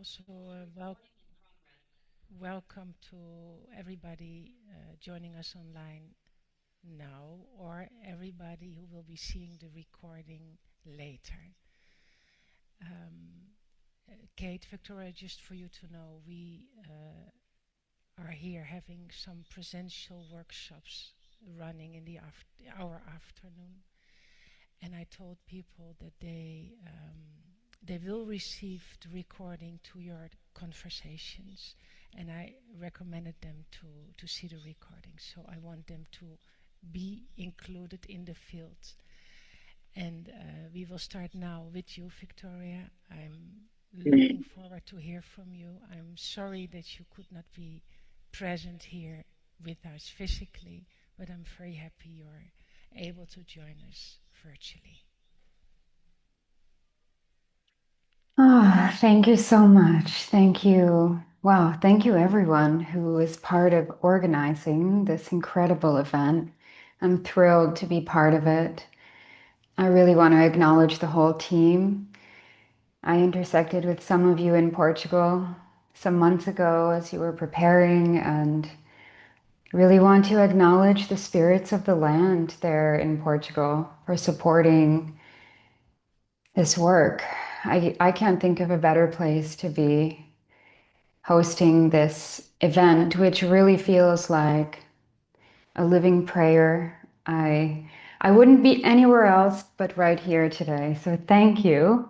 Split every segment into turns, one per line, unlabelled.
also welcome to everybody joining us online now, or everybody who will be seeing the recording later. Kate, Victoria, just for you to know, we are here having some presential workshops running in the our afternoon, and I told people that they will receive the recording to your conversations, and I recommended them to see the recording. So I want them to be included in the field. And we will start now with you, Victoria. I'm looking forward to hear from you. I'm sorry that you could not be present here with us physically, but I'm very happy you're able to join us virtually.
Thank you so much. Thank you. Wow, thank you everyone who is part of organizing this incredible event. I'm thrilled to be part of it. I really want to acknowledge the whole team. I intersected with some of you in Portugal some months ago as you were preparing, and really want to acknowledge the spirits of the land there in Portugal for supporting this work. I can't think of a better place to be hosting this event, which really feels like a living prayer. I wouldn't be anywhere else but right here today. So thank you.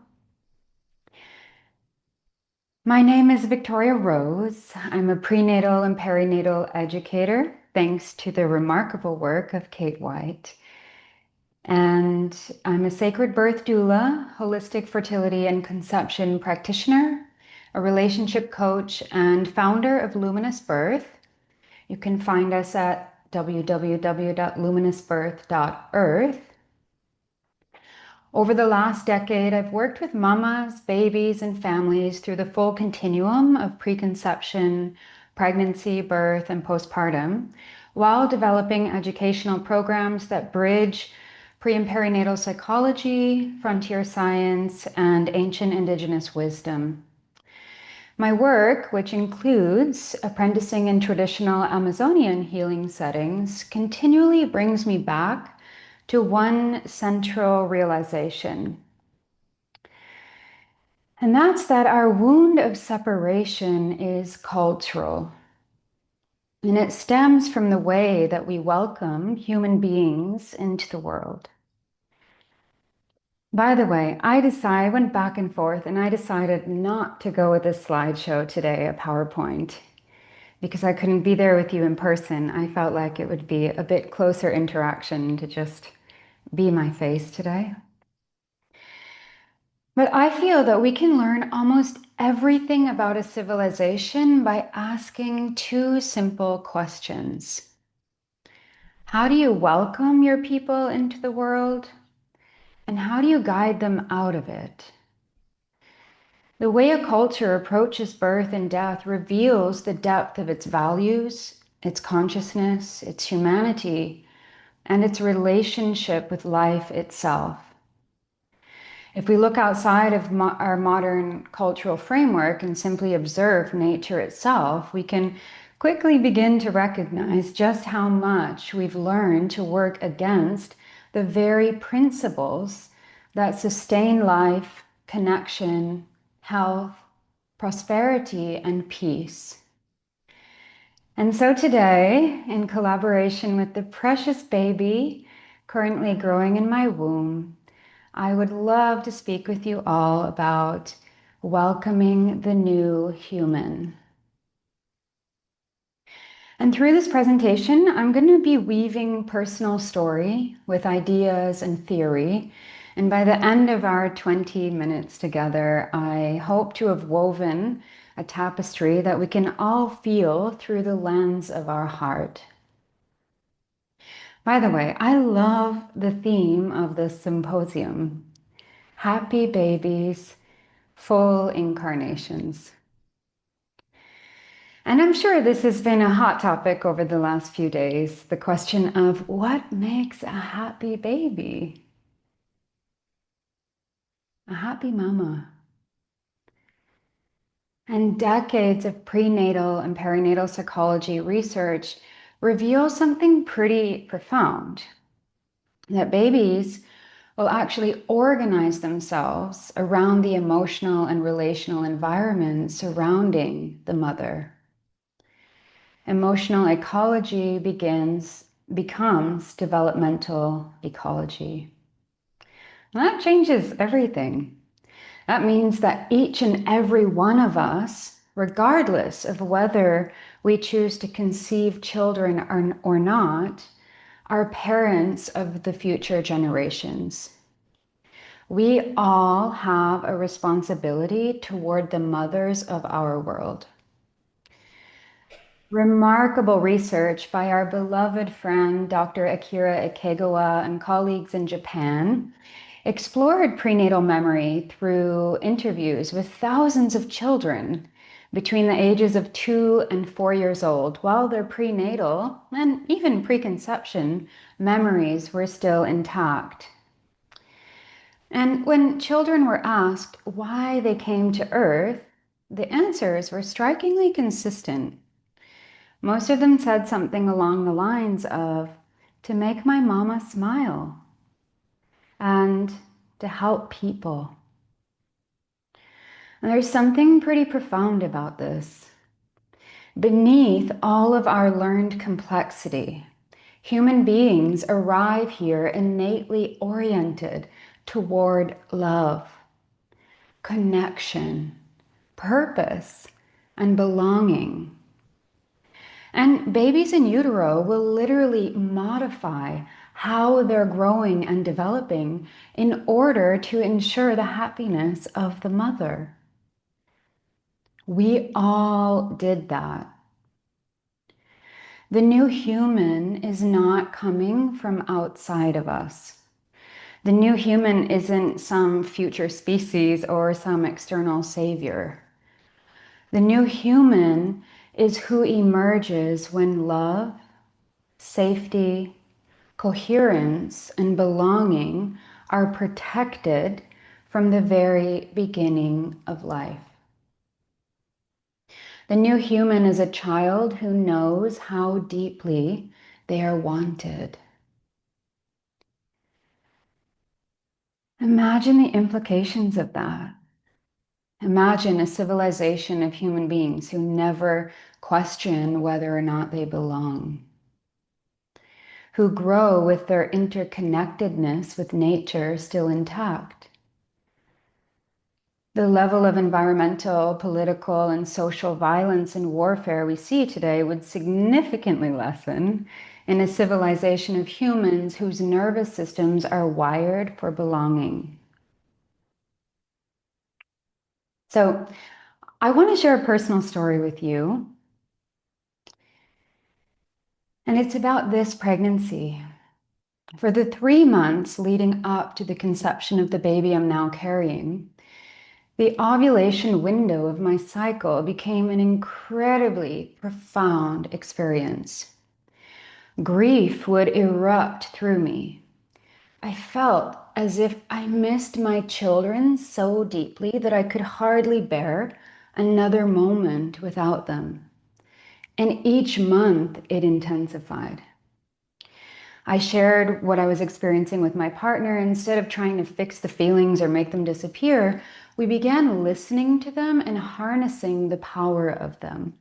My name is Victoria Rose. I'm a prenatal and perinatal educator, thanks to the remarkable work of Kate White. And I'm a sacred birth doula, holistic fertility and conception practitioner, a relationship coach, and founder of Luminous Birth. You can find us at www.luminousbirth.earth. Over the last decade, I've worked with mamas, babies, and families through the full continuum of preconception, pregnancy, birth, and postpartum, while developing educational programs that bridge pre- and perinatal psychology, frontier science, and ancient indigenous wisdom. My work, which includes apprenticing in traditional Amazonian healing settings, continually brings me back to one central realization. And that's that our wound of separation is cultural. And it stems from the way that we welcome human beings into the world. By the way, I went back and forth and I decided not to go with a slideshow today, a PowerPoint, because I couldn't be there with you in person. I felt like it would be a bit closer interaction to just be my face today. But I feel that we can learn almost everything about a civilization by asking two simple questions. How do you welcome your people into the world? And how do you guide them out of it? The way a culture approaches birth and death reveals the depth of its values, its consciousness, its humanity, and its relationship with life itself. If we look outside of our modern cultural framework and simply observe nature itself, we can quickly begin to recognize just how much we've learned to work against the very principles that sustain life, connection, health, prosperity, and peace. And so today, in collaboration with the precious baby currently growing in my womb, I would love to speak with you all about welcoming the new human. And through this presentation, I'm going to be weaving personal story with ideas and theory. And by the end of our 20 minutes together, I hope to have woven a tapestry that we can all feel through the lens of our heart. By the way, I love the theme of this symposium. Happy babies, full incarnations. And I'm sure this has been a hot topic over the last few days, the question of what makes a happy baby? A happy mama. And decades of prenatal and perinatal psychology research reveal something pretty profound, that babies will actually organize themselves around the emotional and relational environment surrounding the mother. Emotional ecology becomes developmental ecology. And that changes everything. That means that each and every one of us, regardless of whether we choose to conceive children or not, are parents of the future generations. We all have a responsibility toward the mothers of our world. Remarkable research by our beloved friend, Dr. Akira Ikegawa, and colleagues in Japan explored prenatal memory through interviews with thousands of children between the ages of 2 and 4 years old, while their prenatal and even preconception memories were still intact. And when children were asked why they came to Earth, the answers were strikingly consistent. Most of them said something along the lines of, to make my mama smile and to help people. And there's something pretty profound about this. Beneath all of our learned complexity, human beings arrive here innately oriented toward love, connection, purpose, and belonging. And babies in utero will literally modify how they're growing and developing in order to ensure the happiness of the mother. We all did that. The new human is not coming from outside of us. The new human isn't some future species or some external savior. The new human is who emerges when love, safety, coherence, and belonging are protected from the very beginning of life. The new human is a child who knows how deeply they are wanted. Imagine the implications of that. Imagine a civilization of human beings who never question whether or not they belong, who grow with their interconnectedness with nature still intact. The level of environmental, political, and social violence and warfare we see today would significantly lessen in a civilization of humans whose nervous systems are wired for belonging. So, I want to share a personal story with you. And it's about this pregnancy. For the 3 months leading up to the conception of the baby I'm now carrying, the ovulation window of my cycle became an incredibly profound experience. Grief would erupt through me. I felt as if I missed my children so deeply that I could hardly bear another moment without them. And each month it intensified. I shared what I was experiencing with my partner. Instead of trying to fix the feelings or make them disappear, we began listening to them and harnessing the power of them.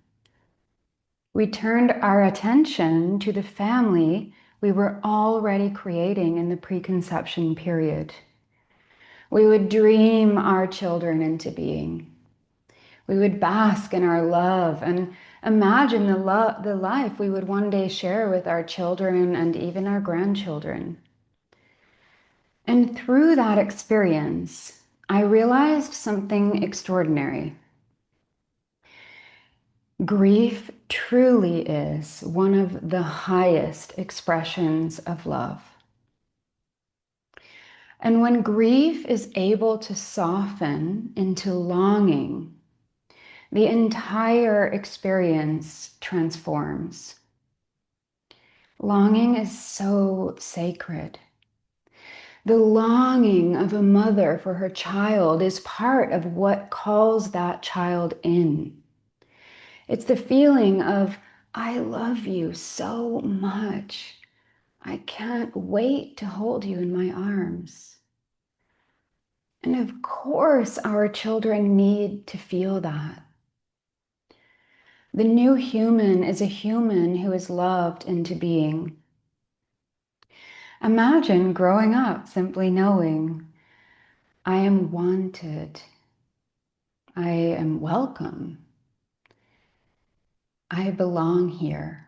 We turned our attention to the family we were already creating in the preconception period. We would dream our children into being. We would bask in our love and imagine the life we would one day share with our children and even our grandchildren. And through that experience, I realized something extraordinary. Grief truly is one of the highest expressions of love. And when grief is able to soften into longing, the entire experience transforms. Longing is so sacred. The longing of a mother for her child is part of what calls that child in. It's the feeling of, I love you so much. I can't wait to hold you in my arms. And of course, our children need to feel that. The new human is a human who is loved into being. Imagine growing up simply knowing, I am wanted. I am welcome. I belong here.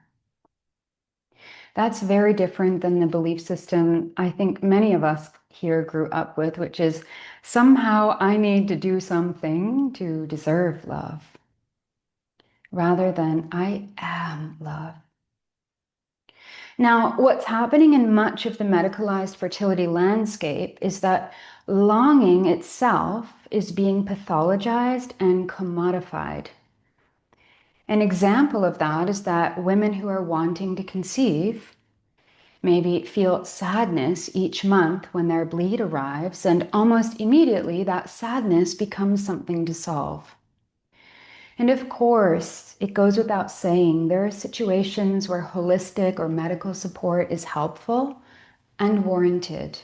That's very different than the belief system I think many of us here grew up with, which is somehow I need to do something to deserve love, rather than I am love. Now, what's happening in much of the medicalized fertility landscape is that longing itself is being pathologized and commodified. An example of that is that women who are wanting to conceive maybe feel sadness each month when their bleed arrives, and almost immediately that sadness becomes something to solve. And of course, it goes without saying, there are situations where holistic or medical support is helpful and warranted.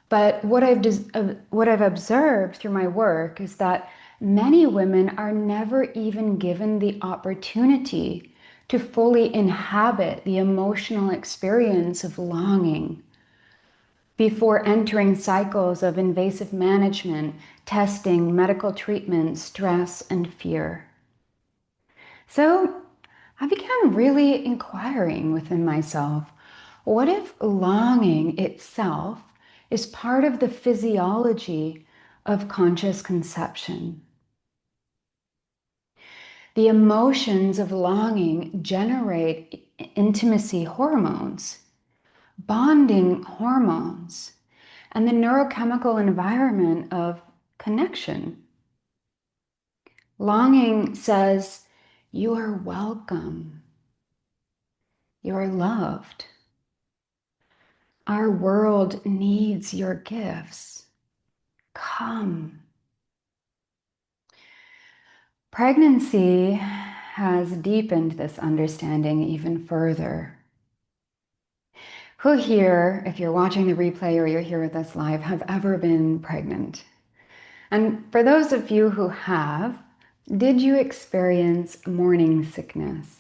But what I've observed through my work is that many women are never even given the opportunity to fully inhabit the emotional experience of longing before entering cycles of invasive management, testing, medical treatment, stress, and fear. So I began really inquiring within myself, what if longing itself is part of the physiology of conscious conception? The emotions of longing generate intimacy hormones, bonding hormones, and the neurochemical environment of connection. Longing says, you are welcome. You are loved. Our world needs your gifts. Come. Pregnancy has deepened this understanding even further. Who here, if you're watching the replay or you're here with us live, have ever been pregnant? And for those of you who have, did you experience morning sickness?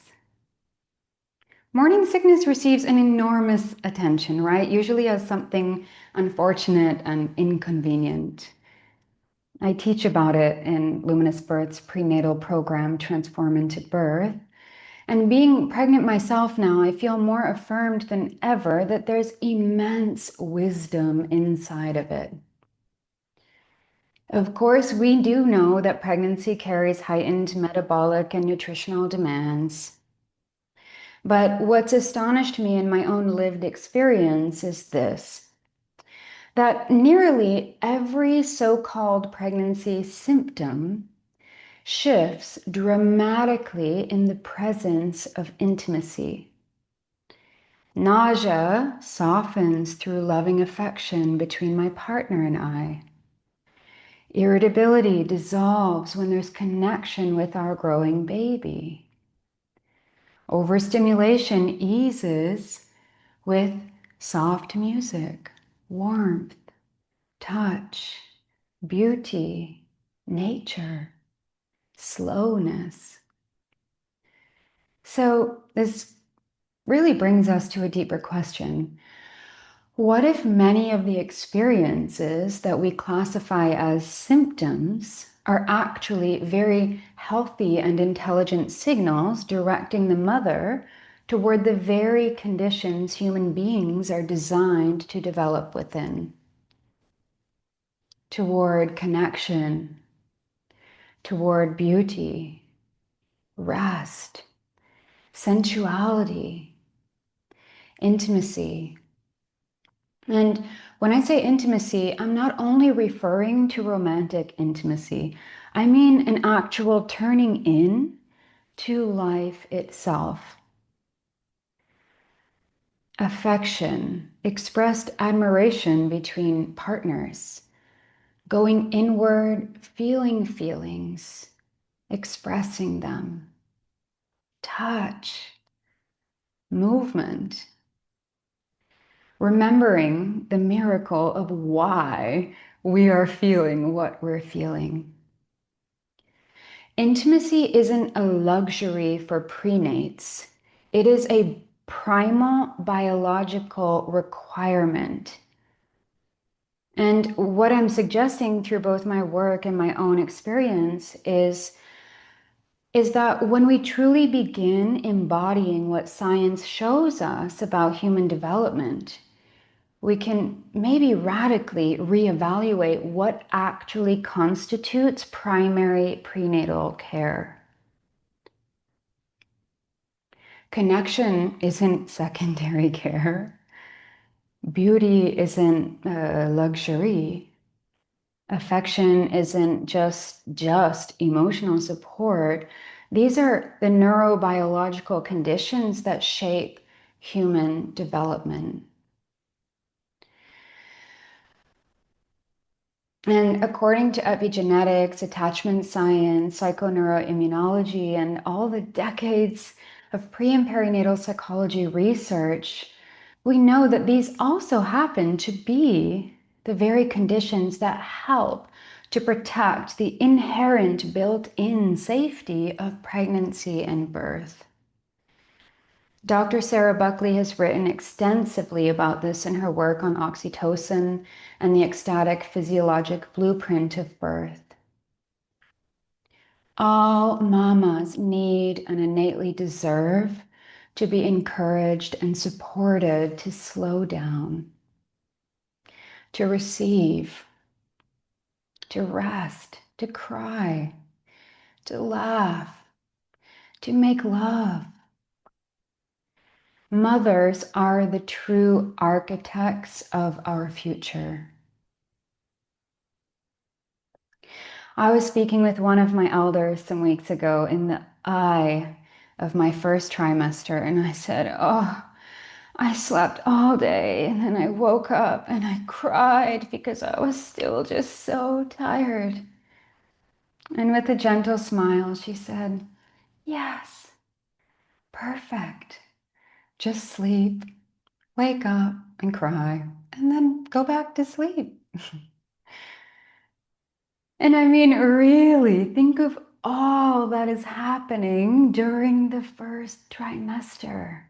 Morning sickness receives an enormous attention, right? Usually as something unfortunate and inconvenient. I teach about it in Luminous Birth's prenatal program, Transform into Birth. And being pregnant myself now, I feel more affirmed than ever that there's immense wisdom inside of it. Of course, we do know that pregnancy carries heightened metabolic and nutritional demands. But what's astonished me in my own lived experience is this, that nearly every so-called pregnancy symptom shifts dramatically in the presence of intimacy. Nausea softens through loving affection between my partner and I. Irritability dissolves when there's connection with our growing baby. Overstimulation eases with soft music, warmth, touch, beauty, nature, slowness. So this really brings us to a deeper question. What if many of the experiences that we classify as symptoms are actually very healthy and intelligent signals directing the mother toward the very conditions human beings are designed to develop within? Toward connection, toward beauty, rest, sensuality, intimacy. And when I say intimacy, I'm not only referring to romantic intimacy. I mean an actual turning in to life itself. affection, expressed admiration between partners, going inward, feeling feelings, expressing them, touch, movement, remembering the miracle of why we are feeling what we're feeling. Intimacy isn't a luxury for prenates. It is a primal biological requirement. And what I'm suggesting through both my work and my own experience is that when we truly begin embodying what science shows us about human development, we can maybe radically reevaluate what actually constitutes primary prenatal care. Connection isn't secondary care. Beauty isn't a luxury. Affection isn't just emotional support. These are the neurobiological conditions that shape human development. And according to epigenetics, attachment science, psychoneuroimmunology, and all the decades of pre and perinatal psychology research, we know that these also happen to be the very conditions that help to protect the inherent built-in safety of pregnancy and birth. Dr. Sarah Buckley has written extensively about this in her work on oxytocin and the ecstatic physiologic blueprint of birth. All mamas need and innately deserve to be encouraged and supported to slow down, to receive, to rest, to cry, to laugh, to make love. Mothers are the true architects of our future. I was speaking with one of my elders some weeks ago in the eye of my first trimester, and I said, "Oh, I slept all day, and then I woke up and I cried because I was still just so tired." And with a gentle smile, she said, "Yes, perfect. Just sleep, wake up and cry, and then go back to sleep." And I mean, really, think of all that is happening during the first trimester.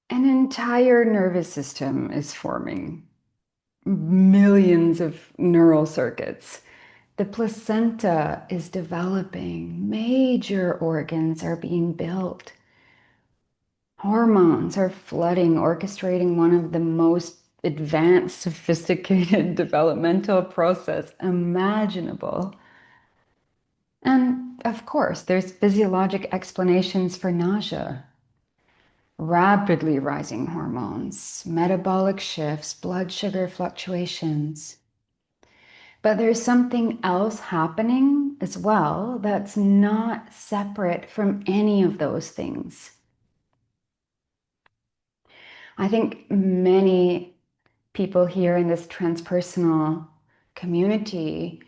An entire nervous system is forming, millions of neural circuits. The placenta is developing, major organs are being built. Hormones are flooding, orchestrating one of the most advanced, sophisticated developmental process imaginable. And of course, there's physiologic explanations for nausea. Rapidly rising hormones, metabolic shifts, blood sugar fluctuations. But there's something else happening as well that's not separate from any of those things. I think many people here in this transpersonal community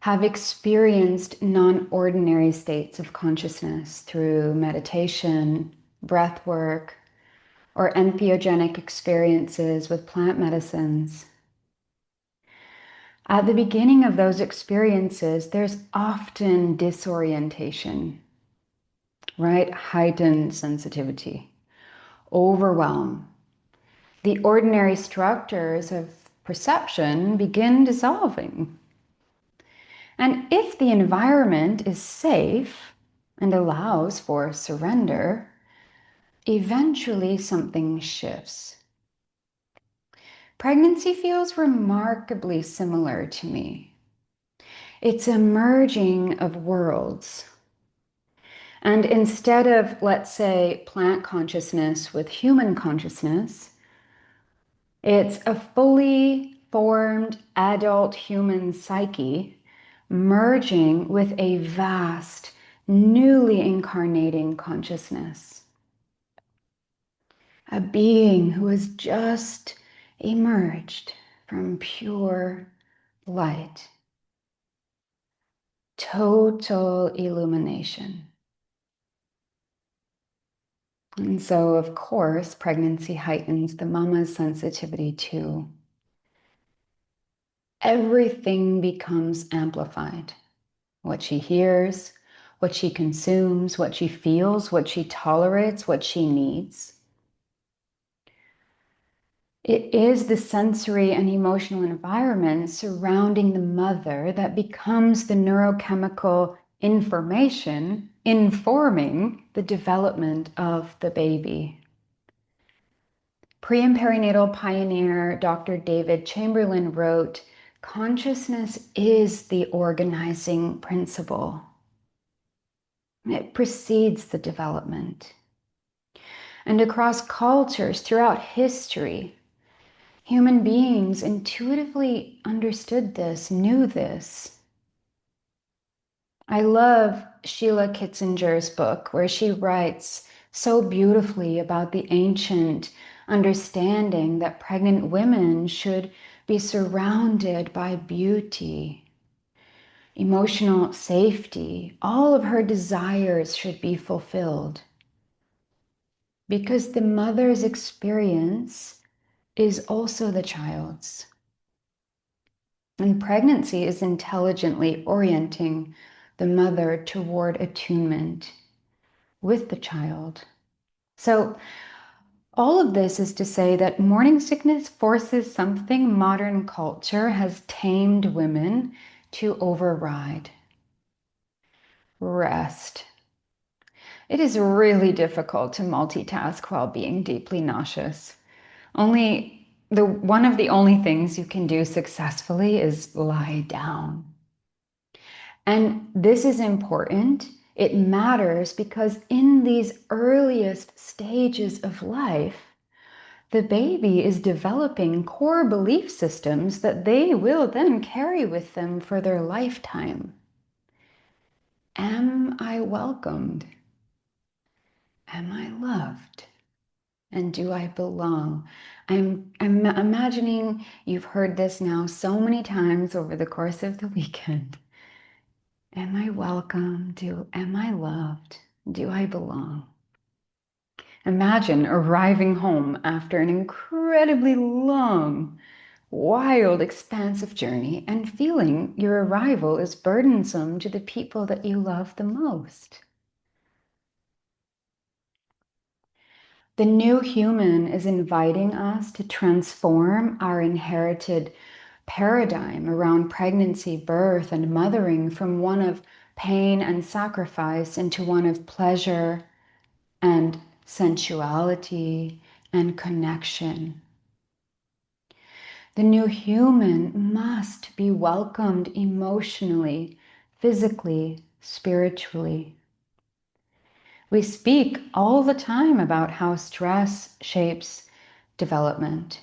have experienced non-ordinary states of consciousness through meditation, breath work, or entheogenic experiences with plant medicines. At the beginning of those experiences, there's often disorientation, right? Heightened sensitivity, overwhelm. The ordinary structures of perception begin dissolving. And if the environment is safe and allows for surrender, eventually something shifts. Pregnancy feels remarkably similar to me. It's a merging of worlds. And instead of, let's say, plant consciousness with human consciousness, it's a fully formed adult human psyche merging with a vast, newly incarnating consciousness. a being who has just emerged from pure light, total illumination. And so, of course, pregnancy heightens the mama's sensitivity too. Everything becomes amplified. What she hears, what she consumes, what she feels, what she tolerates, what she needs. It is the sensory and emotional environment surrounding the mother that becomes the neurochemical information informing the development of the baby. Pre and perinatal pioneer Dr. David Chamberlain wrote, "Consciousness is the organizing principle. It precedes the development." And across cultures throughout history, human beings intuitively understood this, knew this. I love Sheila Kitzinger's book, where she writes so beautifully about the ancient understanding that pregnant women should be surrounded by beauty, emotional safety. All of her desires should be fulfilled, because the mother's experience is also the child's. And pregnancy is intelligently orienting the mother toward attunement with the child. So all of this is to say that morning sickness forces something modern culture has tamed women to override: rest. It is really difficult to multitask while being deeply nauseous. One of the only things you can do successfully is lie down. And this is important. It matters because in these earliest stages of life, the baby is developing core belief systems that they will then carry with them for their lifetime. Am I welcomed? Am I loved? And do I belong? I'm imagining you've heard this now so many times over the course of the weekend. Am I welcome? Am I loved? Do I belong? Imagine arriving home after an incredibly long, wild, expansive journey and feeling your arrival is burdensome to the people that you love the most. The new human is inviting us to transform our inherited paradigm around pregnancy, birth, and mothering from one of pain and sacrifice into one of pleasure and sensuality and connection. The new human must be welcomed emotionally, physically, spiritually. We speak all the time about how stress shapes development,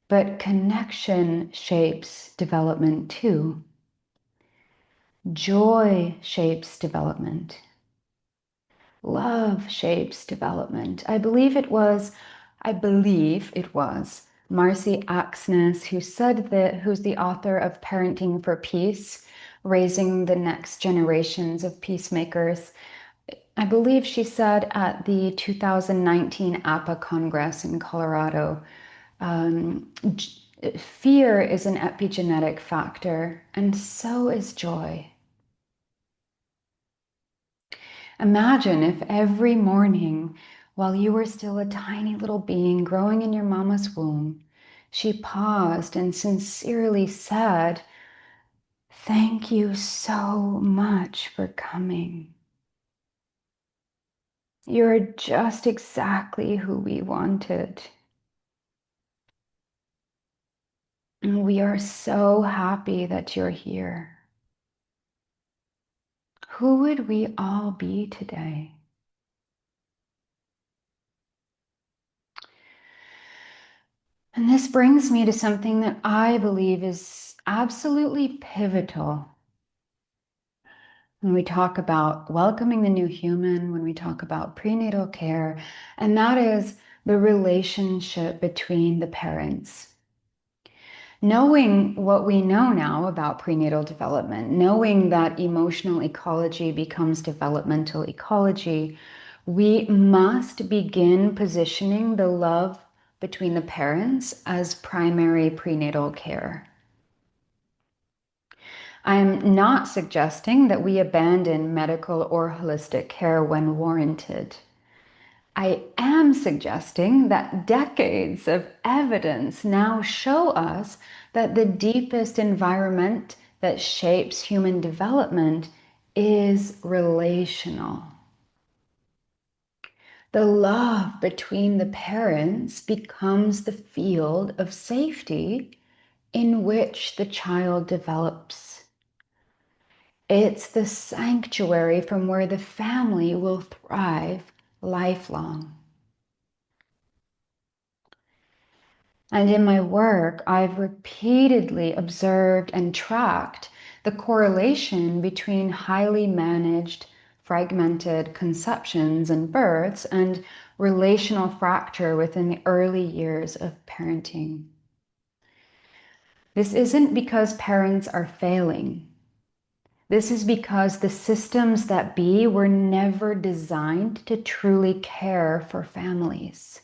but connection shapes development too. Joy shapes development. Love shapes development. I believe it was Marcy Axness who said that, who's the author of Parenting for Peace, Raising the Next Generations of Peacemakers. I believe she said at the 2019 APA Congress in Colorado, fear is an epigenetic factor, and so is joy. Imagine if every morning, while you were still a tiny little being growing in your mama's womb, she paused and sincerely said, "Thank you so much for coming. You're just exactly who we wanted. And we are so happy that you're here." Who would we all be today? And this brings me to something that I believe is absolutely pivotal when we talk about welcoming the new human, when we talk about prenatal care, and that is the relationship between the parents. Knowing what we know now about prenatal development, knowing that emotional ecology becomes developmental ecology, we must begin positioning the love between the parents as primary prenatal care. I'm not suggesting that we abandon medical or holistic care when warranted. I am suggesting that decades of evidence now show us that the deepest environment that shapes human development is relational. The love between the parents becomes the field of safety in which the child develops. It's the sanctuary from where the family will thrive lifelong. And in my work, I've repeatedly observed and tracked the correlation between highly managed, fragmented conceptions and births and relational fracture within the early years of parenting. This isn't because parents are failing. This is because the systems that be were never designed to truly care for families.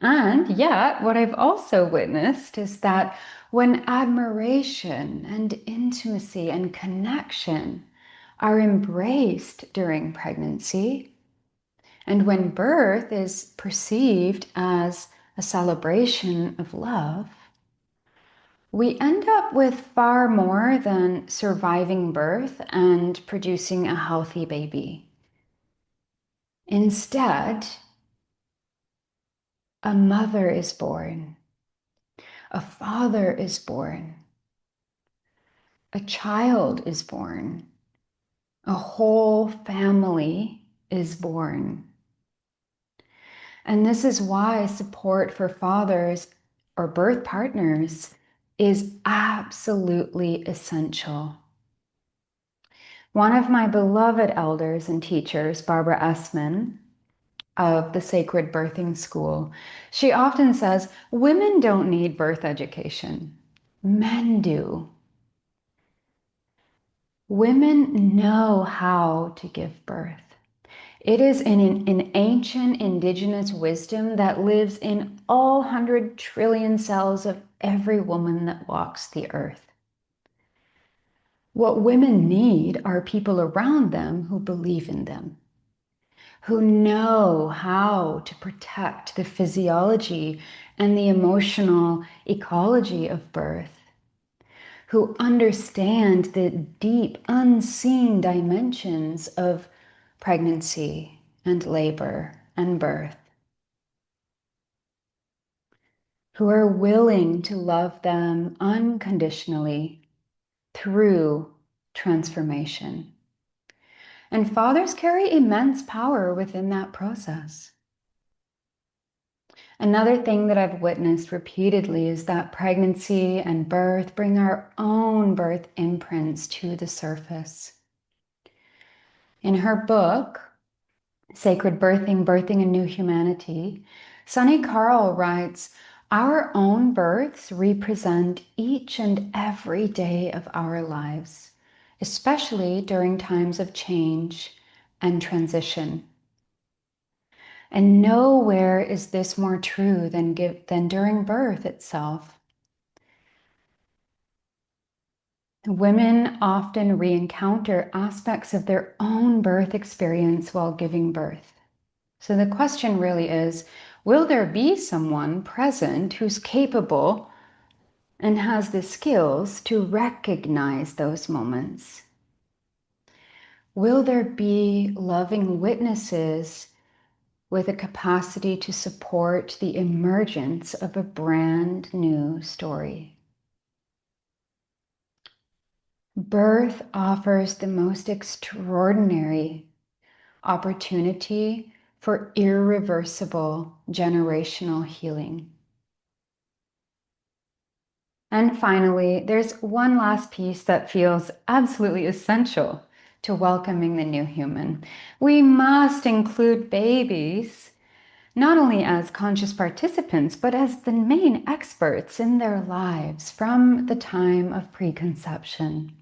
And yet, what I've also witnessed is that when admiration and intimacy and connection are embraced during pregnancy, and when birth is perceived as a celebration of love, we end up with far more than surviving birth and producing a healthy baby. Instead, a mother is born, a father is born, a child is born, a whole family is born. And this is why support for fathers or birth partners is absolutely essential. One of my beloved elders and teachers, Barbara Essman of the Sacred Birthing School, she often says, women don't need birth education. Men do. Women know how to give birth. It is an ancient indigenous wisdom that lives in all 100 trillion cells of every woman that walks the earth. What women need are people around them who believe in them, who know how to protect the physiology and the emotional ecology of birth, who understand the deep, unseen dimensions of pregnancy and labor and birth, who are willing to love them unconditionally through transformation. And fathers carry immense power within that process. Another thing that I've witnessed repeatedly is that pregnancy and birth bring our own birth imprints to the surface. In her book, Sacred Birthing, Birthing a New Humanity, Sunny Carl writes, our own births represent each and every day of our lives, especially during times of change and transition. And nowhere is this more true than during birth itself. Women often re-encounter aspects of their own birth experience while giving birth. So the question really is, will there be someone present who's capable and has the skills to recognize those moments? Will there be loving witnesses with a capacity to support the emergence of a brand new story? Birth offers the most extraordinary opportunity for irreversible generational healing. And finally, there's one last piece that feels absolutely essential to welcoming the new human. We must include babies not only as conscious participants, but as the main experts in their lives from the time of preconception.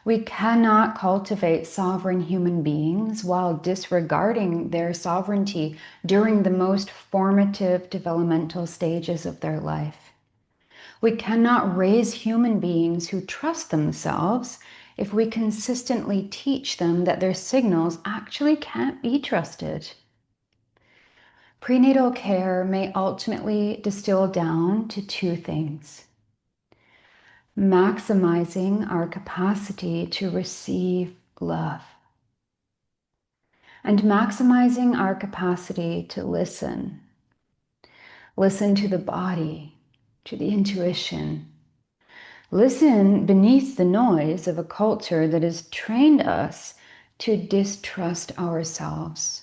We cannot cultivate sovereign human beings while disregarding their sovereignty during the most formative developmental stages of their life. We cannot raise human beings who trust themselves if we consistently teach them that their signals actually can't be trusted. Prenatal care may ultimately distill down to two things: maximizing our capacity to receive love, and maximizing our capacity to listen. Listen to the body, to the intuition. Listen beneath the noise of a culture that has trained us to distrust ourselves.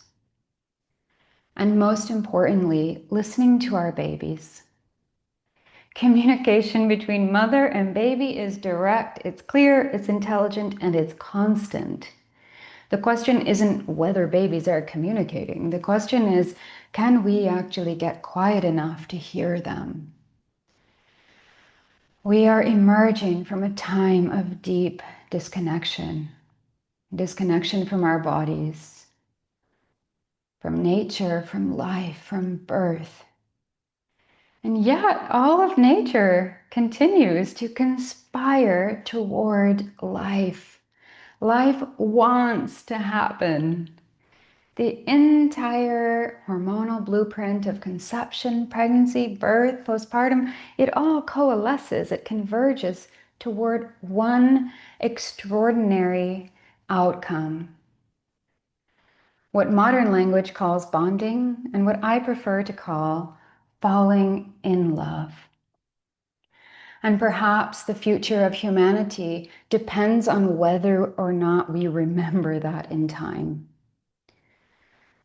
And most importantly, listening to our babies. Communication between mother and baby is direct, it's clear, it's intelligent, and it's constant. The question isn't whether babies are communicating. The question is, can we actually get quiet enough to hear them? We are emerging from a time of deep disconnection. Disconnection from our bodies, from nature, from life, from birth. And yet, all of nature continues to conspire toward life. Life wants to happen. The entire hormonal blueprint of conception, pregnancy, birth, postpartum, it all coalesces, it converges toward one extraordinary outcome. What modern language calls bonding, and what I prefer to call falling in love. And perhaps the future of humanity depends on whether or not we remember that in time.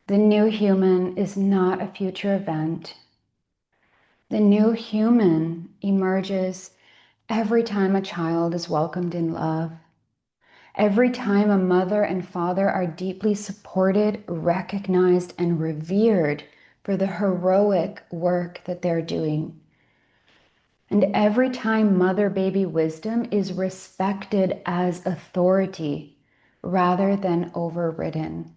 The new human is not a future event. The new human emerges every time a child is welcomed in love. Every time a mother and father are deeply supported, recognized, and revered for the heroic work that they're doing. And every time mother-baby wisdom is respected as authority rather than overridden.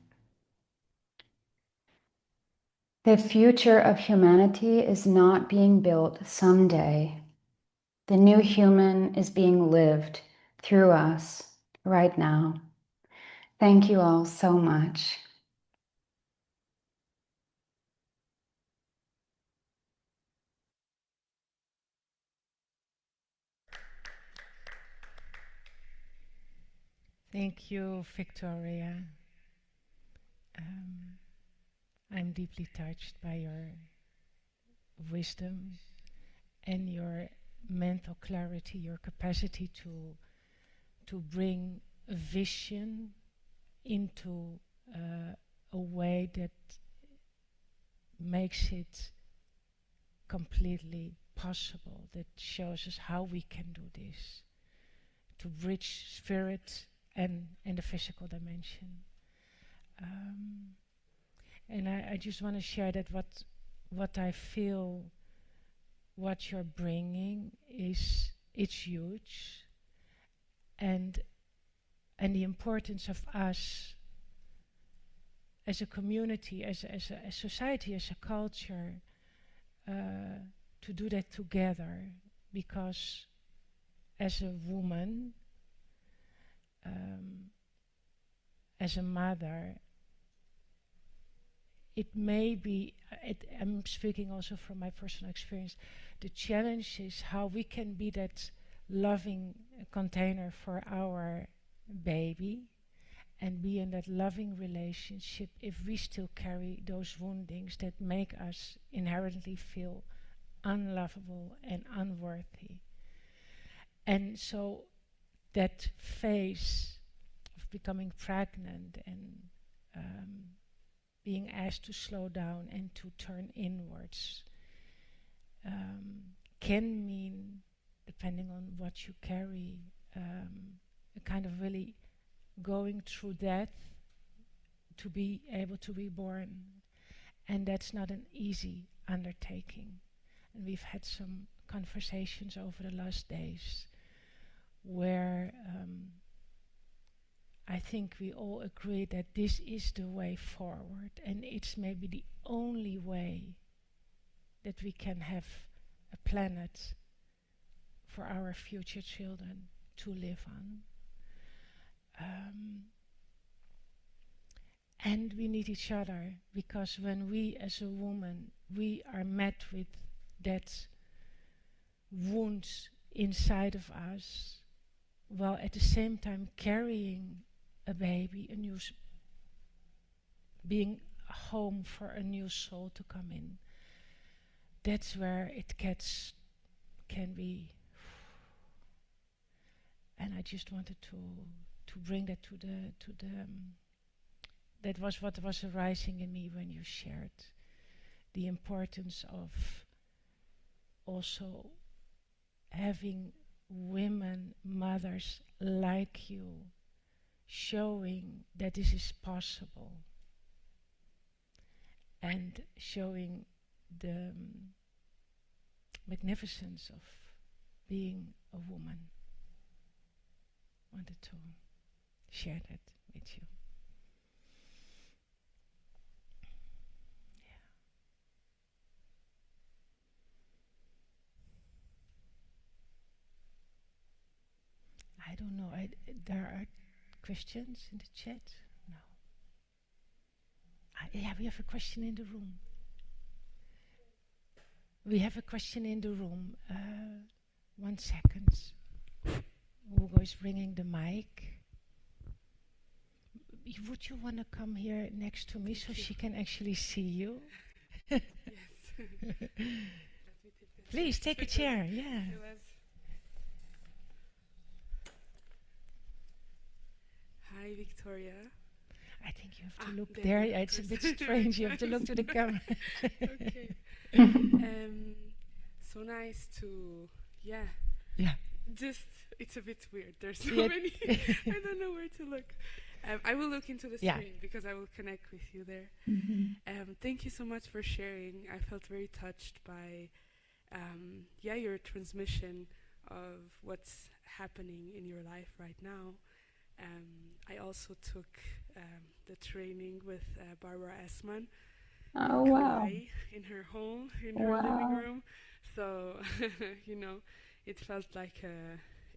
The future of humanity is not being built someday. The new human is being lived through us right now. Thank you all so much.
Thank you, Victoria. I'm deeply touched by your wisdom and your mental clarity, your capacity to bring a vision into a way that makes it completely possible, that shows us how we can do this, to bridge spirit and the physical dimension. And I just want to share that what I feel, what you're bringing it's huge, and the importance of us as a community, as a society, as a culture, to do that together, because as a woman, as a mother, it may be, I'm speaking also from my personal experience, the challenge is how we can be that loving container for our baby and be in that loving relationship if we still carry those woundings that make us inherently feel unlovable and unworthy. And so that phase of becoming pregnant and being asked to slow down and to turn inwards can mean depending on what you carry, a kind of really going through that to be able to be born. And that's not an easy undertaking. And we've had some conversations over the last days where I think we all agree that this is the way forward, and it's maybe the only way that we can have a planet for our future children to live on. And we need each other, because when we as a woman, we are met with that wound inside of us, while at the same time carrying a baby, a new being a home for a new soul to come in. That's where it can be. And I just wanted to bring that to the that was what was arising in me when you shared the importance of also having women, mothers like you, showing that this is possible, and showing the magnificence of being a woman. Wanted to share that with you. I don't know. There are questions in the chat? No. Yeah, we have a question in the room. We have a question in the room. 1 second. Hugo is bringing the mic. Would you want to come here next to me so she can actually see you?
Yes.
Please take a chair. Yeah.
Hi, Victoria.
I think you have to look there. Yeah, it's a bit strange. You have to look to the camera.
Okay. So nice to, yeah. Just, it's a bit weird. There's so many. I don't know where to look. I will look into the screen because I will connect with you there. Thank you so much for sharing. I felt very touched by, your transmission of what's happening in your life right now. I also took the training with Barbara Essman in Kauai, in her home, in her living room. So, it felt like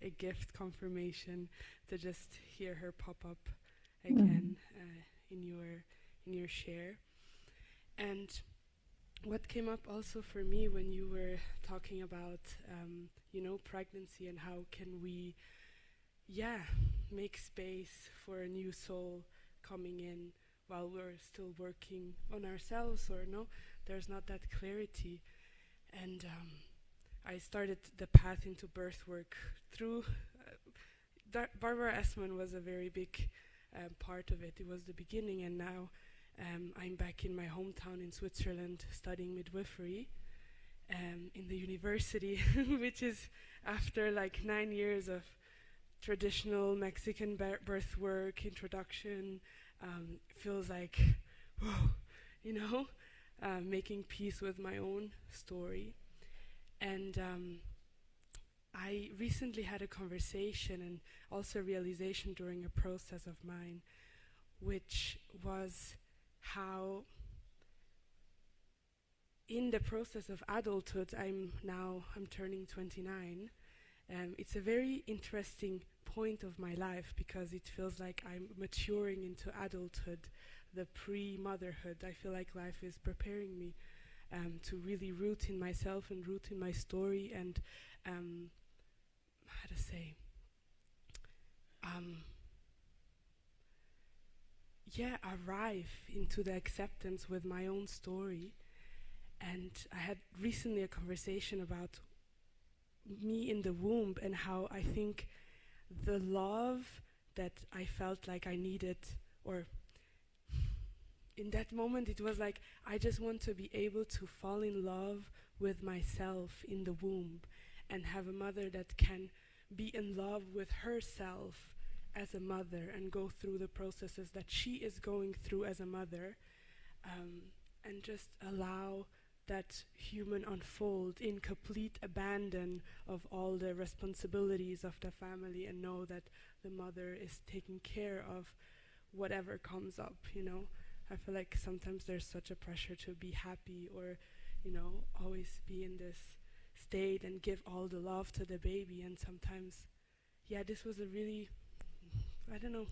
a gift confirmation to just hear her pop up again in your share. And what came up also for me when you were talking about, pregnancy and how can we make space for a new soul coming in while we're still working on ourselves, or there's not that clarity. And I started the path into birth work through Barbara Essman was a very big part of it. It was the beginning, and now I'm back in my hometown in Switzerland studying midwifery in the university, which is after like 9 years of traditional Mexican birth work, introduction, feels like, whoa, making peace with my own story. And I recently had a conversation and also a realization during a process of mine, which was how in the process of adulthood, I'm turning 29. It's a very interesting point of my life because it feels like I'm maturing into adulthood, the pre-motherhood. I feel like life is preparing me to really root in myself and root in my story and arrive into the acceptance with my own story. And I had recently a conversation about me in the womb and how I think the love that I felt like I needed, or in that moment it was like I just want to be able to fall in love with myself in the womb. and have a mother that can be in love with herself as a mother and go through the processes that she is going through as a mother, and just allow that human unfold in complete abandon of all the responsibilities of the family, and know that the mother is taking care of whatever comes up, you know. I feel like sometimes there's such a pressure to be happy, or, you know, always be in this state and give all the love to the baby. And sometimes, yeah, this was a really, I don't know,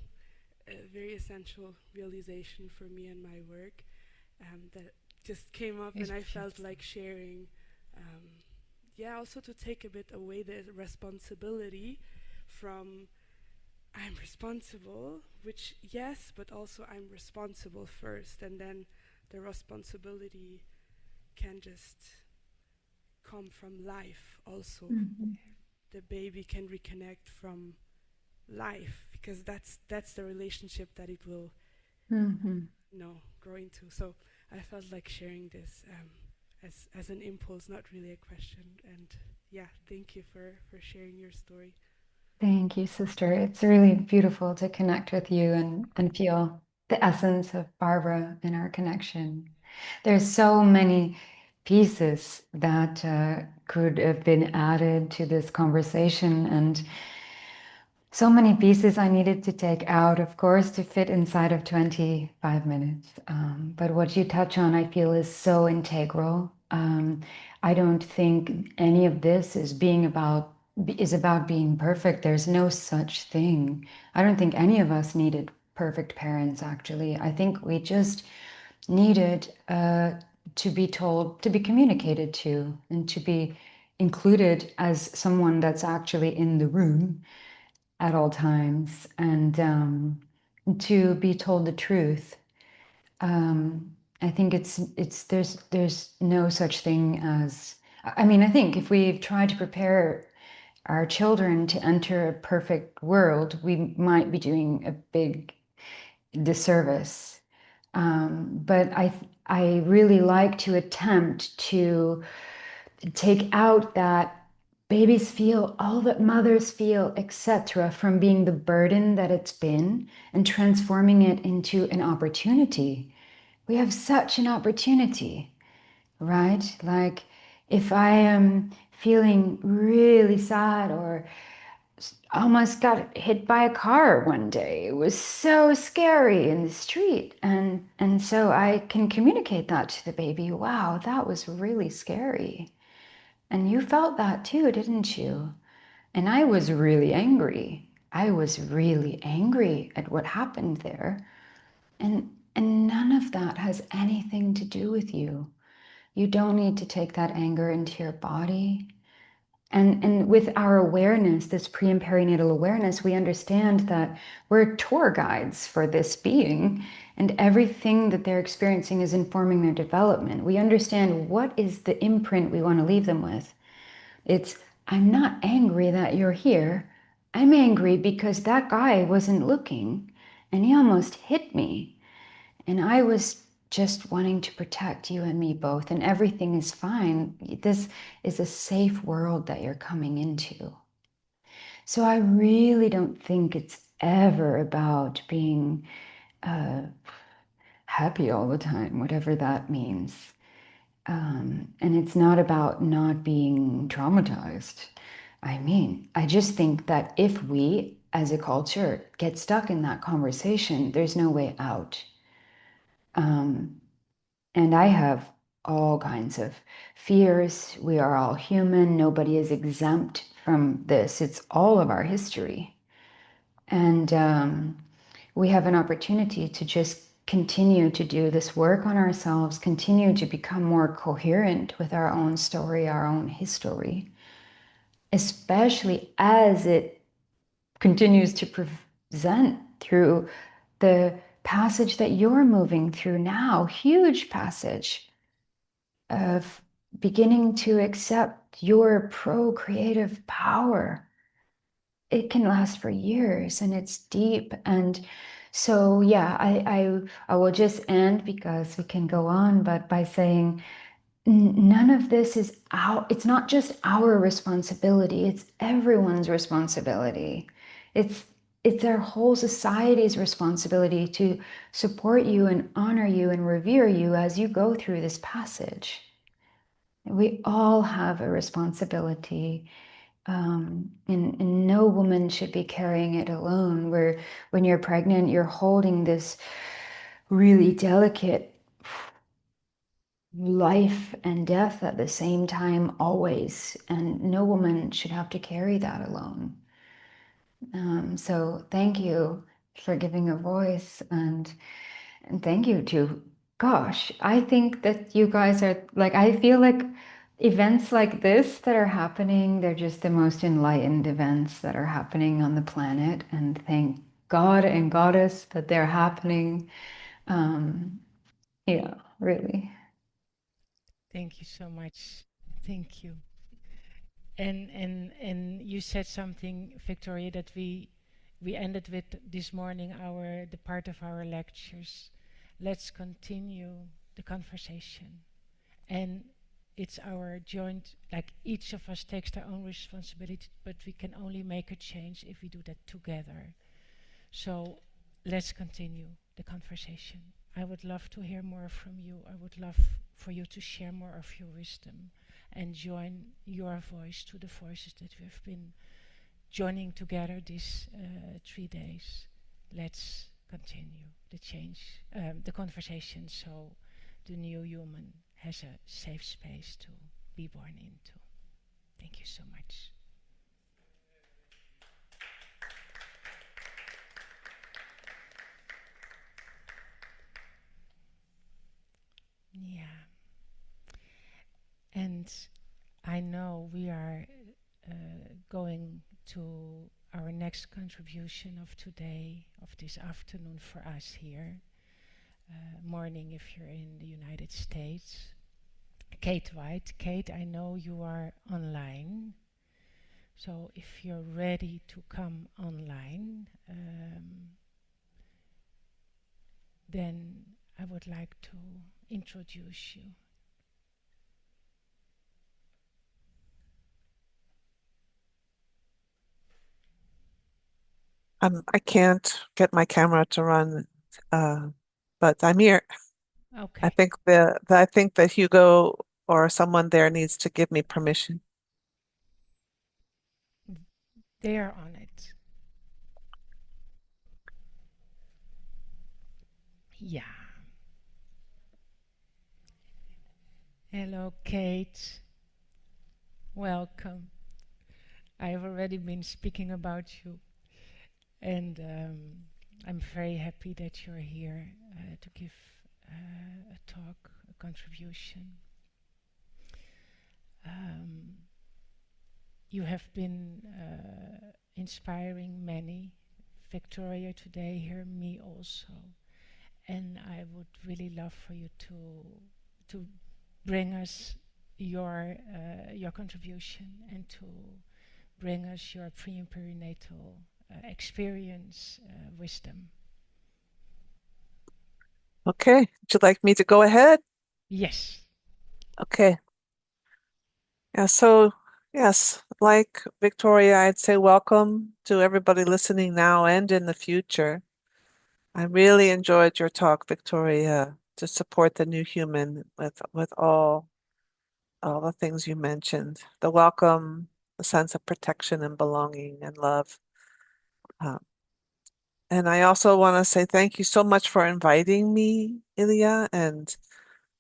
a very essential realization for me in my work, that just came up, and I felt like sharing. Yeah, also to take a bit away the responsibility from I'm responsible, which yes, but also I'm responsible first, and then the responsibility can just come from life also. The baby can reconnect from life, because that's the relationship that it will grow into. So I felt like sharing this as an impulse, not really a question. And yeah, thank you for sharing your story.
Thank you, sister. It's really beautiful to connect with you and feel the essence of Barbara in our connection. There's so many pieces that could have been added to this conversation, and so many pieces I needed to take out, of course, to fit inside of 25 minutes. But what you touch on, I feel, is so integral. I don't think any of this is about being perfect. There's no such thing. I don't think any of us needed perfect parents, actually. I think we just needed to be told, to be communicated to, and to be included as someone that's actually in the room at all times, and to be told the truth. I think there's no such thing as, I mean, I think if we try to prepare our children to enter a perfect world, we might be doing a big disservice. But I really like to attempt to take out that babies feel all that mothers feel, etc., from being the burden that it's been, and transforming it into an opportunity. We have such an opportunity, right? Like, if I am feeling really sad or almost got hit by a car one day, it was so scary in the street, and so I can communicate that to the baby. Wow, that was really scary. And you felt that too, didn't you? And I was really angry. I was really angry at what happened there. And none of that has anything to do with you. You don't need to take that anger into your body. And with our awareness, this pre and perinatal awareness, we understand that we're tour guides for this being, and everything that they're experiencing is informing their development. We understand what is the imprint we want to leave them with. It's, I'm not angry that you're here. I'm angry because that guy wasn't looking and he almost hit me. And I was just wanting to protect you and me both, and everything is fine. This is a safe world that you're coming into. So I really don't think it's ever about being happy all the time, whatever that means. And it's not about not being traumatized. I mean, I just think that if we, as a culture, get stuck in that conversation, there's no way out. And I have all kinds of fears. We are all human. Nobody is exempt from this. It's all of our history. And we have an opportunity to just continue to do this work on ourselves, continue to become more coherent with our own story, our own history, especially as it continues to present through the passage that you're moving through now, huge passage of beginning to accept your procreative power. It can last for years, and it's deep. And so, yeah, I will just end, because we can go on, but by saying none of this is it's not just our responsibility, it's everyone's responsibility. It's our whole society's responsibility to support you and honor you and revere you as you go through this passage. We all have a responsibility, and no woman should be carrying it alone. Where when you're pregnant, you're holding this really delicate life and death at the same time, always, and no woman should have to carry that alone. So thank you for giving a voice, and thank you to, gosh, I think that you guys are like, I feel like events like this that are happening, they're just the most enlightened events that are happening on the planet, and thank God and Goddess that they're happening. Yeah, really.
Thank you so much. Thank you. And you said something, Victoria, that we ended with this morning, the part of our lectures. Let's continue the conversation. And it's our joint, like each of us takes their own responsibility, but we can only make a change if we do that together. So let's continue the conversation. I would love to hear more from you. I would love for you to share more of your wisdom and join your voice to the voices that we have been joining together these 3 days. Let's continue the conversation, so the new human has a safe space to be born into. Thank you so much. Yeah. And I know we are going to our next contribution of today, of this afternoon for us here. Morning if you're in the United States. Kate White. Kate, I know you are online. So if you're ready to come online, then I would like to introduce you.
I can't get my camera to run, but I'm here.
Okay.
I think that Hugo or someone there needs to give me permission.
They are on it. Yeah. Hello, Kate. Welcome. I've already been speaking about you, and I'm very happy that you're here to give a talk, a contribution. You have been inspiring many, Victoria today here, me also, and I would really love for you to bring us your contribution and to bring us your pre and perinatal experience, wisdom.
Okay, would you like me to go ahead?
Yes.
Okay. Yeah, so yes, like Victoria, I'd say welcome to everybody listening now and in the future. I really enjoyed your talk, Victoria, to support the new human with all the things you mentioned. The welcome, the sense of protection and belonging and love. And I also want to say thank you so much for inviting me, Ilja, and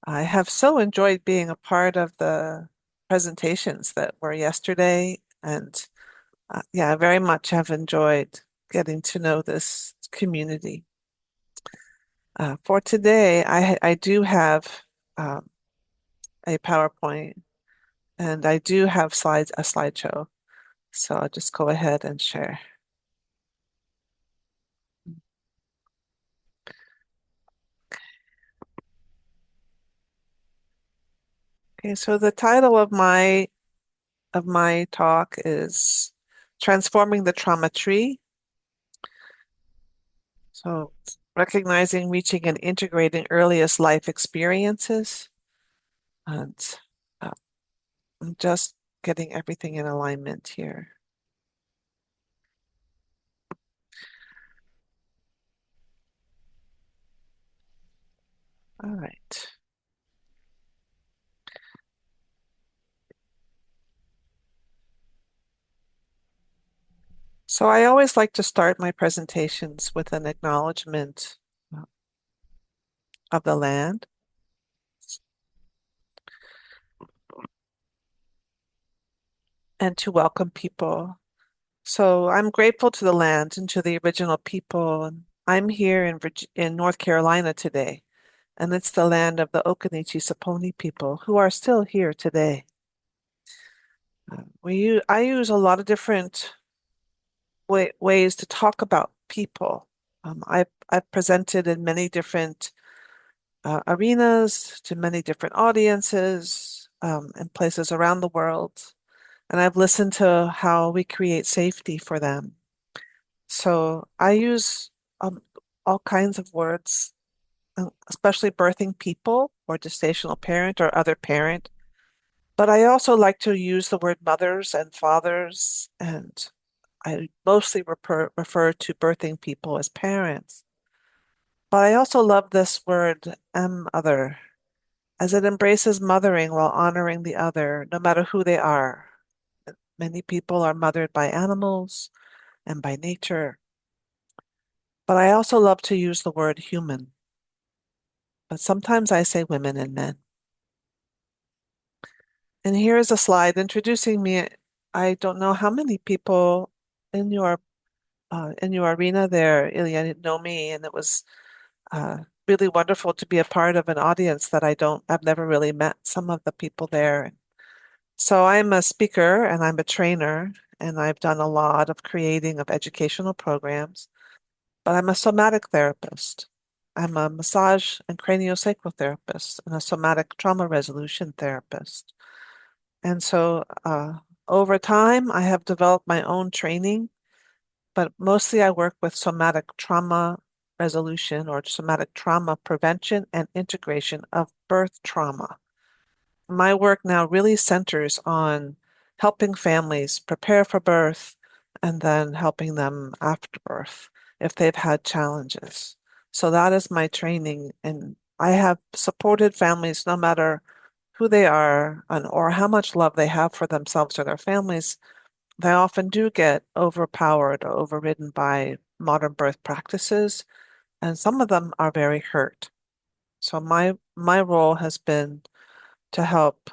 I have so enjoyed being a part of the presentations that were yesterday, and yeah, I very much have enjoyed getting to know this community. For today, I do have a PowerPoint, and I do have a slideshow, so I'll just go ahead and share. Okay, so the title of my talk is Transforming the Trauma Tree. So recognizing, reaching, and integrating earliest life experiences. And I'm just getting everything in alignment here. All right. So I always like to start my presentations with an acknowledgement of the land. And to welcome people. So I'm grateful to the land and to the original people. I'm here in North Carolina today, and it's the land of the Occaneechi-Saponi people who are still here today. I use a lot of different ways to talk about people. I've presented in many different arenas to many different audiences and places around the world. And I've listened to how we create safety for them. So I use all kinds of words, especially birthing people or gestational parent or other parent. But I also like to use the word mothers and fathers, and I mostly refer to birthing people as parents. But I also love this word, other, as it embraces mothering while honoring the other, no matter who they are. Many people are mothered by animals and by nature. But I also love to use the word human. But sometimes I say women and men. And here is a slide introducing me. I don't know how many people in your arena there, Ilja, know me, and it was really wonderful to be a part of an audience that I've never really met some of the people there. So I'm a speaker and I'm a trainer, and I've done a lot of creating of educational programs, but I'm a somatic therapist. I'm a massage and craniosacral therapist and a somatic trauma resolution therapist. And so over time, I have developed my own training, but mostly I work with somatic trauma resolution or somatic trauma prevention and integration of birth trauma. My work now really centers on helping families prepare for birth and then helping them after birth if they've had challenges. So that is my training, and I have supported families no matter who they are or how much love they have for themselves or their families. They often do get overpowered or overridden by modern birth practices, and some of them are very hurt. So my role has been to help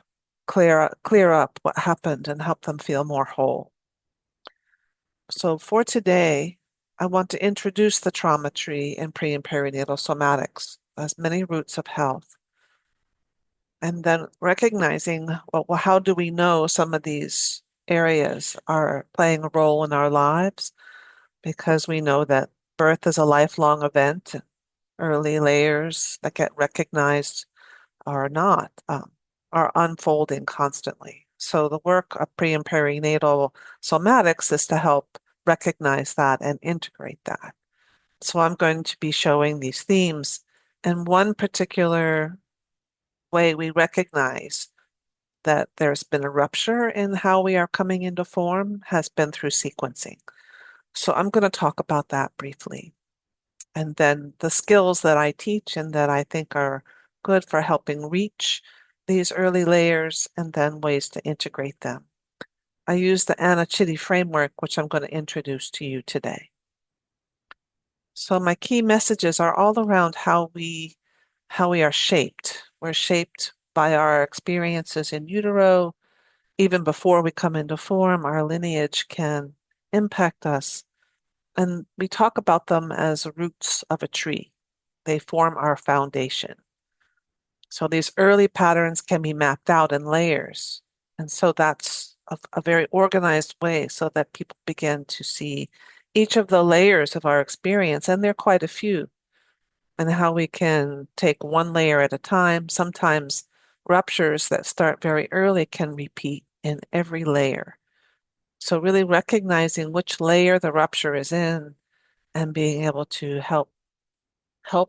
clear up what happened and help them feel more whole. So for today, I want to introduce the trauma tree in pre and perinatal somatics as many roots of health. And then recognizing, well, how do we know some of these areas are playing a role in our lives? Because we know that birth is a lifelong event. Early layers that get recognized are not, are unfolding constantly. So the work of pre and perinatal somatics is to help recognize that and integrate that. So I'm going to be showing these themes. And one particular way we recognize that there's been a rupture in how we are coming into form has been through sequencing. So I'm going to talk about that briefly. And then the skills that I teach and that I think are good for helping reach these early layers, and then ways to integrate them. I use the Anna Chitty framework, which I'm going to introduce to you today. So my key messages are all around how we are shaped. We're shaped by our experiences in utero. Even before we come into form, our lineage can impact us. And we talk about them as roots of a tree. They form our foundation. So these early patterns can be mapped out in layers. And so that's a very organized way so that people begin to see each of the layers of our experience, and there are quite a few, and how we can take one layer at a time. Sometimes ruptures that start very early can repeat in every layer. So really recognizing which layer the rupture is in and being able to help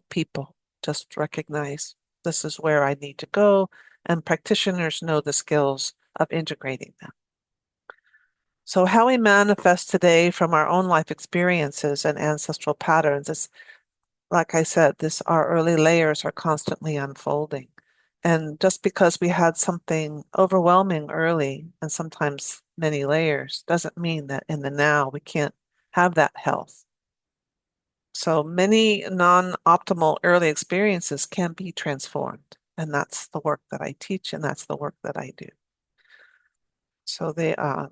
people just recognize this is where I need to go and practitioners know the skills of integrating them. So how we manifest today from our own life experiences and ancestral patterns is, like I said, our early layers are constantly unfolding. And just because we had something overwhelming early, and sometimes many layers, doesn't mean that in the now we can't have that health. So many non-optimal early experiences can be transformed. And that's the work that I teach, and that's the work that I do. So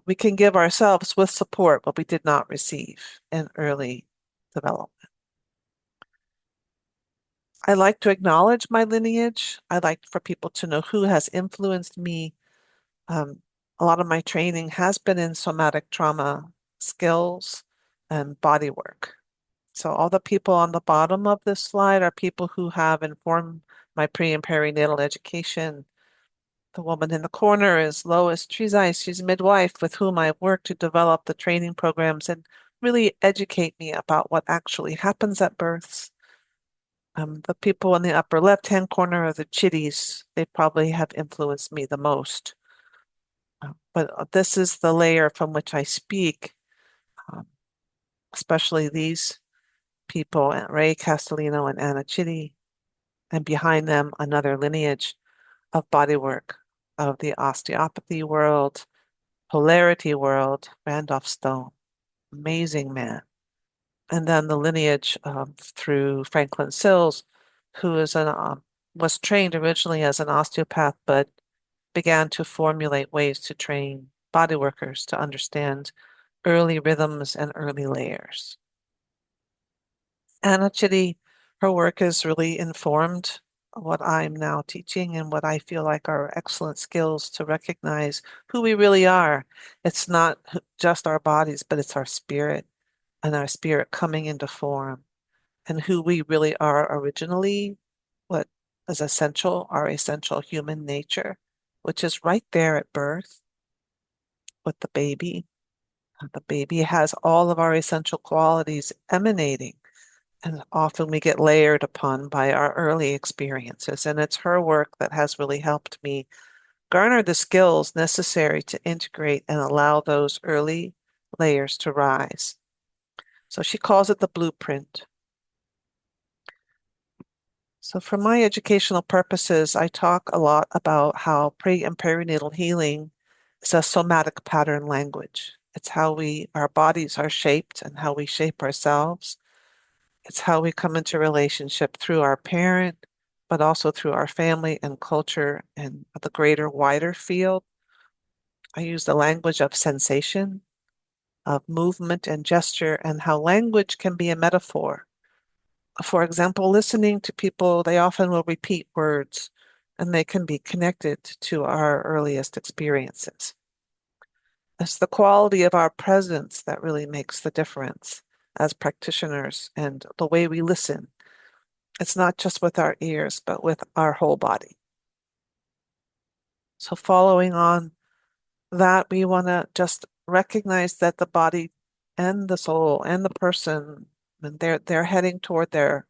we can give ourselves with support what we did not receive in early development. I like to acknowledge my lineage. I like for people to know who has influenced me. A lot of my training has been in somatic trauma skills and body work. So all the people on the bottom of this slide are people who have informed my pre and perinatal education. The woman in the corner is Lois Trezai. She's a midwife with whom I've worked to develop the training programs and really educate me about what actually happens at births. The people in the upper left-hand corner are the chitties. They probably have influenced me the most. But this is the layer from which I speak, especially these people, Ray Castellino and Anna Chitty, and behind them another lineage of bodywork of the osteopathy world, polarity world, Randolph Stone, amazing man. And then the lineage through Franklin Sills, who is was trained originally as an osteopath, but began to formulate ways to train body workers to understand early rhythms and early layers. Anna Chitty, her work has really informed what I'm now teaching and what I feel like are excellent skills to recognize who we really are. It's not just our bodies, but it's our spirit, and our spirit coming into form, and who we really are originally, what is essential, our essential human nature, which is right there at birth with the baby. The baby has all of our essential qualities emanating, and often we get layered upon by our early experiences. And it's her work that has really helped me garner the skills necessary to integrate and allow those early layers to rise. So she calls it the blueprint. So for my educational purposes, I talk a lot about how pre and perinatal healing is a somatic pattern language. It's how our bodies are shaped and how we shape ourselves. It's how we come into relationship through our parent, but also through our family and culture and the greater, wider field. I use the language of sensation, of movement and gesture, and how language can be a metaphor. For example, listening to people, they often will repeat words, and they can be connected to our earliest experiences. It's the quality of our presence that really makes the difference as practitioners and the way we listen. It's not just with our ears, but with our whole body. So following on that, we want to just recognize that the body and the soul and the person, and they're heading toward their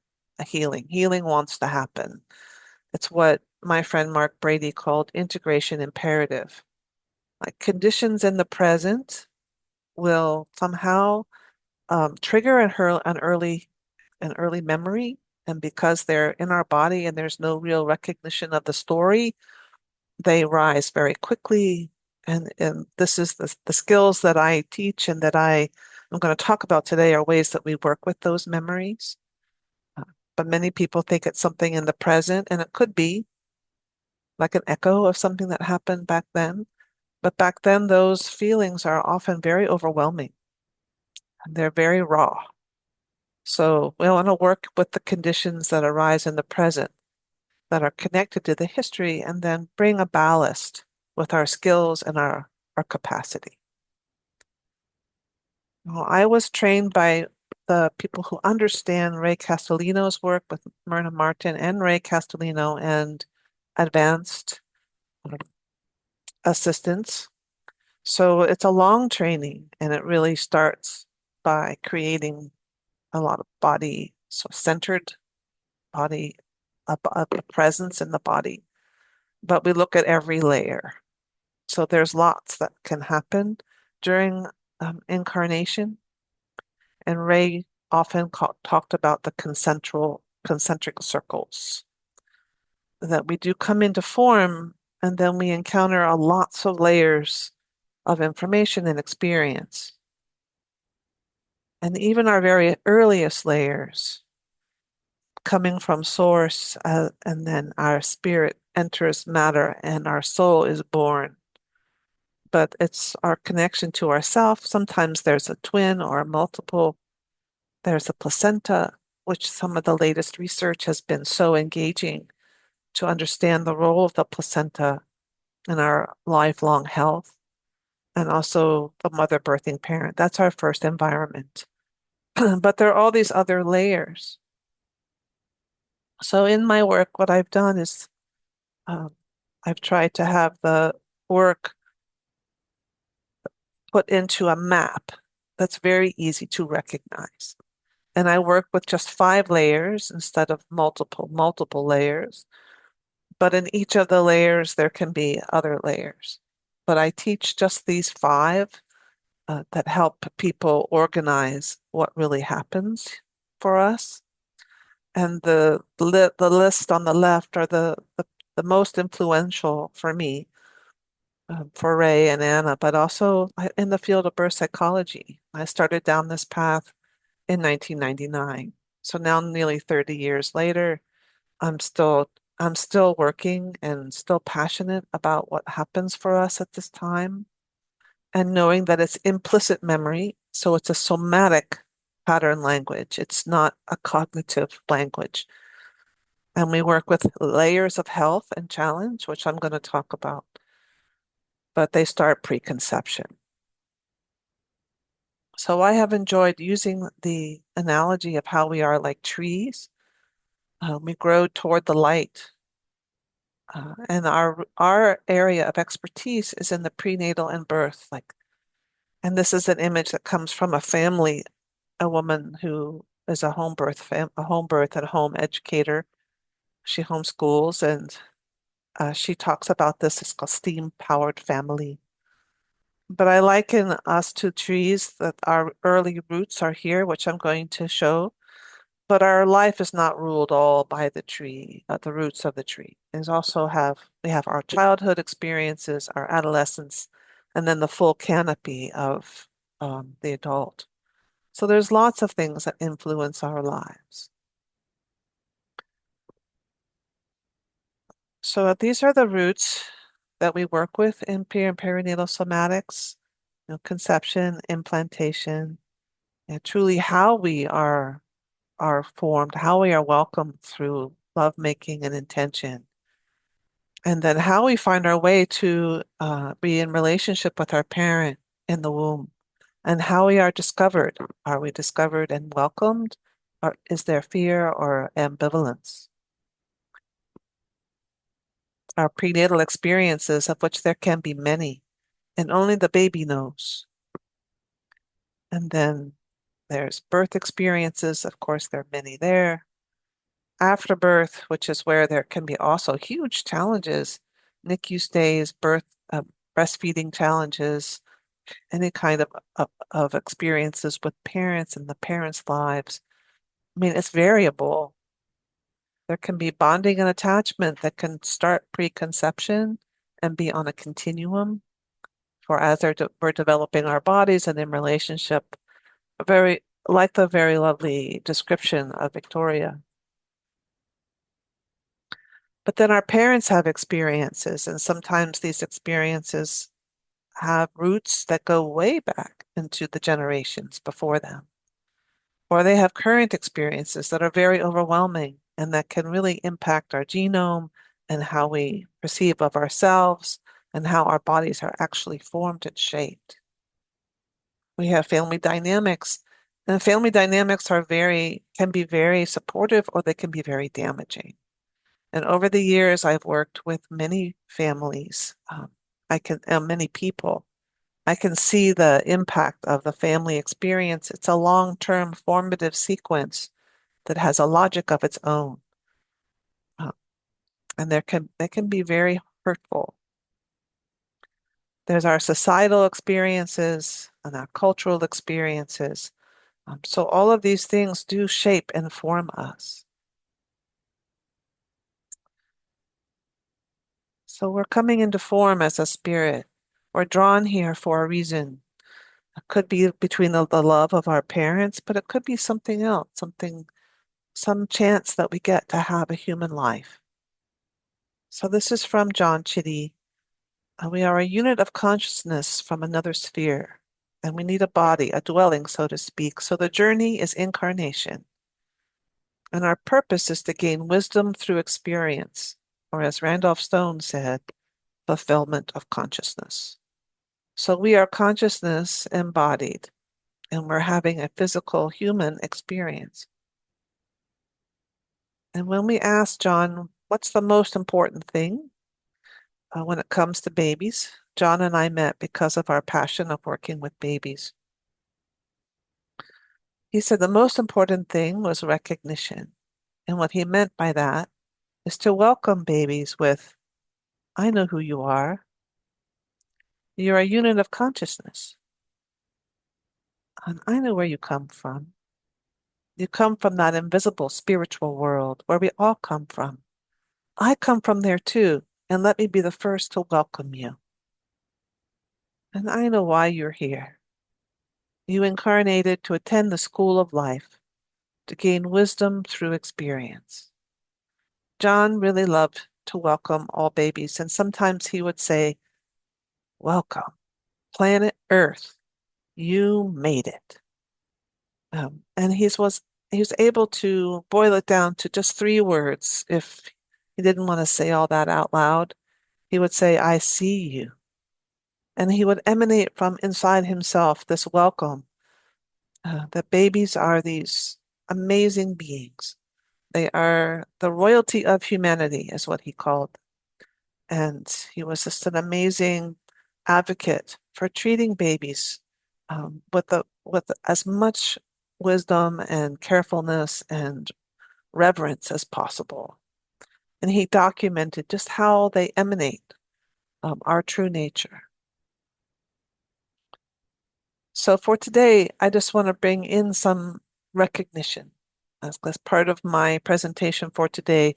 healing. Healing wants to happen. It's what my friend Mark Brady called integration imperative. Like conditions in the present will somehow trigger an early memory, and because they're in our body and there's no real recognition of the story, they rise very quickly. And this is the skills that I teach and that I'm going to talk about today are ways that we work with those memories. But many people think it's something in the present, and it could be like an echo of something that happened back then. But back then, those feelings are often very overwhelming, and they're very raw. So we want to work with the conditions that arise in the present that are connected to the history, and then bring a ballast with our skills and our capacity. Well, I was trained by the people who understand Ray Castellino's work with Myrna Martin and Ray Castellino and advanced assistance. So it's a long training, and it really starts by creating a lot of body, so centered body, a presence in the body. but we look at every layer. So there's lots that can happen during incarnation. And Ray often talked about the concentric circles, that we do come into form and then we encounter lots of layers of information and experience. And even our very earliest layers, coming from source, and then our spirit enters matter and our soul is born. But it's our connection to ourself. Sometimes there's a twin or a multiple. There's a placenta, which some of the latest research has been so engaging to understand the role of the placenta in our lifelong health, and also the mother birthing parent. That's our first environment. But there are all these other layers. So in my work, what I've done is I've tried to have the work put into a map that's very easy to recognize. And I work with just 5 layers instead of multiple layers. But in each of the layers, there can be other layers. But I teach just these 5 that help people organize what really happens for us. And the list on the left are the most influential for me, for Ray and Anna, but also in the field of birth psychology. I started down this path in 1999. So now, nearly 30 years later, I'm still working and still passionate about what happens for us at this time, and knowing that it's implicit memory, so it's a somatic pattern language. It's not a cognitive language. And we work with layers of health and challenge, which I'm going to talk about, but they start preconception. So I have enjoyed using the analogy of how we are like trees. We grow toward the light. And our area of expertise is in the prenatal and birth. And this is an image that comes from a family, a woman who is a home birth and home educator. She homeschools, and she talks about this. It's called steam-powered family. But I liken us to trees, that our early roots are here, which I'm going to show. But our life is not ruled all by the tree, the roots of the tree. We have our childhood experiences, our adolescence, and then the full canopy of the adult. So there's lots of things that influence our lives. So these are the roots that we work with in peer and perinatal somatics, conception, implantation, and truly how we are formed, how we are welcomed through lovemaking and intention. And then how we find our way to be in relationship with our parent in the womb, and how we are discovered. Are we discovered and welcomed? Or is there fear or ambivalence? Our prenatal experiences, of which there can be many, and only the baby knows. And then there's birth experiences. Of course, there are many there. After birth, which is where there can be also huge challenges, NICU stays, breastfeeding challenges, any kind of experiences with parents and the parents' lives. I mean, it's variable. There can be bonding and attachment that can start preconception and be on a continuum for as we're developing our bodies and in relationship, like the very lovely description of Victoria. But then our parents have experiences, and sometimes these experiences have roots that go way back into the generations before them. Or they have current experiences that are very overwhelming and that can really impact our genome and how we perceive of ourselves and how our bodies are actually formed and shaped. We have family dynamics, and family dynamics can be very supportive, or they can be very damaging. And over the years, I've worked with many families. Many people. I can see the impact of the family experience. It's a long-term formative sequence that has a logic of its own. And they can be very hurtful. There's our societal experiences and our cultural experiences. So all of these things do shape and form us. So we're coming into form as a spirit. We're drawn here for a reason. It could be between the love of our parents, but it could be something else, some chance that we get to have a human life. So this is from John Chitty. We are a unit of consciousness from another sphere, and we need a body, a dwelling, so to speak. So the journey is incarnation. And our purpose is to gain wisdom through experience, or as Randolph Stone said, fulfillment of consciousness. So we are consciousness embodied, and we're having a physical human experience. And when we ask John, what's the most important thing when it comes to babies? John and I met because of our passion of working with babies. He said the most important thing was recognition. And what he meant by that is to welcome babies with, I know who you are. You're a unit of consciousness. And I know where you come from. You come from that invisible spiritual world where we all come from. I come from there too, and let me be the first to welcome you. And I know why you're here. You incarnated to attend the school of life, to gain wisdom through experience. John really loved to welcome all babies, and sometimes he would say, welcome, planet Earth, you made it. And he was able to boil it down to just 3 words. If he didn't want to say all that out loud, he would say, I see you. And he would emanate from inside himself this welcome that babies are these amazing beings. They are the royalty of humanity, is what he called. And he was just an amazing advocate for treating babies with as much wisdom and carefulness and reverence as possible. And he documented just how they emanate our true nature. So for today, I just want to bring in some recognition as part of my presentation for today,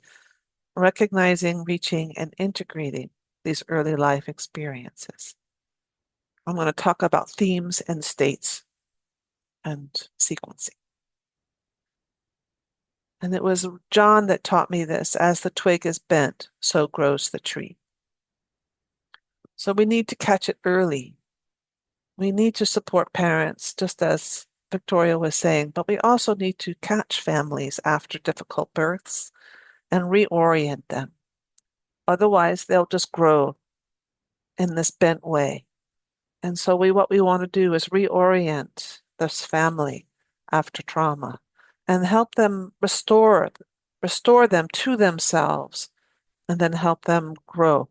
recognizing, reaching, and integrating these early life experiences. I'm going to talk about themes and states and sequencing. And it was John that taught me this: as the twig is bent, so grows the tree. So we need to catch it early. We need to support parents, just as Victoria was saying, but we also need to catch families after difficult births and reorient them. Otherwise, they'll just grow in this bent way. And so what we want to do is reorient this family after trauma and help them restore them to themselves, and then help them grow.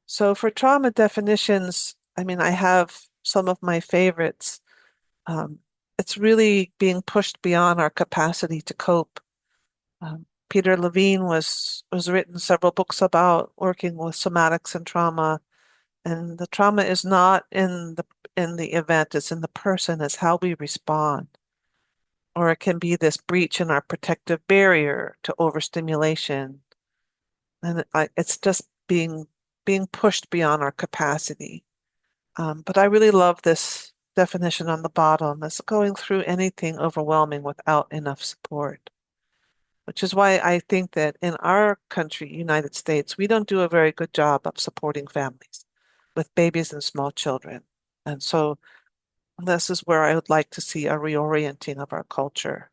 So for trauma definitions, I have some of my favorites. It's really being pushed beyond our capacity to cope. Peter Levine was written several books about working with somatics and trauma. And the trauma is not in the event, it's in the person, it's how we respond. Or it can be this breach in our protective barrier to overstimulation. And it's just being pushed beyond our capacity. But I really love this definition on the bottom. It's going through anything overwhelming without enough support. Which is why I think that in our country, United States, we don't do a very good job of supporting families with babies and small children. And so this is where I would like to see a reorienting of our culture.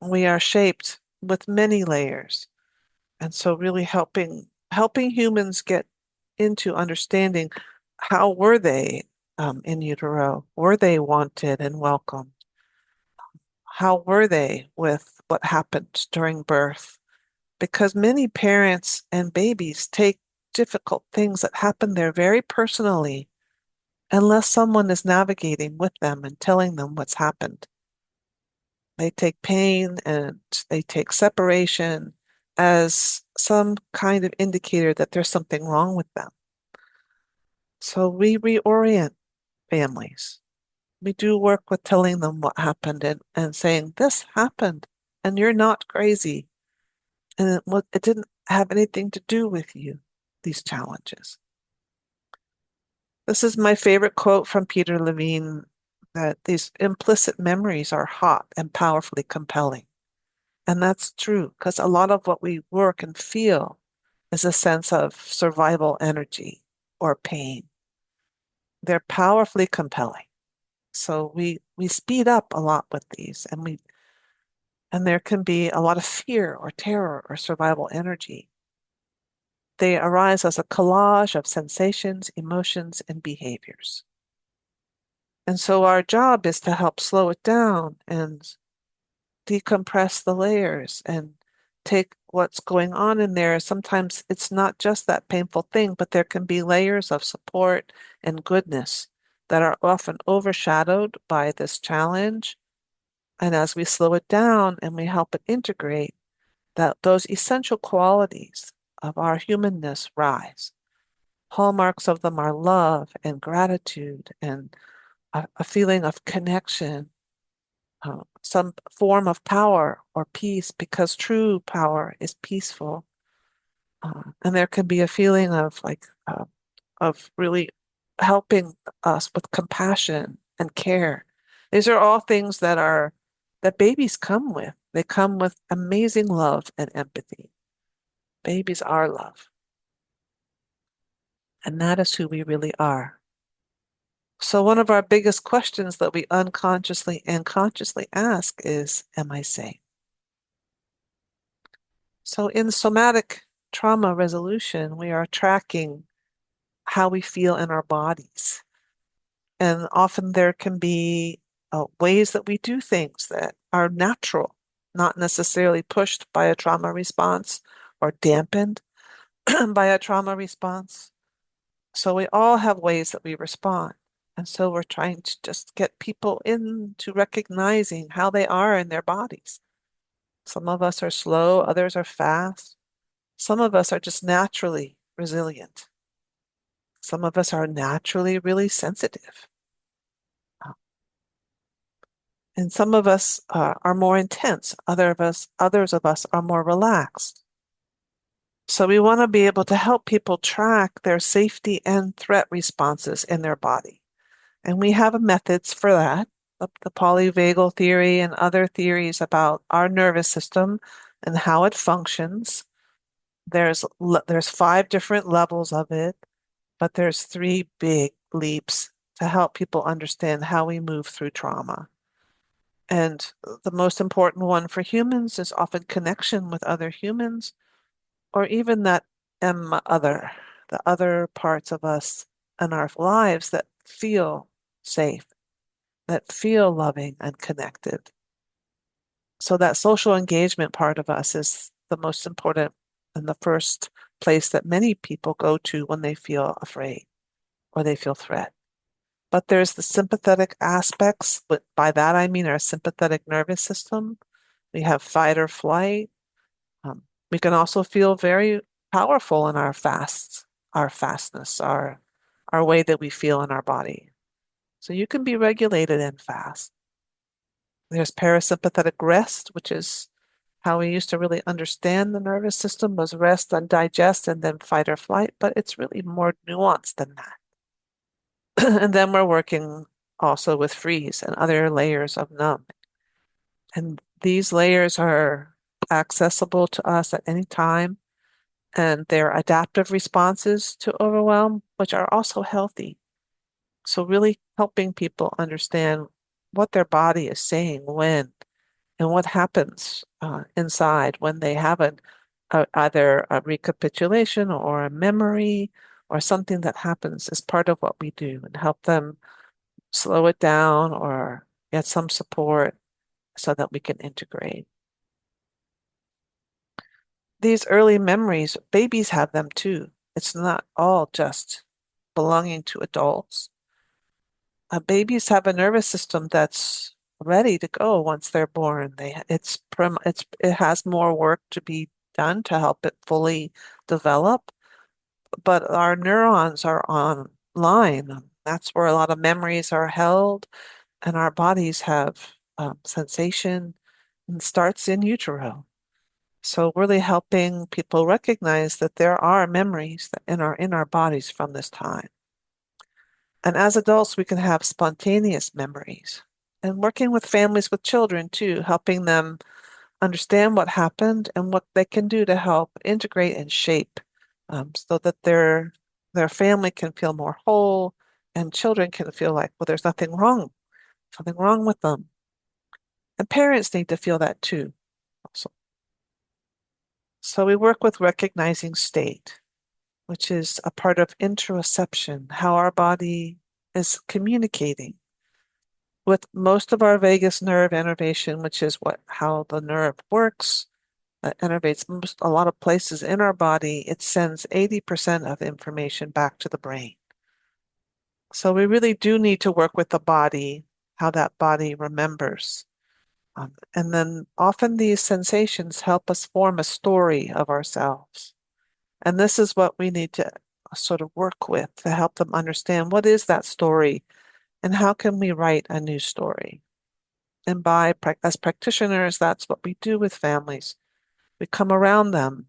We are shaped with many layers. And so really helping humans get into understanding how were they in utero? Were they wanted and welcomed? How were they with what happened during birth? Because many parents and babies take difficult things that happen there very personally unless someone is navigating with them and telling them what's happened. They take pain and they take separation as some kind of indicator that there's something wrong with them. So we reorient families. We do work with telling them what happened and saying, this happened and you're not crazy. And it didn't have anything to do with you, these challenges. This is my favorite quote from Peter Levine, that these implicit memories are hot and powerfully compelling. And that's true, because a lot of what we work and feel is a sense of survival energy or pain. They're powerfully compelling. So we speed up a lot with these, and there can be a lot of fear or terror or survival energy. They arise as a collage of sensations, emotions, and behaviors. And so our job is to help slow it down and decompress the layers and take what's going on in there. Sometimes it's not just that painful thing, but there can be layers of support and goodness that are often overshadowed by this challenge. And as we slow it down and we help it integrate, that those essential qualities of our humanness rise. Hallmarks of them are love and gratitude and a feeling of connection, some form of power or peace, because true power is peaceful. And there can be a feeling of really helping us with compassion and care. These are all things that babies come with. They come with amazing love and empathy. Babies are love. And that is who we really are. So one of our biggest questions that we unconsciously and consciously ask is, am I safe? So in somatic trauma resolution, we are tracking how we feel in our bodies. And often there can be ways that we do things that are natural, not necessarily pushed by a trauma response or dampened by a trauma response. So we all have ways that we respond. And so we're trying to just get people into recognizing how they are in their bodies. Some of us are slow, others are fast. Some of us are just naturally resilient. Some of us are naturally really sensitive. And some of us are more intense. Others of us are more relaxed. So we want to be able to help people track their safety and threat responses in their body. And we have methods for that, the polyvagal theory and other theories about our nervous system and how it functions. There's 5 different levels of it, but there's 3 big leaps to help people understand how we move through trauma. And the most important one for humans is often connection with other humans, or even that the other parts of us in our lives that feel safe, that feel loving and connected. So that social engagement part of us is the most important and the first place that many people go to when they feel afraid or they feel threat. But there's the sympathetic aspects, but by that I mean our sympathetic nervous system. We have fight or flight. We can also feel very powerful in our fastness, our way that we feel in our body. So you can be regulated and fast. There's parasympathetic rest, which is how we used to really understand the nervous system, was rest and digest and then fight or flight, but it's really more nuanced than that. And then we're working also with freeze and other layers of numb. And these layers are accessible to us at any time, and they're adaptive responses to overwhelm, which are also healthy. So really helping people understand what their body is saying when, and what happens inside when they have either a recapitulation or a memory or something that happens is part of what we do, and help them slow it down or get some support so that we can integrate. These early memories, babies have them too. It's not all just belonging to adults. Babies have a nervous system that's ready to go once they're born. It has more work to be done to help it fully develop. But our neurons are online. That's where a lot of memories are held, and our bodies have sensation, and starts in utero. So really helping people recognize that there are memories that in our bodies from this time. And as adults, we can have spontaneous memories. And working with families with children too, helping them understand what happened and what they can do to help integrate and shape, so that their family can feel more whole and children can feel like, well, there's nothing wrong with them. And parents need to feel that too. Also. So we work with recognizing state, which is a part of interoception, how our body is communicating with most of our vagus nerve innervation, which is how the nerve works. That innervates a lot of places in our body. It sends 80% of information back to the brain. So we really do need to work with the body, how that body remembers. And then often these sensations help us form a story of ourselves. And this is what we need to sort of work with to help them understand what is that story and how can we write a new story. And as practitioners, that's what we do with families. We come around them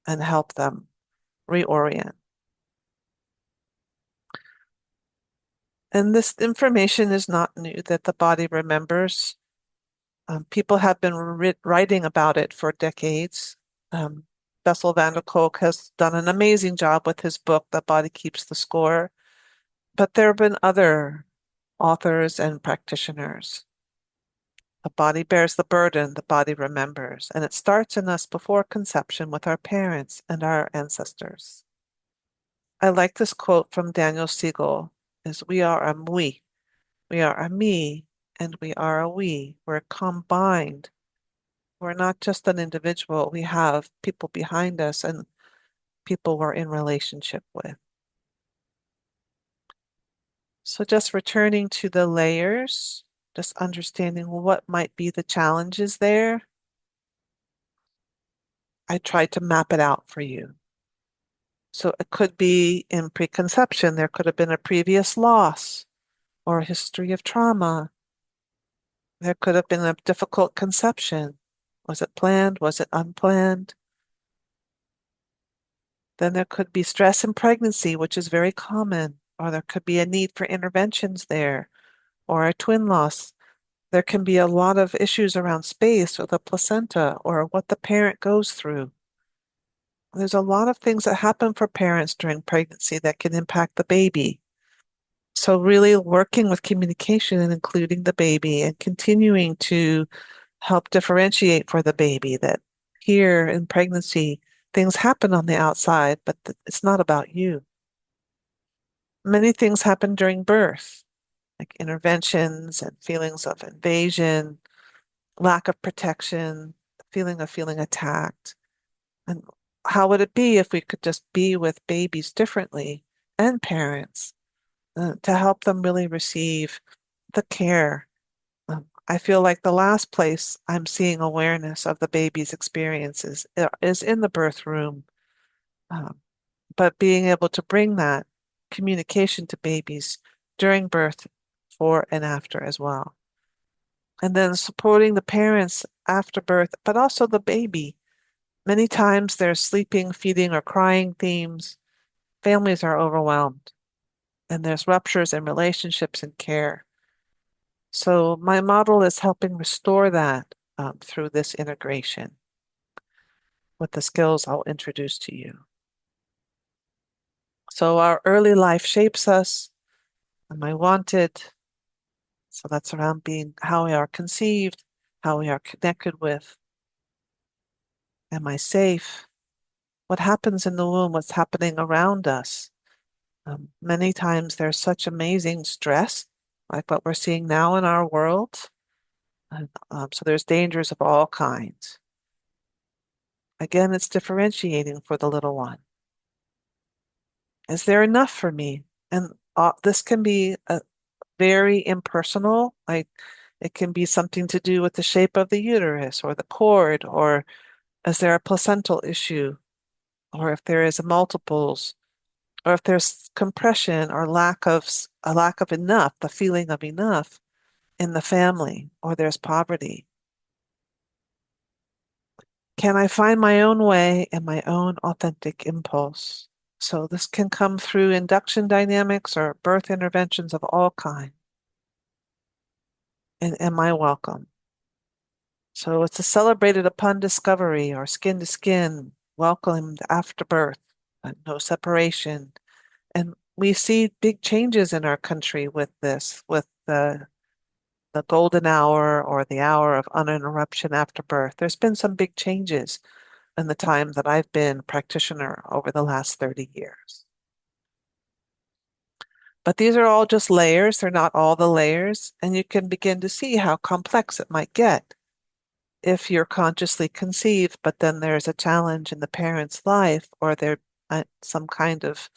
and help them reorient. And this information is not new that the body remembers. People have been writing about it for decades. Bessel van der Kolk has done an amazing job with his book, The Body Keeps the Score. But there have been other authors and practitioners. The body bears the burden, the body remembers, and it starts in us before conception with our parents and our ancestors. I like this quote from Daniel Siegel, is we are a we are a me, and we are a we. We're combined. We're not just an individual. We have people behind us and people we're in relationship with. So just returning to the layers, just understanding what might be the challenges there. I tried to map it out for you. So it could be in preconception, there could have been a previous loss or a history of trauma. There could have been a difficult conception. Was it planned? Was it unplanned? Then there could be stress in pregnancy, which is very common, or there could be a need for interventions there, or a twin loss. There can be a lot of issues around space or the placenta or what the parent goes through. There's a lot of things that happen for parents during pregnancy that can impact the baby. So really working with communication and including the baby and continuing to help differentiate for the baby that here in pregnancy, things happen on the outside, but it's not about you. Many things happen during birth, like interventions and feelings of invasion, lack of protection, feeling of feeling attacked. And how would it be if we could just be with babies differently and parents to help them really receive the care? I feel like the last place I'm seeing awareness of the baby's experiences is in the birth room. But being able to bring that communication to babies during birth, before and after as well. And then supporting the parents after birth, but also the baby. Many times there's sleeping, feeding, or crying themes. Families are overwhelmed, and there's ruptures in relationships and care. So my model is helping restore that through this integration with the skills I'll introduce to you. So our early life shapes us. Am I wanted? So that's around being how we are conceived, how we are connected with. Am I safe? What happens in the womb? What's happening around us? Many times there's such amazing stress, like what we're seeing now in our world. So there's dangers of all kinds. Again, it's differentiating for the little one. Is there enough for me? And this can be very impersonal. Like it can be something to do with the shape of the uterus or the cord or Is there a placental issue? Or if there is multiples, or if there's compression or a lack of enough, the feeling of enough in the family, or there's poverty. Can I find my own way and my own authentic impulse? So this can come through induction dynamics or birth interventions of all kinds. And am I welcome? So it's a celebrated upon discovery or skin to skin, welcomed after birth, no separation. And we see big changes in our country with this, with the golden hour or the hour of uninterruption after birth. There's been some big changes in the time that I've been a practitioner over the last 30 years. But these are all just layers. They're not all the layers. And you can begin to see how complex it might get if you're consciously conceived, but then there's a challenge in the parent's life, or there some kind of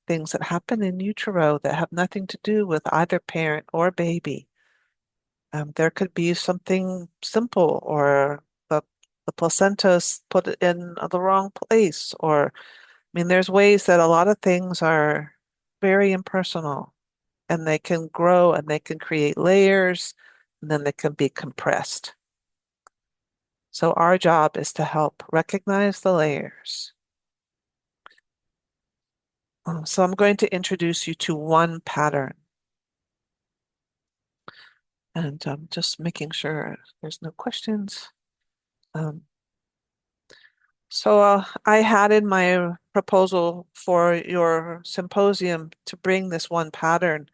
things that happen in utero that have nothing to do with either parent or baby. There could be something simple, or the placenta's put it in the wrong place, or I mean, there's ways that a lot of things are very impersonal, and they can grow and they can create layers, and then they can be compressed. So our job is to help recognize the layers. So I'm going to introduce you to one pattern. And I'm just making sure there's no questions. So I had in my proposal for your symposium to bring this one pattern,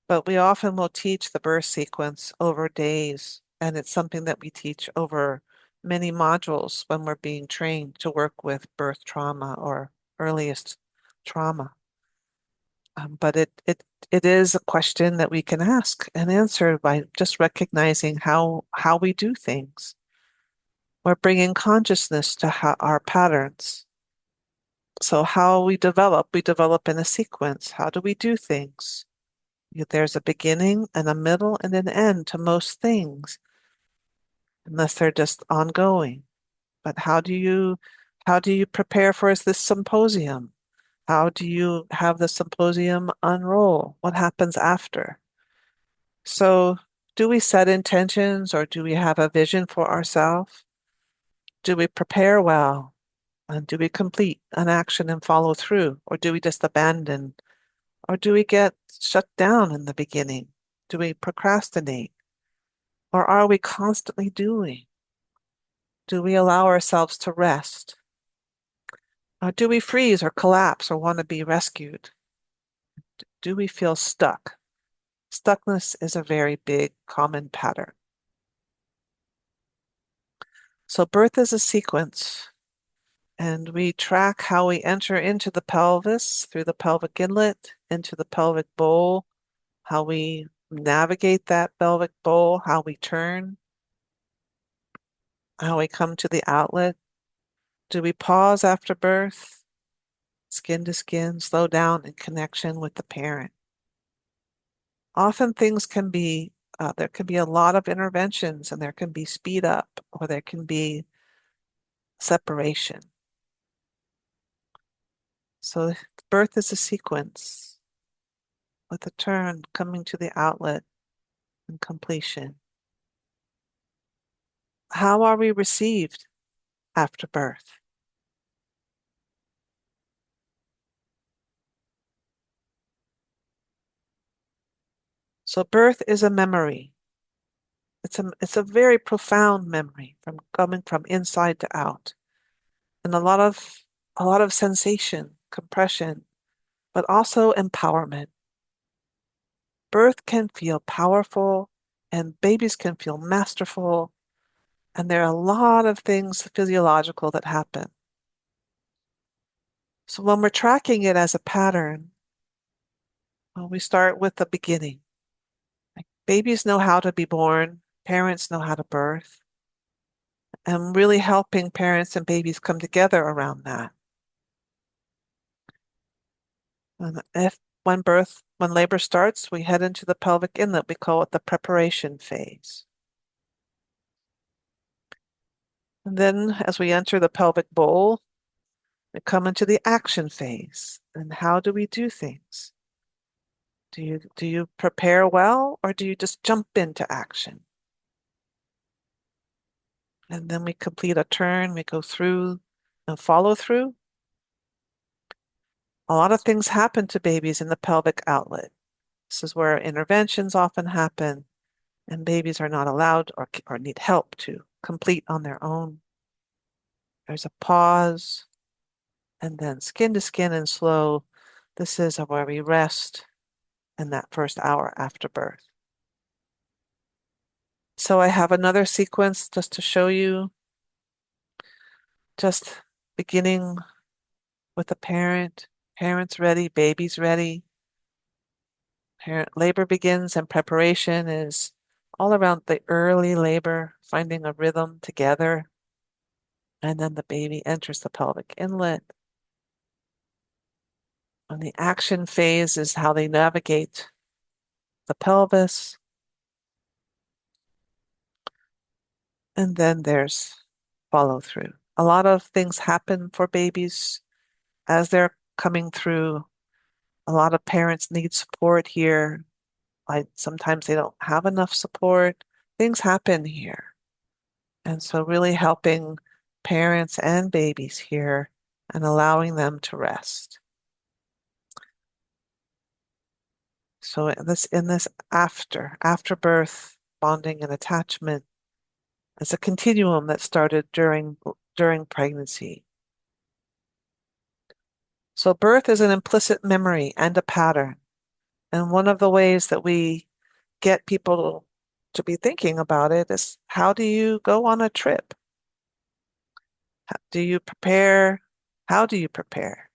but we often will teach the birth sequence over days, and it's something that we teach over many modules when we're being trained to work with birth trauma or earliest trauma. But it is a question that we can ask and answer by just recognizing how we do things. We're bringing consciousness to our patterns. So how we develop in a sequence. How do we do things? There's a beginning and a middle and an end to most things, unless they're just ongoing. But how do you prepare for this symposium? How do you have the symposium unroll? What happens after? So do we set intentions, or do we have a vision for ourselves? Do we prepare well? And do we complete an action and follow through? Or do we just abandon? Or do we get shut down in the beginning? Do we procrastinate? Or are we constantly doing? Do we allow ourselves to rest? Or do we freeze or collapse or want to be rescued? Do we feel stuck? Stuckness is a very big common pattern. So birth is a sequence, and we track how we enter into the pelvis through the pelvic inlet, into the pelvic bowl, how we navigate that pelvic bowl, how we turn, how we come to the outlet. Do we pause after birth, skin to skin, slow down in connection with the parent? Often things can be, there can be a lot of interventions, and there can be speed up, or there can be separation. So birth is a sequence with a turn coming to the outlet and completion. How are we received after birth? So birth is a memory. It's a very profound memory from coming from inside to out. And a lot of sensation, compression, but also empowerment. Birth can feel powerful, and babies can feel masterful, and there are a lot of things physiological that happen. So when we're tracking it as a pattern, well, we start with the beginning. Like, babies know how to be born, parents know how to birth, and really helping parents and babies come together around that. And when labor starts, we head into the pelvic inlet. We call it the preparation phase. And then as we enter the pelvic bowl, we come into the action phase. And how do we do things? Do you prepare well, or do you just jump into action? And then we complete a turn, we go through and follow through. A lot of things happen to babies in the pelvic outlet. This is where interventions often happen, and babies are not allowed or need help to complete on their own. There's a pause, and then skin to skin and slow. This is where we rest in that first hour after birth. So I have another sequence just to show you, just beginning with the parent. Parents ready, baby's ready. Labor begins, and preparation is all around the early labor, finding a rhythm together. And then the baby enters the pelvic inlet. And the action phase is how they navigate the pelvis. And then there's follow through. A lot of things happen for babies as they're coming through. A lot of parents need support here. Sometimes they don't have enough support. Things happen here. And so really helping parents and babies here and allowing them to rest. So in this after birth bonding and attachment, it's a continuum that started during pregnancy. So birth is an implicit memory and a pattern. And one of the ways that we get people to be thinking about it is, how do you go on a trip? Do you prepare? How do you prepare?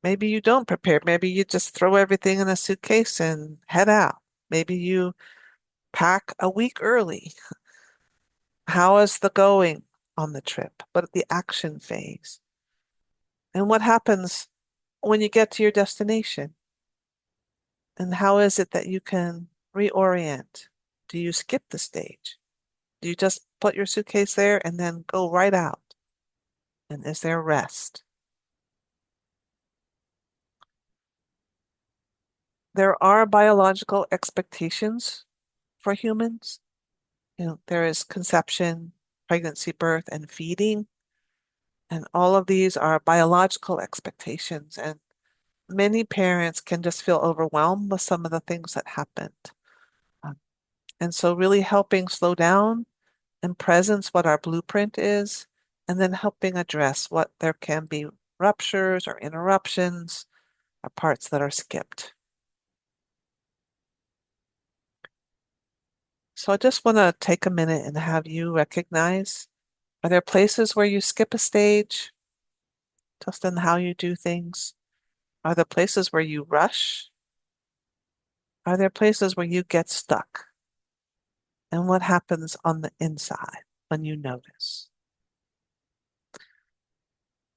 Maybe you don't prepare. Maybe you just throw everything in a suitcase and head out. Maybe you pack a week early. How is the going on the trip? But at the action phase. And what happens when you get to your destination? And how is it that you can reorient? Do you skip the stage? Do you just put your suitcase there and then go right out? And is there rest? There are biological expectations for humans. There is conception, pregnancy, birth, and feeding. And all of these are biological expectations. And many parents can just feel overwhelmed with some of the things that happened. And so really helping slow down and presence what our blueprint is, and then helping address what there can be ruptures or interruptions or parts that are skipped. So I just want to take a minute and have you recognize, are there places where you skip a stage just in how you do things? Are there places where you rush? Are there places where you get stuck? And what happens on the inside when you notice?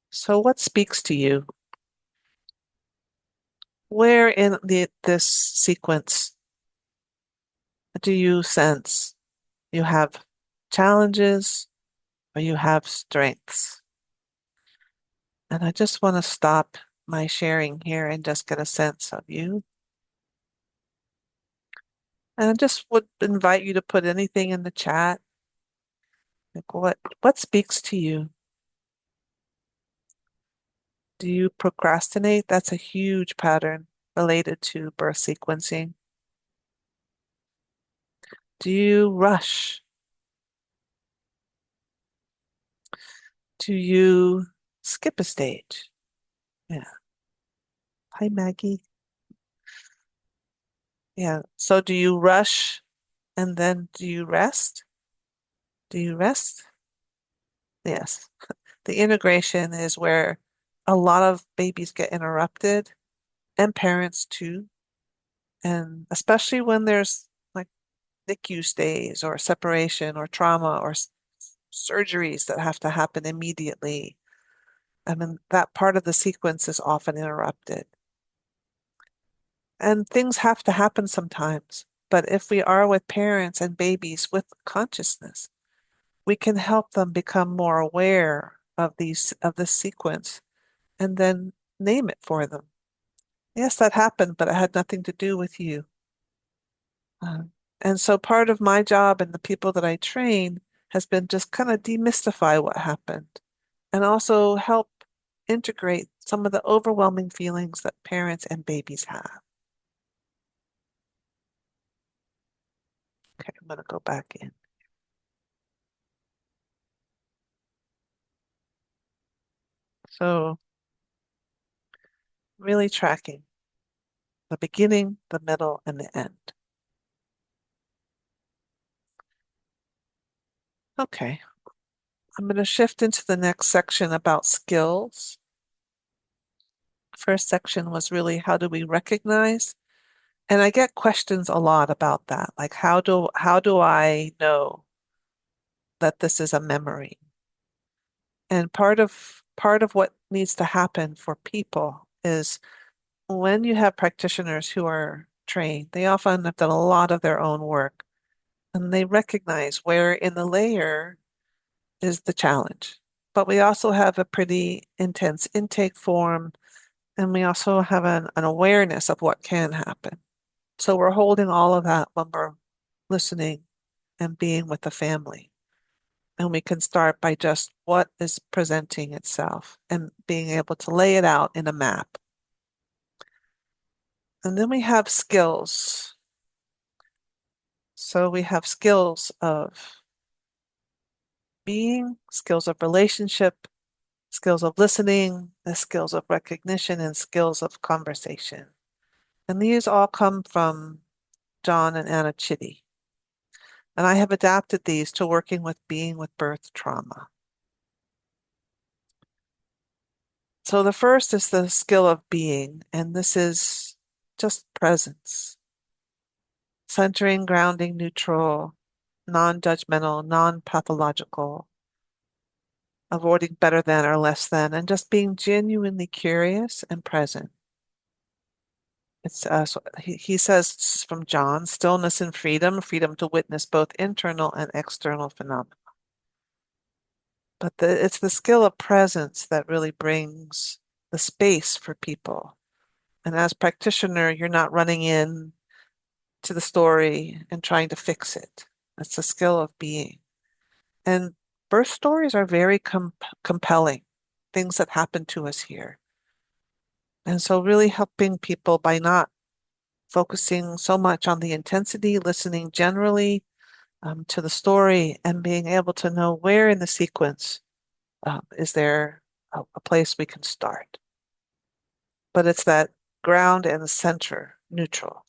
So what speaks to you? Where in this sequence do you sense you have challenges or you have strengths? And I just want to stop my sharing here and just get a sense of you. And I just would invite you to put anything in the chat. Like what speaks to you? Do you procrastinate? That's a huge pattern related to birth sequencing. Do you rush? Do you skip a stage? Yeah. Hi, Maggie. Yeah. So do you rush and then do you rest? Do you rest? Yes. The integration is where a lot of babies get interrupted, and parents too. And especially when there's like NICU stays or separation or trauma or surgeries that have to happen immediately. I mean, that part of the sequence is often interrupted. And things have to happen sometimes. But if we are with parents and babies with consciousness, we can help them become more aware of this sequence and then name it for them. Yes, that happened, but it had nothing to do with you. And so part of my job and the people that I train has been just kind of demystify what happened and also help integrate some of the overwhelming feelings that parents and babies have. Okay, I'm going to go back in. So really tracking the beginning, the middle, and the end. Okay, I'm going to shift into the next section about skills. First section was really how do we recognize? And I get questions a lot about that. Like how do I know that this is a memory? And part of what needs to happen for people is when you have practitioners who are trained, they often have done a lot of their own work and they recognize where in the layer is the challenge. But we also have a pretty intense intake form and we also have an awareness of what can happen. So we're holding all of that when we're listening and being with the family. And we can start by just what is presenting itself and being able to lay it out in a map. And then we have skills. So we have skills of being, skills of relationship, skills of listening, the skills of recognition, and skills of conversation. And these all come from John and Anna Chitty. And I have adapted these to working with being with birth trauma. So the first is the skill of being, and this is just presence. Centering, grounding, neutral, non-judgmental, non-pathological, avoiding better than or less than, and just being genuinely curious and present. It's he says from John, stillness and freedom, freedom to witness both internal and external phenomena. But it's the skill of presence that really brings the space for people. And as practitioner, you're not running in to the story and trying to fix it. It's the skill of being. And birth stories are very compelling, things that happen to us here. And so really helping people by not focusing so much on the intensity, listening generally to the story and being able to know where in the sequence is there a place we can start. But it's that ground and center, neutral.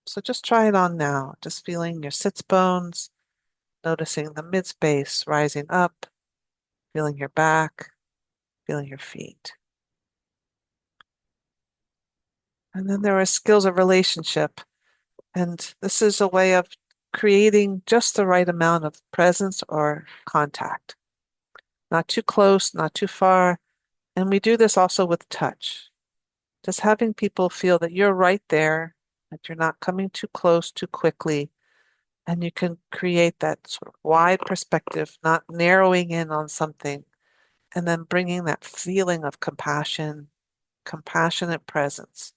So just try it on now, just feeling your sits bones, noticing the mid space rising up, feeling your back, feeling your feet. And then there are skills of relationship. And this is a way of creating just the right amount of presence or contact. Not too close, not too far. And we do this also with touch. Just having people feel that you're right there, that you're not coming too close too quickly. And you can create that sort of wide perspective, not narrowing in on something, and then bringing that feeling of compassion, compassionate presence.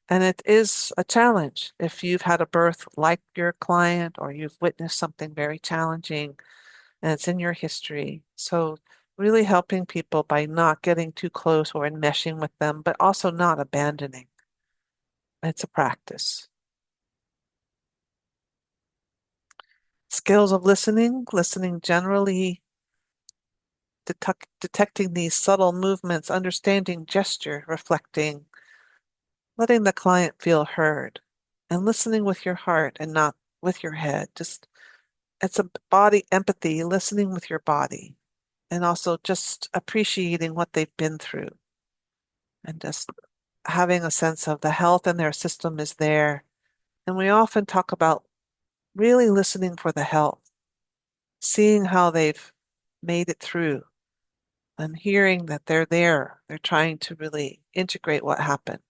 And it is a challenge if you've had a birth like your client or you've witnessed something very challenging and it's in your history. So really helping people by not getting too close or enmeshing with them, but also not abandoning. It's a practice. Skills of listening generally, detecting these subtle movements, understanding gesture, reflecting, letting the client feel heard, and listening with your heart and not with your head. Just it's a body empathy, listening with your body, and also just appreciating what they've been through, and just having a sense of the health in their system is there. And we often talk about really listening for the health, seeing how they've made it through, and hearing that they're there. They're trying to really integrate what happened.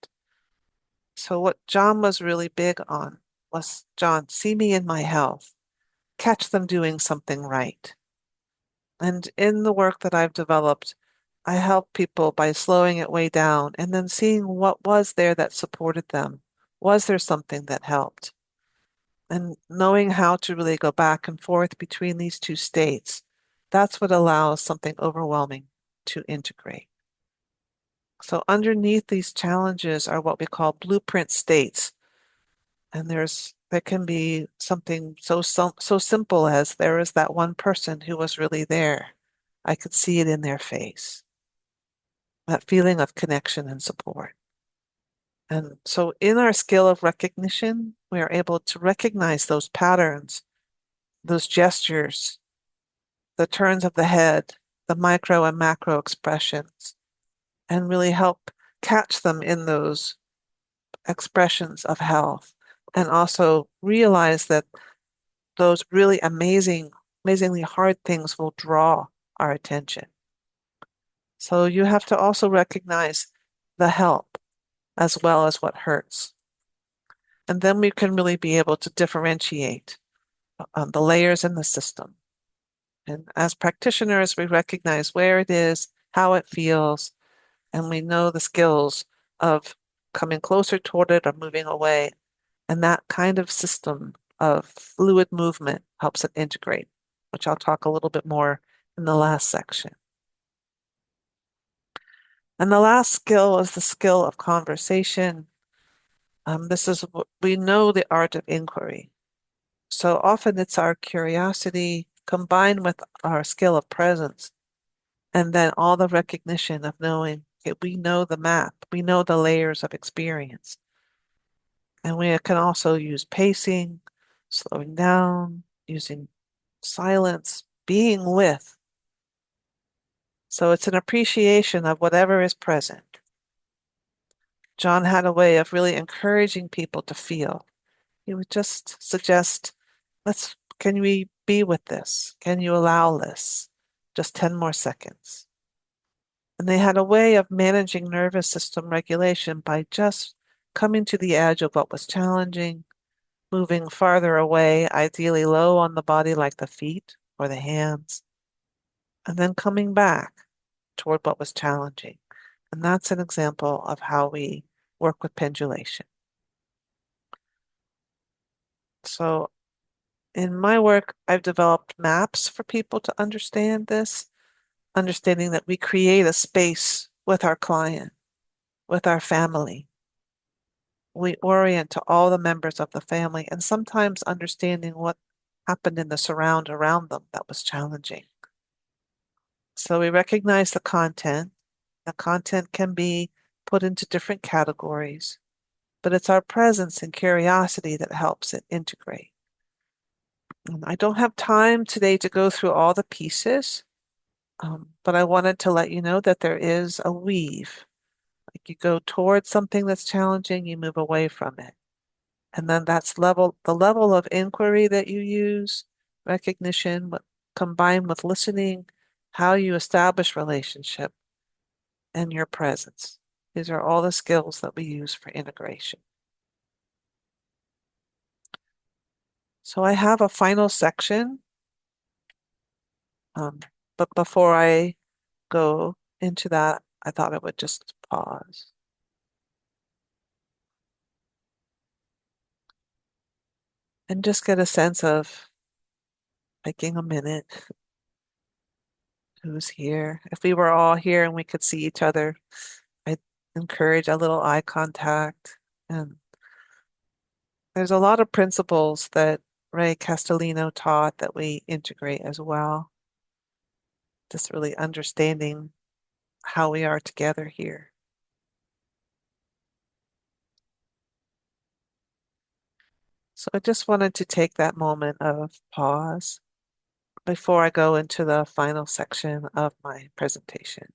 So what John was really big on was, John, see me in my health. catch them doing something right. And in the work that I've developed, I help people by slowing it way down and then seeing what was there that supported them. Was there something that helped? And knowing how to really go back and forth between these two states, that's what allows something overwhelming to integrate. So underneath these challenges are what we call blueprint states. And there can be something so simple as there is that one person who was really there. I could see it in their face. That feeling of connection and support. And so in our skill of recognition, we are able to recognize those patterns, those gestures, the turns of the head, the micro and macro expressions, and really help catch them in those expressions of health. And also realize that those really amazingly hard things will draw our attention. So you have to also recognize the help as well as what hurts. And then we can really be able to differentiate the layers in the system. And as practitioners, we recognize where it is, how it feels, and we know the skills of coming closer toward it or moving away. And that kind of system of fluid movement helps it integrate, which I'll talk a little bit more in the last section. And the last skill is the skill of conversation. We know the art of inquiry. So often it's our curiosity combined with our skill of presence, and then all the recognition of knowing that we know the map, we know the layers of experience. And we can also use pacing, slowing down, using silence, being with. So it's an appreciation of whatever is present. John had a way of really encouraging people to feel. He would just suggest, can we be with this? Can you allow this? Just 10 more seconds. And they had a way of managing nervous system regulation by just coming to the edge of what was challenging, moving farther away, ideally low on the body like the feet or the hands, and then coming back toward what was challenging. And that's an example of how we work with pendulation. So in my work, I've developed maps for people to understand this, understanding that we create a space with our client, with our family. We orient to all the members of the family and sometimes understanding what happened in the surround around them that was challenging. So we recognize the content. The content can be put into different categories, but it's our presence and curiosity that helps it integrate. And I don't have time today to go through all the pieces, but I wanted to let you know that there is a weave. Like you go towards something that's challenging, you move away from it. And then that's the level of inquiry that you use, recognition, combined with listening, how you establish relationship, and your presence. These are all the skills that we use for integration. So I have a final section, but before I go into that, I thought I would just pause. And just get a sense of taking a minute. Who's here? If we were all here and we could see each other, I'd encourage a little eye contact. And there's a lot of principles that Ray Castellino taught that we integrate as well. Just really understanding how we are together here. So I just wanted to take that moment of pause before I go into the final section of my presentation.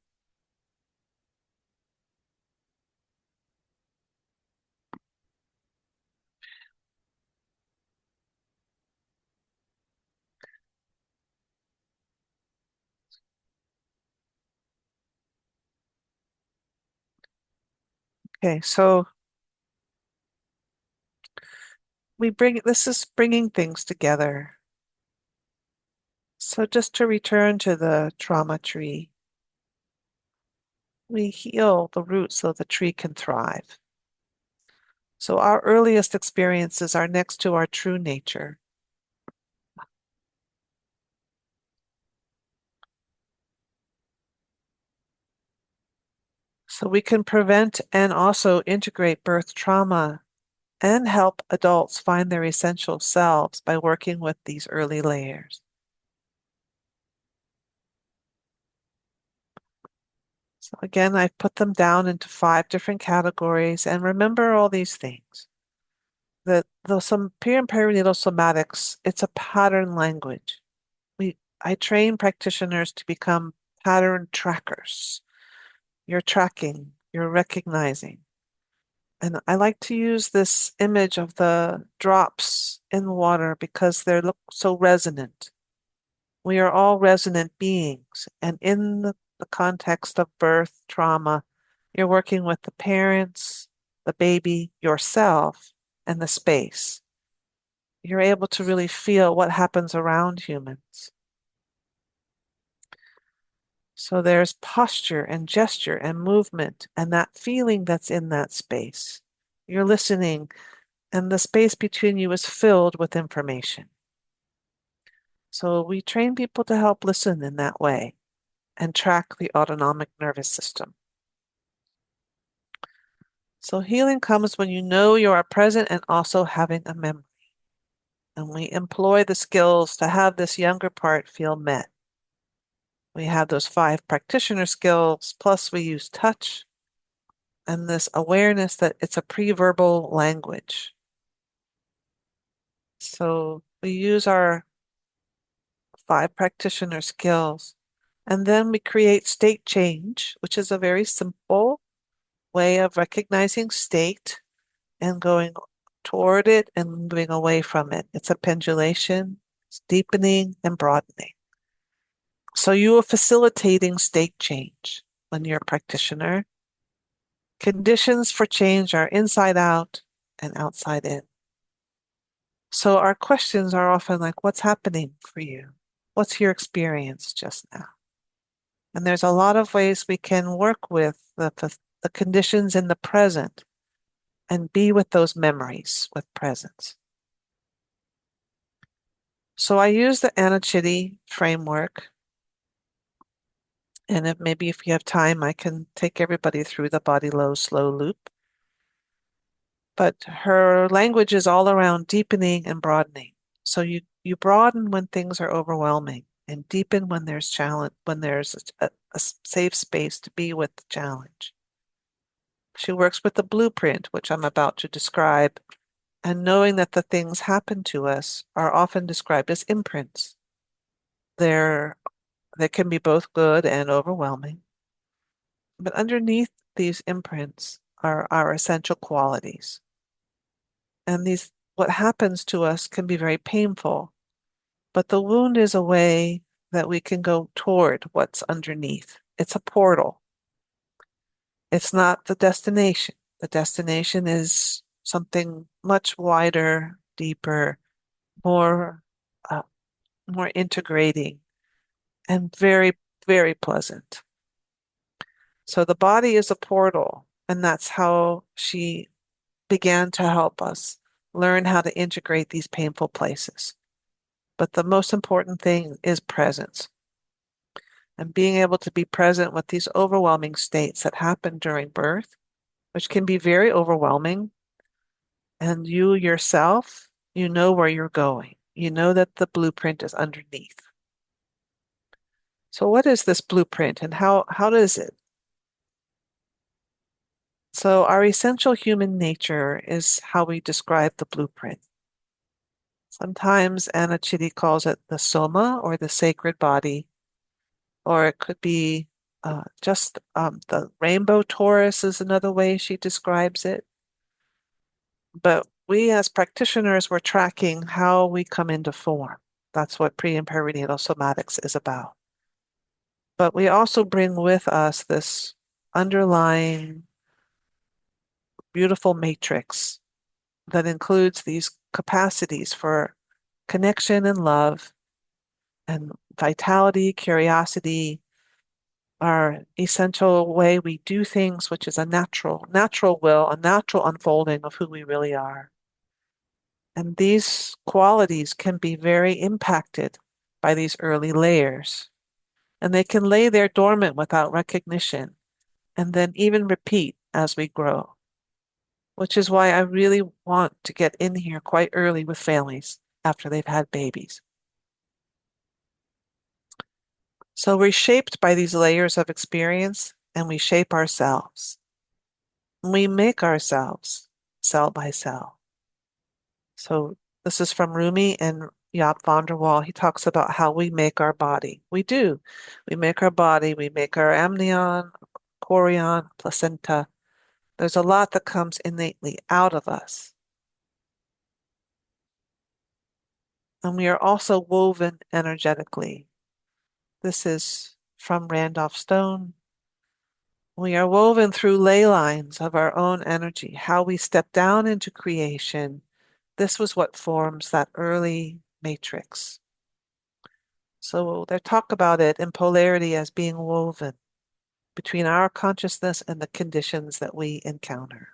Okay, so this is bringing things together. So just to return to the trauma tree, we heal the roots so the tree can thrive. So our earliest experiences are next to our true nature. So we can prevent and also integrate birth trauma and help adults find their essential selves by working with these early layers. So again, I've put them down into 5 different categories, and remember all these things. That some pre and perinatal somatics, it's a pattern language. I train practitioners to become pattern trackers. You're tracking, you're recognizing. And I like to use this image of the drops in the water because they look so resonant. We are all resonant beings, and in the context of birth trauma, you're working with the parents, the baby, yourself, and the space. You're able to really feel what happens around humans. So there's posture and gesture and movement and that feeling that's in that space. You're listening, and the space between you is filled with information. So we train people to help listen in that way and track the autonomic nervous system. So healing comes when you know you are present and also having a memory. And we employ the skills to have this younger part feel met. We have those 5 practitioner skills, plus we use touch and this awareness that it's a pre-verbal language. So we use our 5 practitioner skills, and then we create state change, which is a very simple way of recognizing state and going toward it and moving away from it. It's a pendulation, it's deepening and broadening. So you are facilitating state change when you're a practitioner. Conditions for change are inside out and outside in. So our questions are often like, what's happening for you? What's your experience just now? And there's a lot of ways we can work with the conditions in the present and be with those memories with presence. So I use the Anachiti framework. And maybe if you have time, I can take everybody through the body low, slow loop. But her language is all around deepening and broadening. So you broaden when things are overwhelming and deepen when there's challenge, when there's a safe space to be with the challenge. She works with the blueprint, which I'm about to describe, and knowing that the things happen to us are often described as imprints. They can be both good and overwhelming. But underneath these imprints are our essential qualities. And what happens to us can be very painful, but the wound is a way that we can go toward what's underneath. It's a portal. It's not the destination. The destination is something much wider, deeper, more integrating, and very, very pleasant. So the body is a portal, and that's how she began to help us learn how to integrate these painful places. But the most important thing is presence. And being able to be present with these overwhelming states that happen during birth, which can be very overwhelming. And you yourself, you know where you're going. You know that the blueprint is underneath. So what is this blueprint and how does it? So our essential human nature is how we describe the blueprint. Sometimes Anachiti calls it the soma or the sacred body, or it could be just the rainbow torus is another way she describes it. But we as practitioners, we're tracking how we come into form. That's what pre and perinatal somatics is about. But we also bring with us this underlying beautiful matrix that includes these capacities for connection and love and vitality, curiosity, our essential way we do things, which is a natural will, a natural unfolding of who we really are. And these qualities can be very impacted by these early layers. And they can lay there dormant without recognition and then even repeat as we grow, which is why I really want to get in here quite early with families after they've had babies. So we're shaped by these layers of experience, and we shape ourselves. We make ourselves cell by cell. So this is from Rumi and Jaap van der Wal. He talks about how we make our body. We do. We make our body. We make our amnion, chorion, placenta. There's a lot that comes innately out of us. And we are also woven energetically. This is from Randolph Stone. We are woven through ley lines of our own energy, how we step down into creation. This was what forms that early matrix. So they talk about it in polarity as being woven between our consciousness and the conditions that we encounter.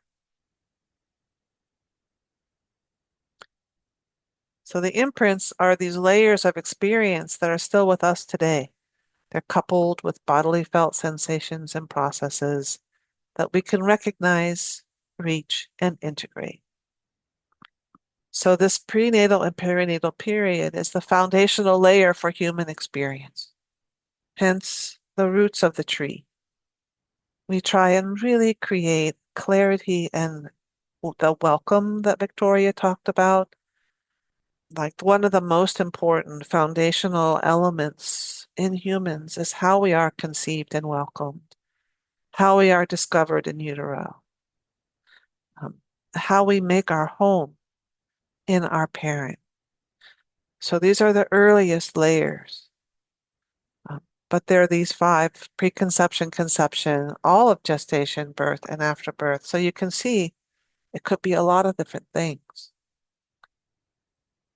So the imprints are these layers of experience that are still with us today. They're coupled with bodily felt sensations and processes that we can recognize, reach, and integrate. So this prenatal and perinatal period is the foundational layer for human experience, hence the roots of the tree. We try and really create clarity and the welcome that Victoria talked about. Like one of the most important foundational elements in humans is how we are conceived and welcomed, how we are discovered in utero, how we make our home in our parent. So these are the earliest layers. But there are these 5: preconception, conception, all of gestation, birth, and afterbirth. So you can see it could be a lot of different things.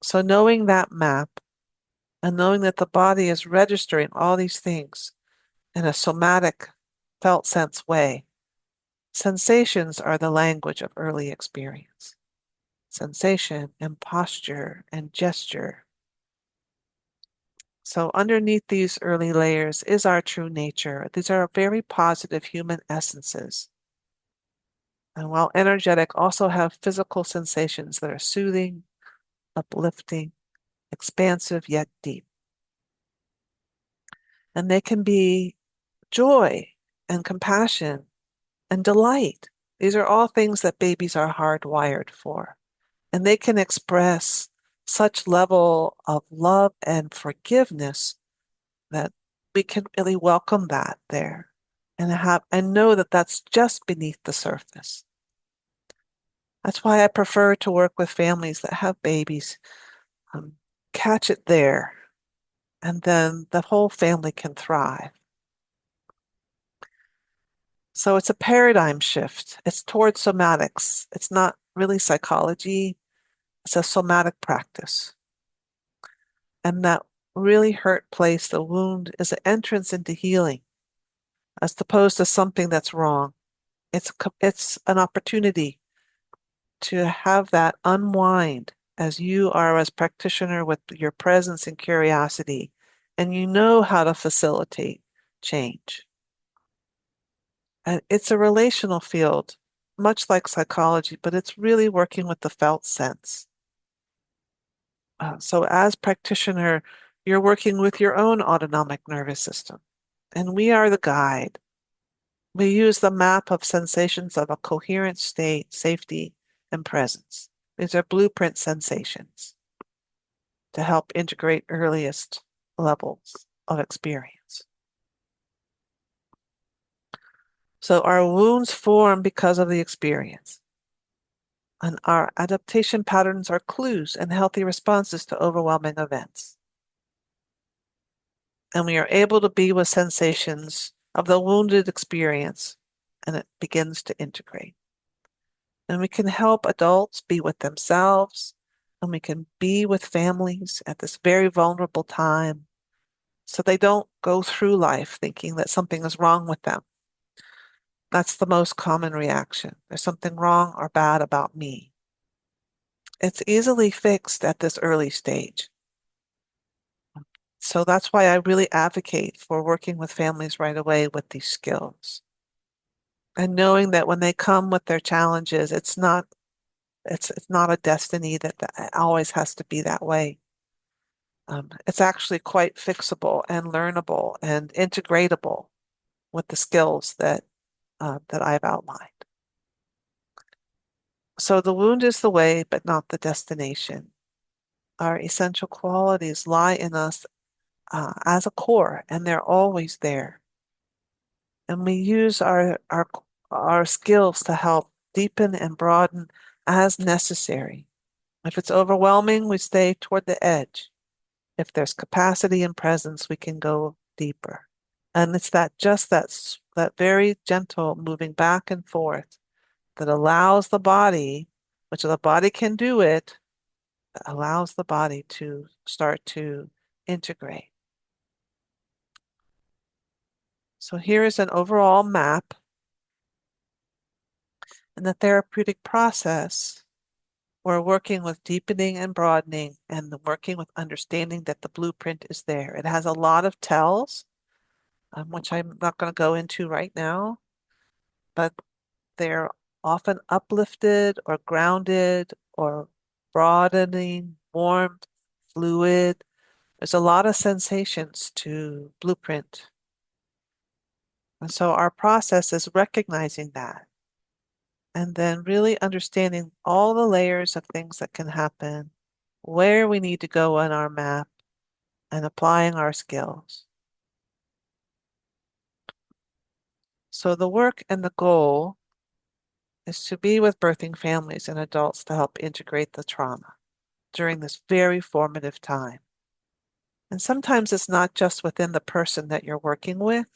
So knowing that map and knowing that the body is registering all these things in a somatic, felt sense way, sensations are the language of early experience. Sensation and posture and gesture. So underneath these early layers is our true nature. These are very positive human essences. And while energetic, also have physical sensations that are soothing, uplifting, expansive, yet deep. And they can be joy and compassion and delight. These are all things that babies are hardwired for. And they can express such level of love and forgiveness that we can really welcome that there and know that that's just beneath the surface. That's why I prefer to work with families that have babies. Catch it there, and then the whole family can thrive. So it's a paradigm shift. It's towards somatics. It's not really psychology. It's a somatic practice. And that really hurt place, the wound, is an entrance into healing, as opposed to something that's wrong. It's an opportunity to have that unwind as you are as practitioner with your presence and curiosity, and you know how to facilitate change. And it's a relational field, much like psychology, but it's really working with the felt sense. So as practitioner, you're working with your own autonomic nervous system, and we are the guide. We use the map of sensations of a coherent state, safety, and presence. These are blueprint sensations to help integrate earliest levels of experience. So our wounds form because of the experience. And our adaptation patterns are clues and healthy responses to overwhelming events. And we are able to be with sensations of the wounded experience, and it begins to integrate. And we can help adults be with themselves, and we can be with families at this very vulnerable time so they don't go through life thinking that something is wrong with them. That's the most common reaction. There's something wrong or bad about me. It's easily fixed at this early stage. So that's why I really advocate for working with families right away with these skills. And knowing that when they come with their challenges, it's not a destiny that it always has to be that way. It's actually quite fixable and learnable and integratable with the skills that I've outlined. So the wound is the way, but not the destination. Our essential qualities lie in us as a core, and they're always there. And we use our skills to help deepen and broaden as necessary. If it's overwhelming, we stay toward the edge. If there's capacity and presence, we can go deeper. And it's that very gentle moving back and forth that allows the body, which the body can do it, allows the body to start to integrate. So here is an overall map. In the therapeutic process, we're working with deepening and broadening and working with understanding that the blueprint is there. It has a lot of tells, which I'm not going to go into right now, but they're often uplifted or grounded or broadening, warmth, fluid. There's a lot of sensations to blueprint. And so our process is recognizing that and then really understanding all the layers of things that can happen, where we need to go on our map, and applying our skills. So the work and the goal is to be with birthing families and adults to help integrate the trauma during this very formative time. And sometimes it's not just within the person that you're working with.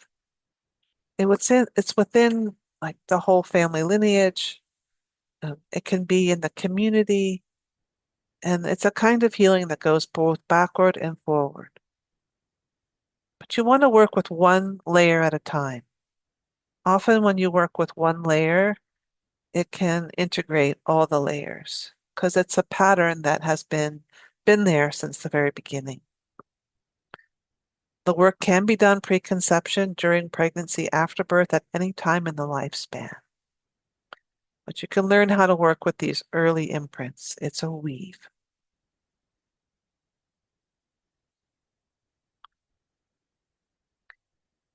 It's within like the whole family lineage. It can be in the community. And it's a kind of healing that goes both backward and forward. But you want to work with one layer at a time. Often when you work with one layer, it can integrate all the layers because it's a pattern that has been there since the very beginning. The work can be done pre-conception, during pregnancy, after birth, at any time in the lifespan. But you can learn how to work with these early imprints. It's a weave.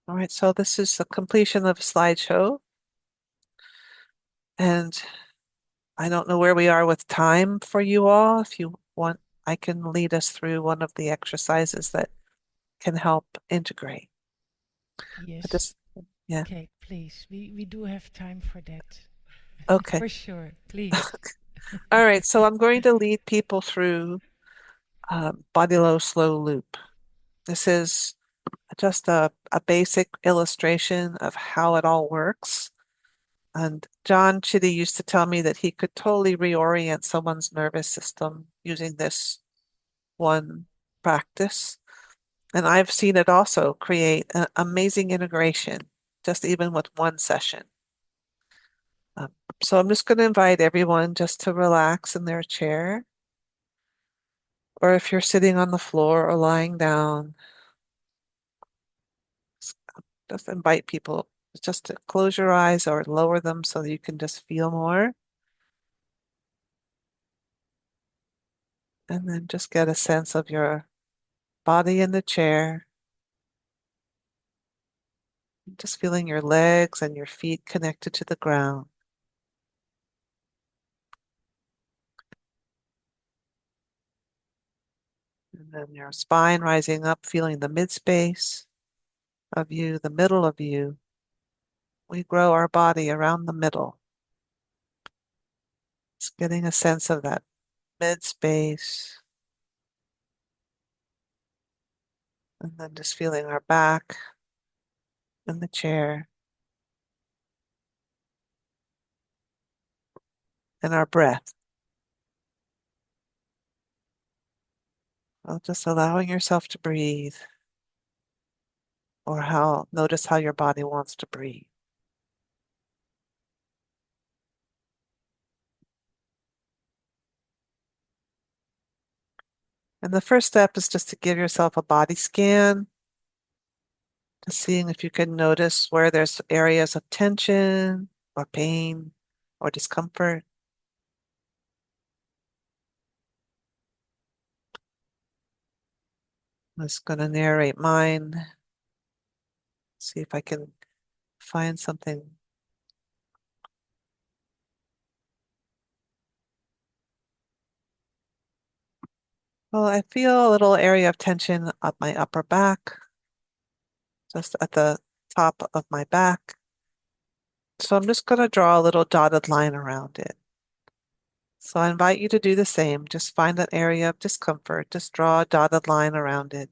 All right, so this is the completion of a slideshow. And I don't know where we are with time for you all. If you want, I can lead us through one of the exercises that can help integrate.
Yes.
Yeah.
Okay, please. We do have time for that.
Okay.
For sure, please.
All right, so I'm going to lead people through body low slow loop. This is just a basic illustration of how it all works. And John Chitty used to tell me that he could totally reorient someone's nervous system using this one practice. And I've seen it also create an amazing integration, just even with one session. So I'm just going to invite everyone just to relax in their chair. Or if you're sitting on the floor or lying down, just invite people just to close your eyes or lower them so that you can just feel more. And then just get a sense of your body in the chair. Just feeling your legs and your feet connected to the ground. And then your spine rising up, feeling the mid-space of you, the middle of you. We grow our body around the middle. Just getting a sense of that mid-space. And then just feeling our back in the chair. And our breath. Well, just allowing yourself to breathe. or notice how your body wants to breathe. And the first step is just to give yourself a body scan, to seeing if you can notice where there's areas of tension or pain or discomfort. I'm just going to narrate mine, see if I can find something. Well, I feel a little area of tension up my upper back, just at the top of my back. So I'm just going to draw a little dotted line around it. So I invite you to do the same. Just find an area of discomfort. Just draw a dotted line around it.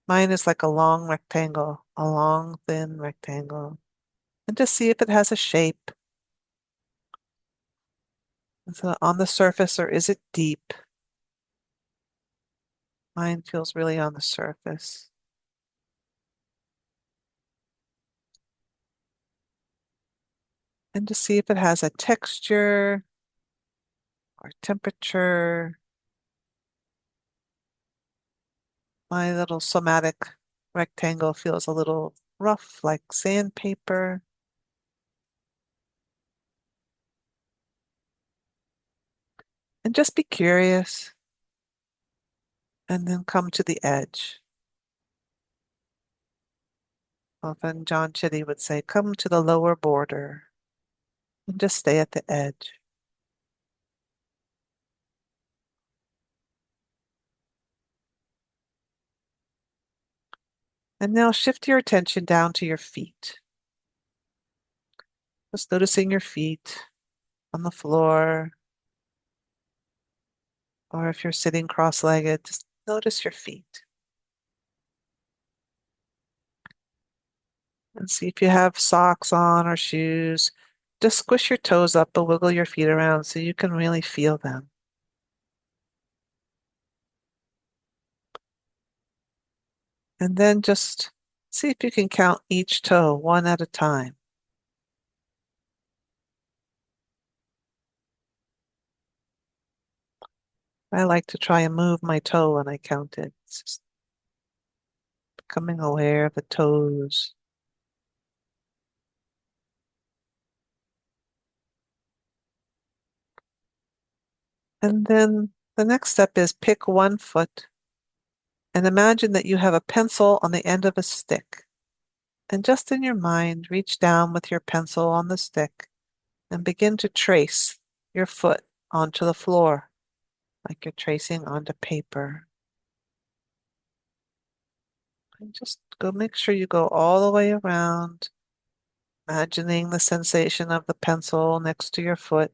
Mine is like a long rectangle, a long, thin rectangle. And just see if it has a shape. Is it on the surface or is it deep? Mine feels really on the surface. And to see if it has a texture or temperature. My little somatic rectangle feels a little rough, like sandpaper. And just be curious. And then come to the edge. Often John Chitty would say, come to the lower border. And just stay at the edge. And now shift your attention down to your feet. Just noticing your feet on the floor. Or if you're sitting cross-legged, just notice your feet. And see if you have socks on or shoes. Just squish your toes up and wiggle your feet around so you can really feel them. And then just see if you can count each toe one at a time. I like to try and move my toe when I count it. It's just becoming aware of the toes. And then the next step is pick one foot and imagine that you have a pencil on the end of a stick. And just in your mind, reach down with your pencil on the stick and begin to trace your foot onto the floor, like you're tracing onto paper. And just make sure you go all the way around, imagining the sensation of the pencil next to your foot,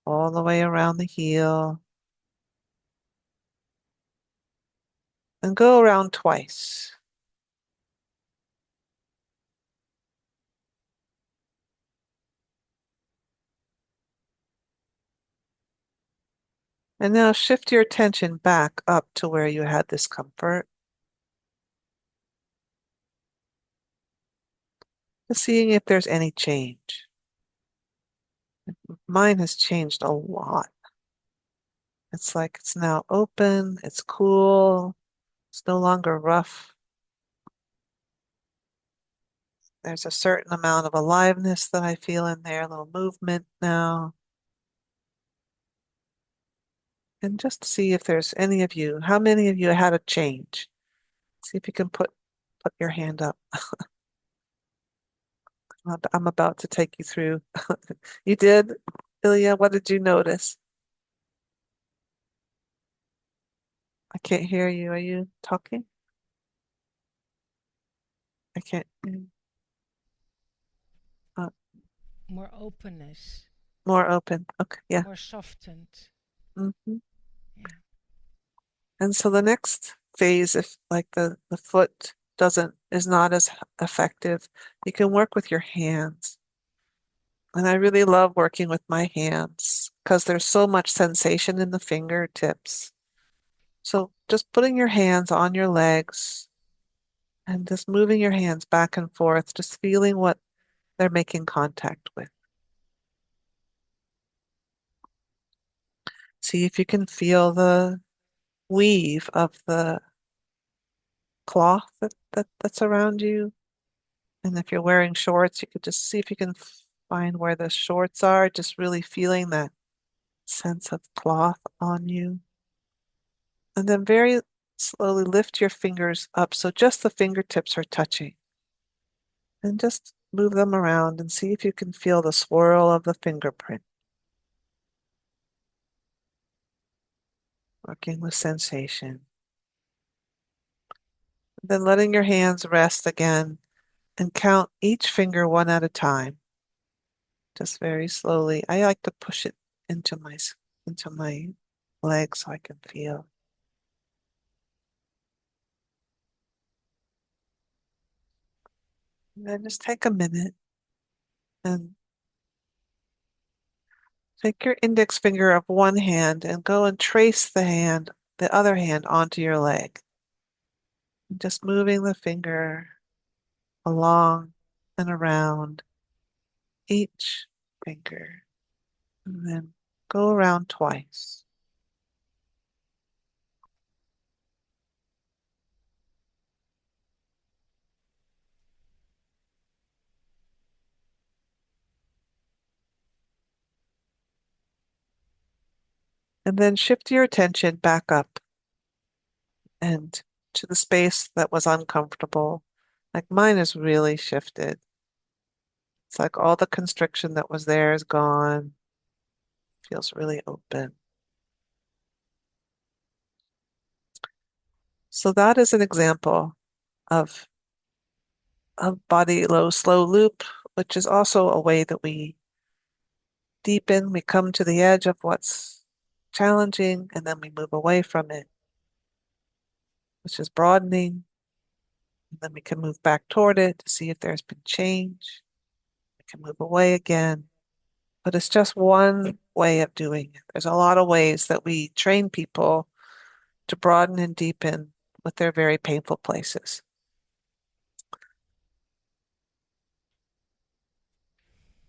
all the way around the heel. And go around twice. And now shift your attention back up to where you had discomfort. Seeing if there's any change. Mine has changed a lot. It's like it's now open, it's cool, it's no longer rough. There's a certain amount of aliveness that I feel in there, a little movement now. And just see if there's any of you, how many of you had a change? See if you can put your hand up. I'm about to take you through. You did? Ilja, what did you notice? I can't hear you. Are you talking? I can't.
More openness.
More open. Okay, yeah.
More softened.
Mm-hmm.
Yeah.
And so the next phase, if like the foot is not as effective, you can work with your hands. And I really love working with my hands because there's so much sensation in the fingertips. So just putting your hands on your legs and just moving your hands back and forth, just feeling what they're making contact with. See if you can feel the weave of the cloth that's around you. And if you're wearing shorts, you could just see if you can find where the shorts are, just really feeling that sense of cloth on you. And then very slowly lift your fingers up so just the fingertips are touching. And just move them around and see if you can feel the swirl of the fingerprint. Working with sensation. Then letting your hands rest again and count each finger one at a time. Just very slowly. I like to push it into my leg so I can feel. And then just take a minute and take your index finger of one hand and go and trace the other hand onto your leg. Just moving the finger along and around each finger. And then go around twice. And then shift your attention back up and to the space that was uncomfortable. Like mine is really shifted. It's like all the constriction that was there is gone. Feels really open. So that is an example of body slow loop, which is also a way that we deepen. We come to the edge of what's challenging and then we move away from it, which is broadening. And then we can move back toward it to see if there's been change. We can move away again. But it's just one way of doing it. There's a lot of ways that we train people to broaden and deepen with their very painful places.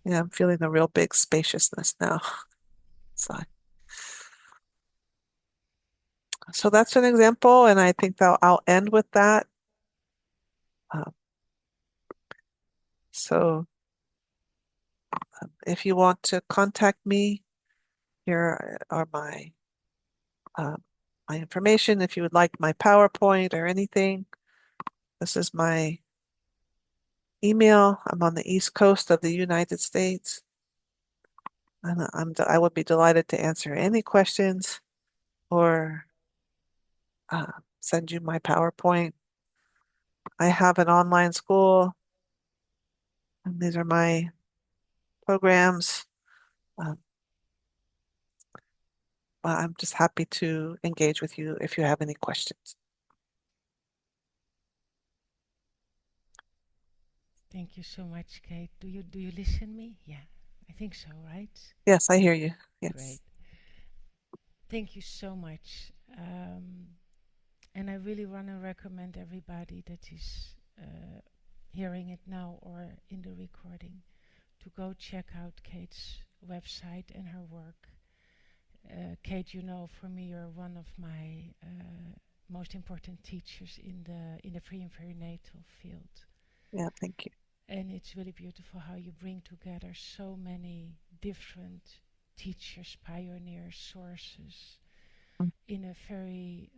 Yeah, I'm feeling a real big spaciousness now. So that's an example, and I think that I'll end with that. So if you want to contact me, here are my information. If you would like my PowerPoint or anything, this is my email. I'm on the East Coast of the United States. And I would be delighted to answer any questions or send you my PowerPoint. I have an online school, and these are my programs. I'm just happy to engage with you if you have any questions.
Thank you so much, Kate. Do you listen me? Yeah, I think so, right?
Yes, I hear you. Yes.
Great. Thank you so much. And I really want to recommend everybody that is hearing it now or in the recording to go check out Kate's website and her work. Kate, you know, for me, you're one of my most important teachers in the pre and perinatal field.
Yeah, thank you.
And it's really beautiful how you bring together so many different teachers, pioneers, sources in a very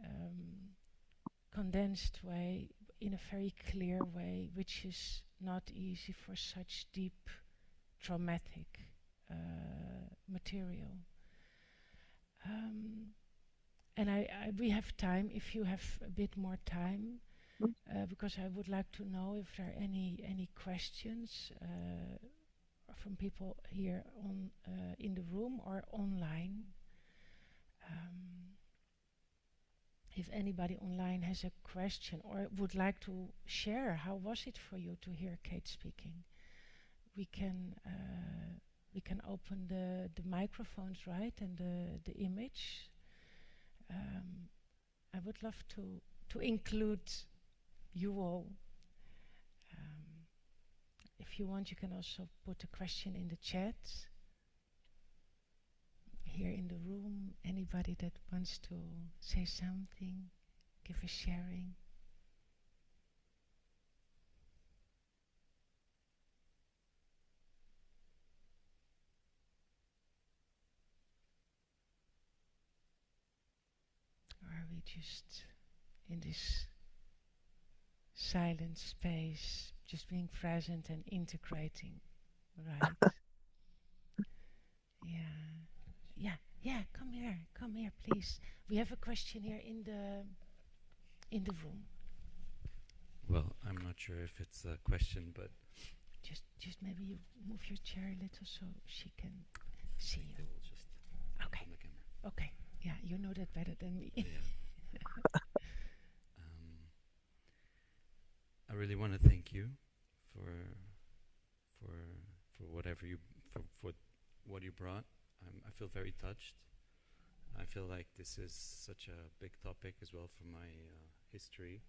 condensed way, in a very clear way, which is not easy for such deep, traumatic material. And we have time, if you have a bit more time, because I would like to know if there are any questions from people here on in the room or online. If anybody online has a question or would like to share, how was it for you to hear Kate speaking? We can open the microphones, right, and the image. would love to include you all. If you want, you can also put a question in the chat. Here in the room, anybody that wants to say something, give a sharing. Or are we just in this silent space, just being present and integrating, right? Yeah, come here, please. We have a question here in the room.
Well, I'm not sure if it's a question, but
just maybe you move your chair a little so she can see you. Okay.
On the camera.
Okay. Yeah, you know that better than me.
Yeah. I really want to thank you for whatever you for what you brought. I feel very touched. I feel like this is such a big topic as well for my history,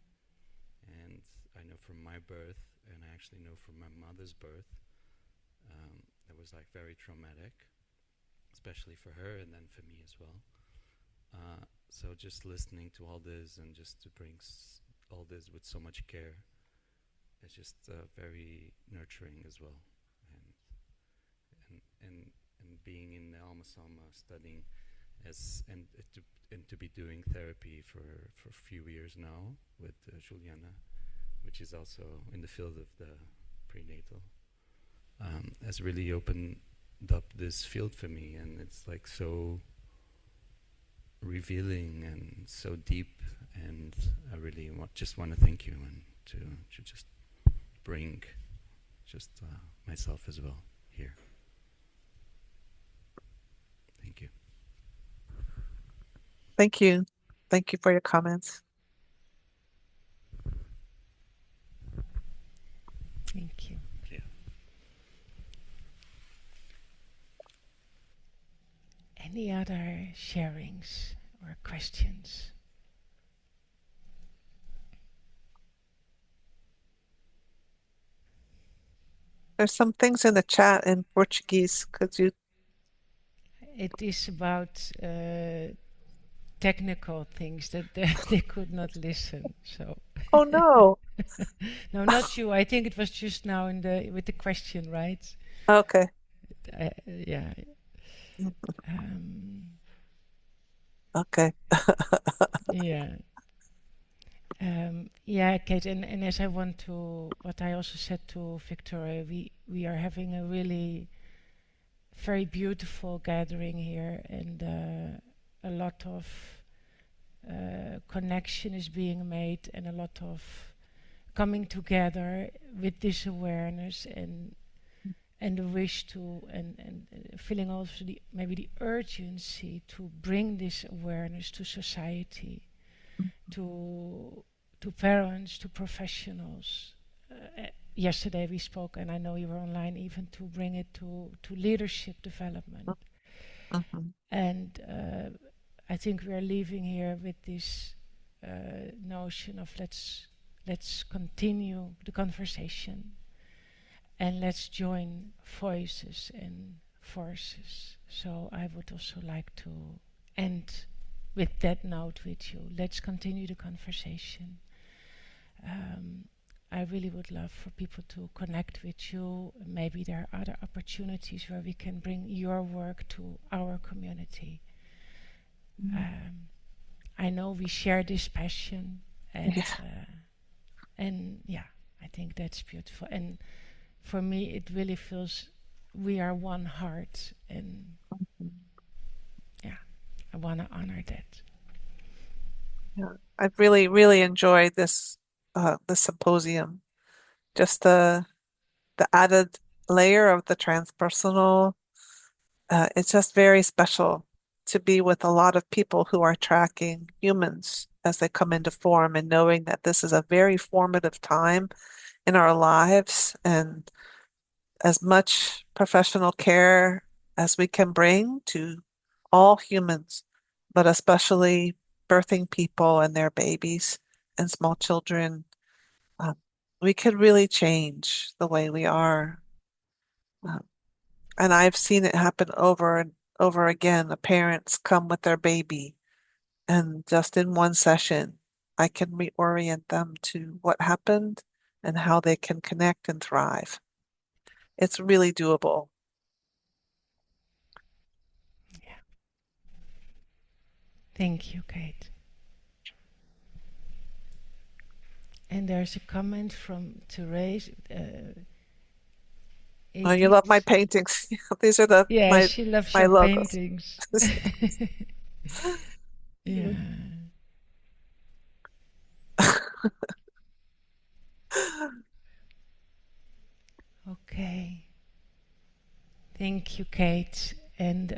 and I know from my birth, and I actually know from my mother's birth, that was like very traumatic, especially for her and then for me as well. So just listening to all this and just to bring all this with so much care, it's just very nurturing as well. And being in the AlmaEurotas studying and to be doing therapy for a few years now with Juliana, which is also in the field of the prenatal, has really opened up this field for me, and it's like so revealing and so deep, and I really just want to thank you and to just bring just myself as well here. Thank you.
Thank you. Thank you for your comments.
Thank you.
Yeah.
Any other sharings or questions?
There's some things in the chat in Portuguese. Could you?
It is about technical things that they could not listen. So.
Oh no.
No, not you. I think it was just now with the question, right?
Okay.
Yeah.
Okay.
Yeah. Yeah, Kate, and as what I also said to Victoria, we are having a really very beautiful gathering here, and a lot of connection is being made, and a lot of coming together with this awareness and the wish to and feeling also maybe the urgency to bring this awareness to society, to parents, to professionals. Yesterday we spoke, and I know you were online, even to bring it to leadership development. And I think we are leaving here with this notion of let's continue the conversation, and let's join voices and forces. So I would also like to end with that note with you. Let's continue the conversation. I really would love for people to connect with you. Maybe there are other opportunities where we can bring your work to our community. I know we share this passion, and yeah, I think that's beautiful. And for me, it really feels we are one heart, and yeah, I want to honor that.
Yeah, I've really, really enjoyed this symposium. Just the added layer of the transpersonal. It's just very special to be with a lot of people who are tracking humans as they come into form, and knowing that this is a very formative time in our lives, and as much professional care as we can bring to all humans, but especially birthing people and their babies and small children, we could really change the way we are. And I've seen it happen over and over again. The parents come with their baby, and just in one session, I can reorient them to what happened and how they can connect and thrive. It's really doable.
Yeah. Thank you, Kate. And there's a comment from Therese.
Oh, you love my paintings. These are
she loves
my
your
logos.
paintings. Yeah. Okay. Thank you, Kate. And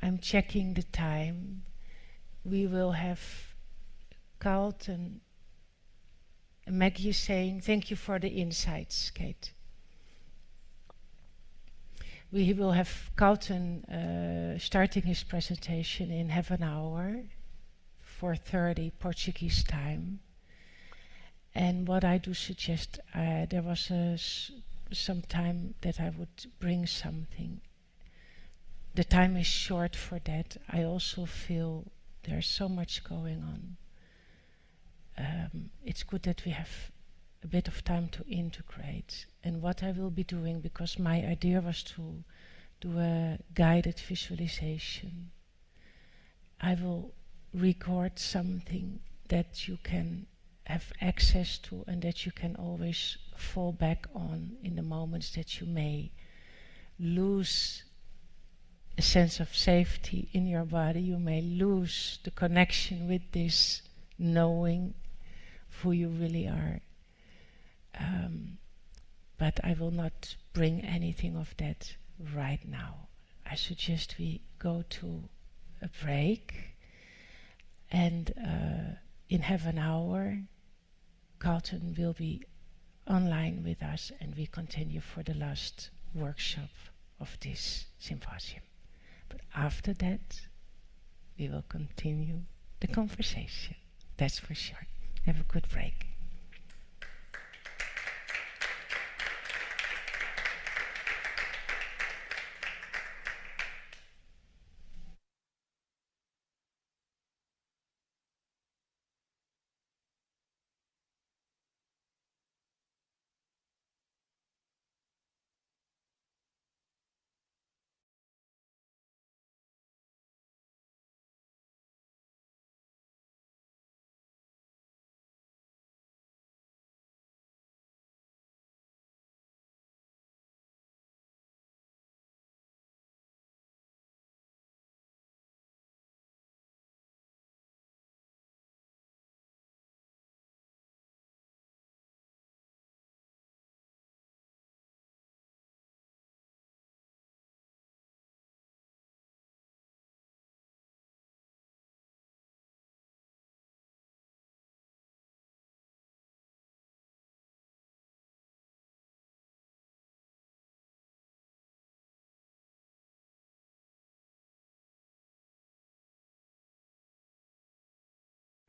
I'm checking the time. We will have Karlton and Maggie saying, thank you for the insights, Kate. We will have Karlton starting his presentation in half an hour, 4:30 Portuguese time. And what I do suggest, there was some time that I would bring something. The time is short for that. I also feel there's so much going on. It's good that we have a bit of time to integrate. And what I will be doing, because my idea was to do a guided visualization, I will record something that you can have access to and that you can always fall back on in the moments that you may lose a sense of safety in your body. You may lose the connection with this knowing who you really are. But I will not bring anything of that right now. I suggest we go to a break, and in half an hour Karlton will be online with us, and we continue for the last workshop of this symposium. But after that we will continue the conversation, that's for sure. Have a good break.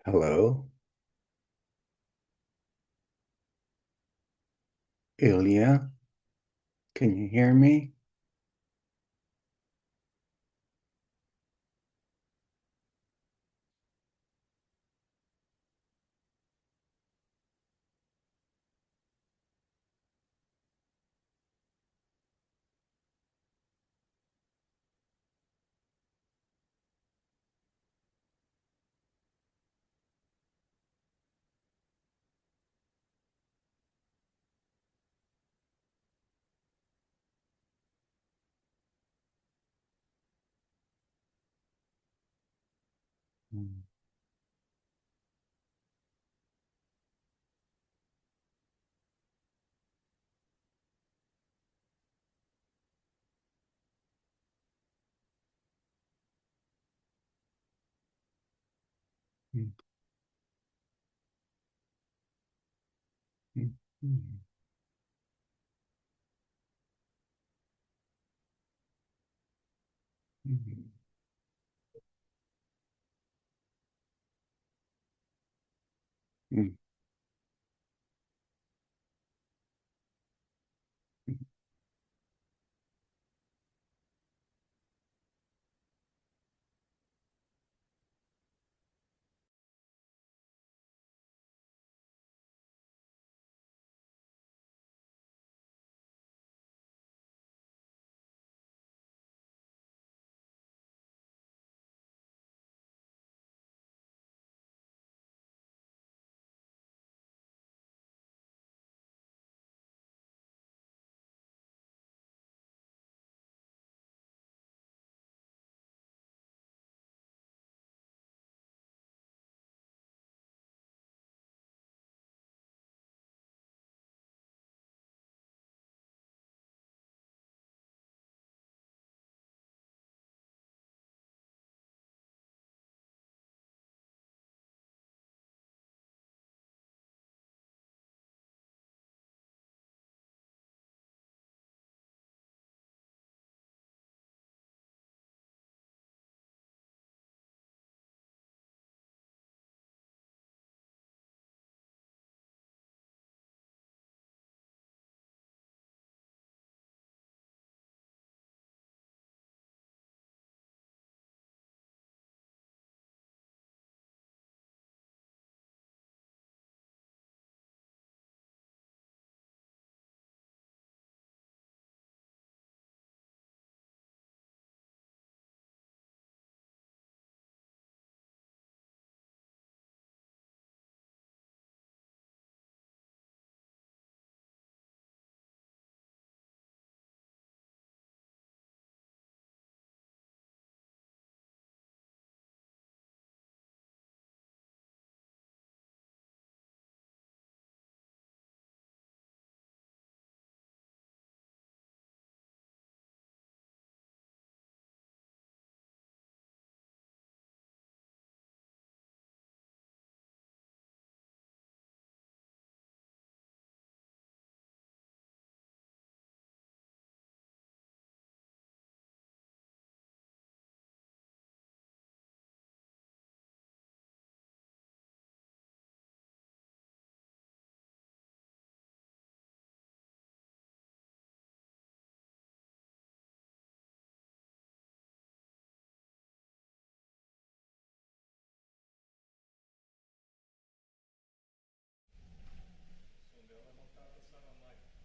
Hello? Ilja? Can you hear me? Mm. Mm. Mm. Mm. Mm. Mm.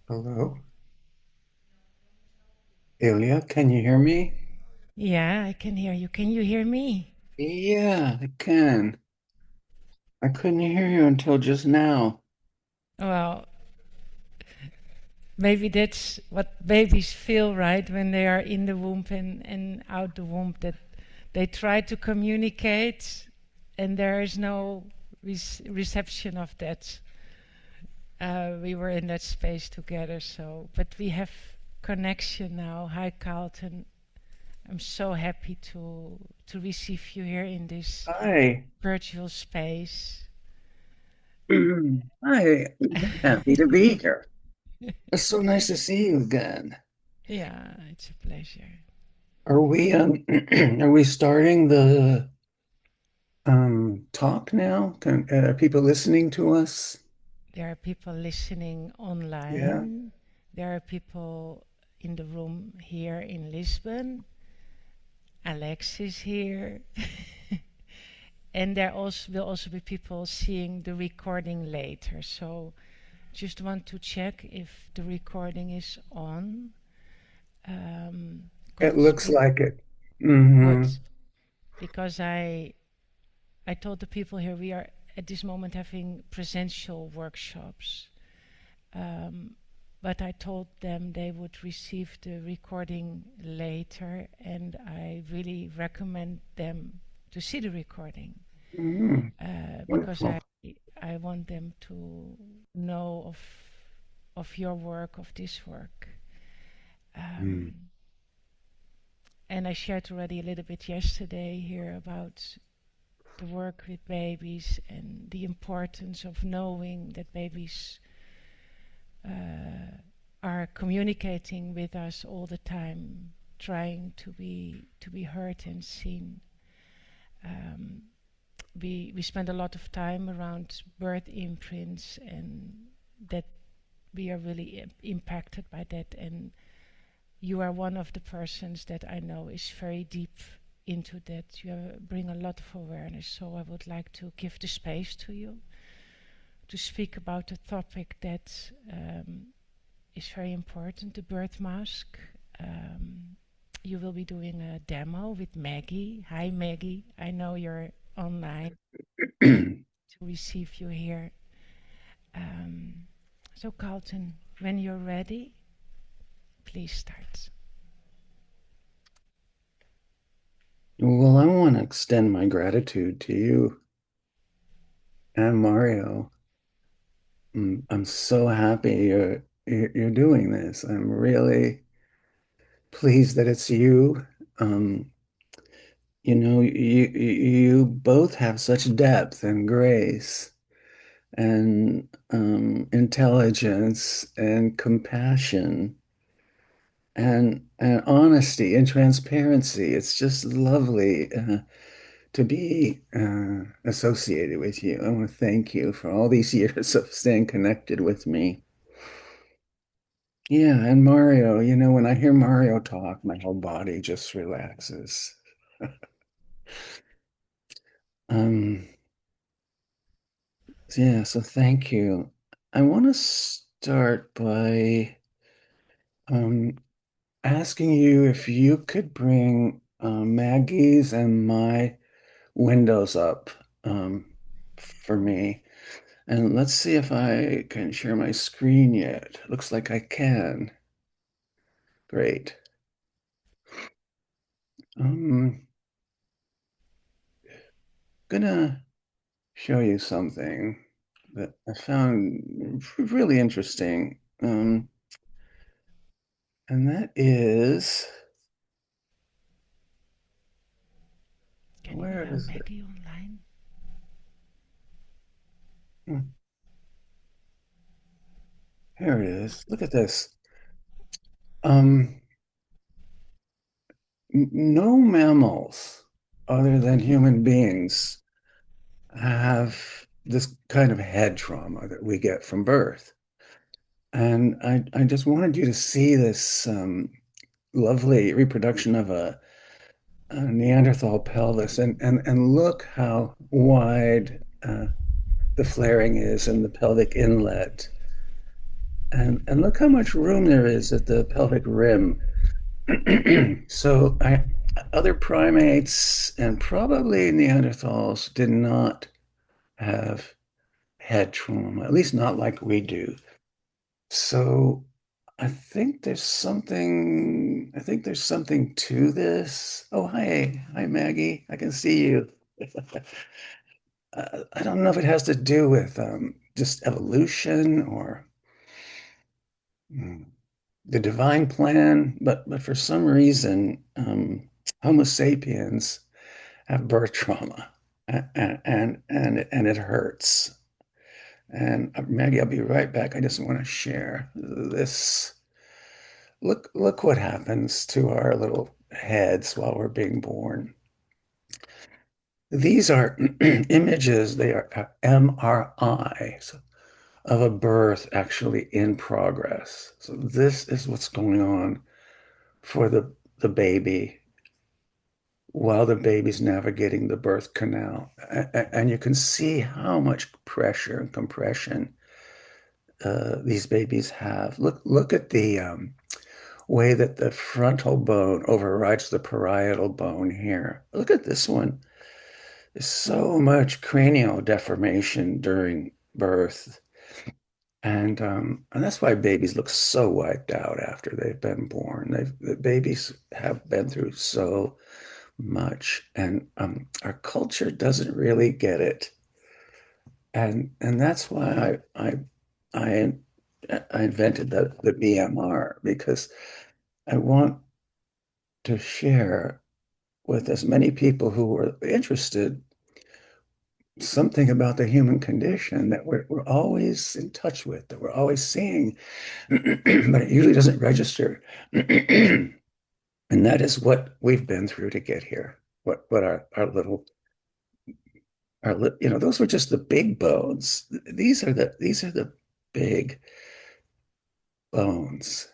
Hello? Ilja, can you hear me?
Yeah, I can hear you. Can you hear me?
Yeah, I can. I couldn't hear you until just now.
Well, maybe that's what babies feel, right? When they are in the womb and out the womb, that they try to communicate and there is no reception of that. We were in that space together, so, but we have connection now. Hi, Karlton. I'm so happy to receive you here in this
Hi.
virtual space.
Hi. Happy to be here. It's so nice to see you again.
Yeah, it's a pleasure.
Are we are we starting the talk now? Are people listening to us?
There are people listening online.
Yeah.
There are people in the room here in Lisbon. Alex is here. And there also will also be people seeing the recording later. So just want to check if the recording is on.
It looks like it. Mm-hmm.
Good. Because I told the people here we are at this moment having presential workshops. But I told them they would receive the recording later, and I really recommend them to see the recording. Because I want them to know of your work, of this work. And I shared already a little bit yesterday here about the work with babies and the importance of knowing that babies are communicating with us all the time, trying to be heard and seen. we spend a lot of time around birth imprints, and that we are really impacted by that. And you are one of the persons that I know is very deep into that. You bring a lot of awareness, so I would like to give the space to you to speak about a topic that is very important, the birth mask. You will be doing a demo with Maggie. Hi Maggie, I know you're online to receive you here. So Karlton, when you're ready, please start.
Well, I want to extend my gratitude to you and Mario. I'm so happy you're doing this. I'm really pleased that it's you. You both have such depth and grace and intelligence and compassion and honesty and transparency. It's just lovely to be associated with you. I want to thank you for all these years of staying connected with me. Yeah, and Mario, when I hear Mario talk, my whole body just relaxes. Yeah, so thank you. I want to start by asking you if you could bring Maggie's and my windows up for me. And let's see if I can share my screen yet. Looks like I can. Great. Gonna show you something that I found really interesting. And that is, where is
Maggie online?
Here it is. Look at this. No mammals other than human beings have this kind of head trauma that we get from birth. And I just wanted you to see this lovely reproduction of a Neanderthal pelvis and look how wide the flaring is in the pelvic inlet. And look how much room there is at the pelvic rim. So other primates and probably Neanderthals did not have head trauma, at least not like we do. So I think there's something to this. Oh, hi Maggie. I can see you. I don't know if it has to do with just evolution or the divine plan, but for some reason, Homo sapiens have birth trauma, and it hurts. And Maggie, I'll be right back. I just want to share this. Look what happens to our little heads while we're being born. These are images. They are MRIs of a birth actually in progress. So this is what's going on for the baby while the baby's navigating the birth canal. And you can see how much pressure and compression these babies have. Look at the way that the frontal bone overrides the parietal bone here. Look at this one. There's so much cranial deformation during birth. And that's why babies look so wiped out after they've been born. The babies have been through so much, and our culture doesn't really get it. And that's why I invented the BMR, because I want to share with as many people who are interested something about the human condition that we're always in touch with, that we're always seeing, but it usually doesn't register. And that is what we've been through to get here, what our little those were just the big bones. These are the big bones.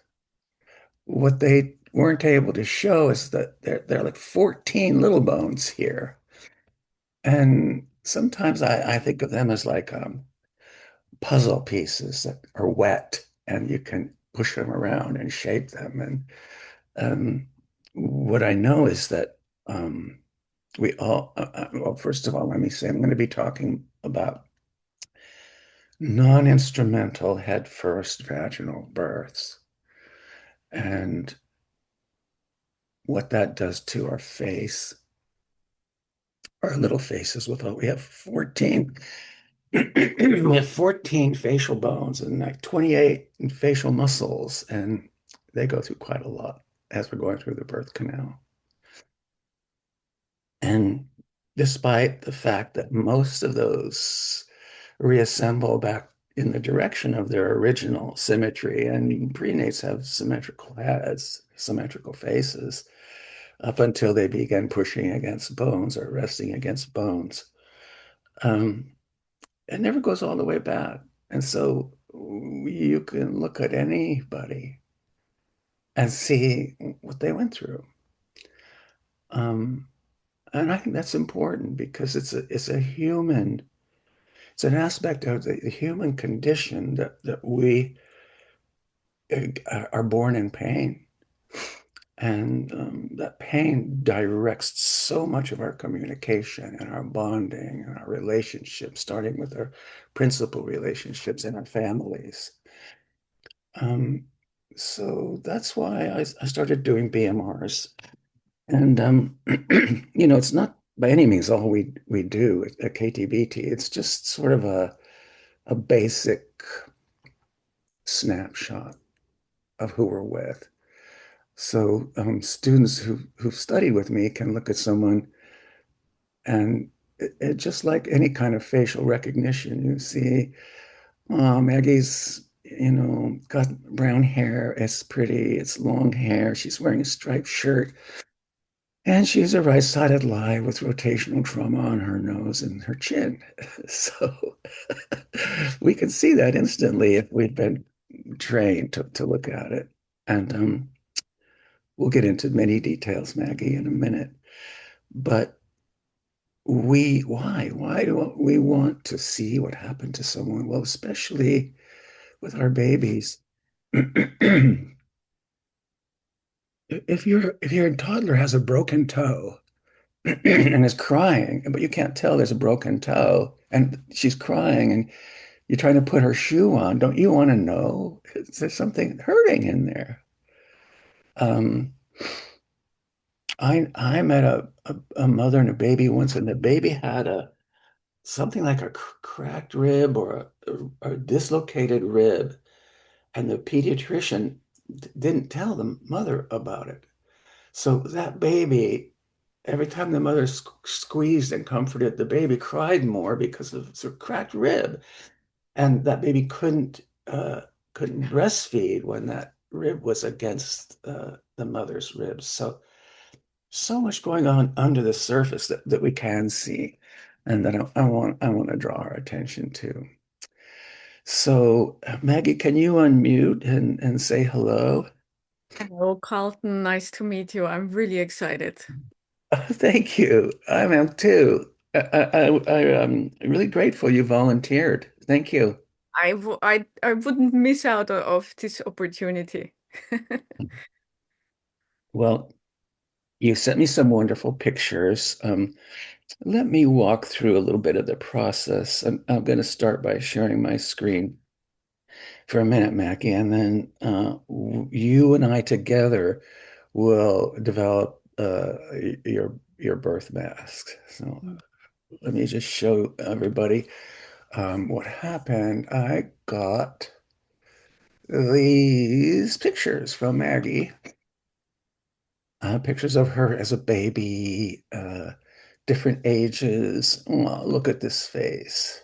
What they weren't able to show is that there are like 14 little bones here. And sometimes I think of them as like puzzle pieces that are wet and you can push them around and shape them. And what I know is that well, first of all, let me say I'm going to be talking about non-instrumental head first vaginal births and what that does to our face, our little faces. We have 14 we have 14 facial bones and like 28 facial muscles, and they go through quite a lot as we're going through the birth canal. And despite the fact that most of those reassemble back in the direction of their original symmetry, and prenates have symmetrical heads, symmetrical faces, up until they begin pushing against bones or resting against bones. It never goes all the way back. And so you can look at anybody and see what they went through. And I think that's important because it's an aspect of the human condition that we are born in pain. And that pain directs so much of our communication and our bonding and our relationships, starting with our principal relationships in our families. Um, so that's why I started doing BMRs. And it's not by any means all we do at KTBT. It's just sort of a basic snapshot of who we're with. So students who've studied with me can look at someone and just like any kind of facial recognition, you see, oh, Maggie's, got brown hair. It's pretty. It's long hair. She's wearing a striped shirt. And she's a right-sided lie with rotational trauma on her nose and her chin. So we can see that instantly if we've been trained to look at it. And we'll get into many details, Maggie, in a minute. But why do we want to see what happened to someone? Well, especially with our babies. If your toddler has a broken toe and is crying, but you can't tell there's a broken toe, and she's crying, and you're trying to put her shoe on, don't you want to know? Is there something hurting in there? Um, I met a mother and a baby once, and the baby had something like a cracked rib or a dislocated rib, and the pediatrician didn't tell the mother about it. So that baby, every time the mother squeezed and comforted, the baby cried more because of the cracked rib, and that baby couldn't breastfeed when that rib was against the mother's ribs. So much going on under the surface that we can see, and that I want to draw our attention to. So, Maggie, can you unmute and say hello?
Hello, Carlton. Nice to meet you. I'm really excited.
Thank you. I am too. I'm really grateful you volunteered. Thank you.
I wouldn't miss out of this opportunity.
Well, you sent me some wonderful pictures. Let me walk through a little bit of the process. I'm going to start by sharing my screen for a minute, Mackie, and then you and I together will develop your birth mask. So let me just show everybody what happened. I got these pictures from Maggie. Pictures of her as a baby, different ages. Oh, look at this face.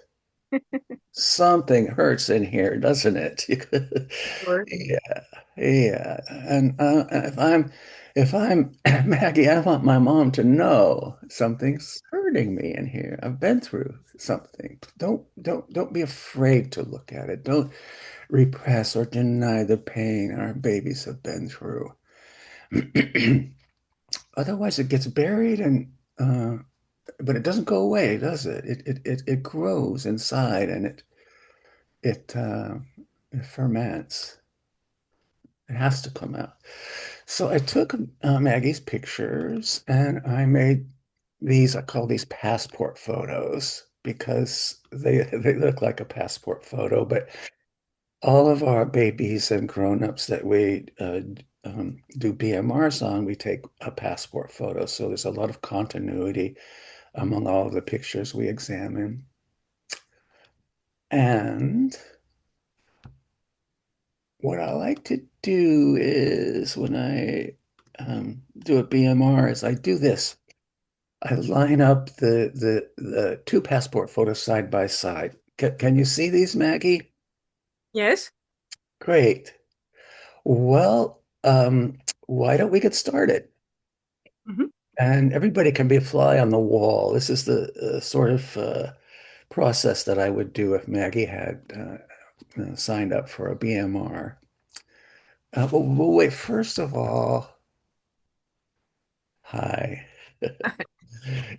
Something hurts in here, doesn't it?
Sure.
Yeah, yeah. And if I'm Maggie, I want my mom to know something's hurting me in here. I've been through something. Don't be afraid to look at it. Don't repress or deny the pain our babies have been through. Otherwise, it gets buried and but it doesn't go away, does it? It grows inside and it it ferments. It has to come out. So I took Maggie's pictures and I made these, I call these passport photos because they look like a passport photo, but all of our babies and grown-ups that we do BMRs on, we take a passport photo. So there's a lot of continuity among all of the pictures we examine. And what I like to do is when I do a BMR is I do this. I line up the two passport photos side by side. Can you see these, Maggie?
Yes.
Great. Well, why don't we get started?
Mm-hmm.
And everybody can be a fly on the wall. This is the sort of process that I would do if Maggie had signed up for a BMR. But wait, first of all, hi.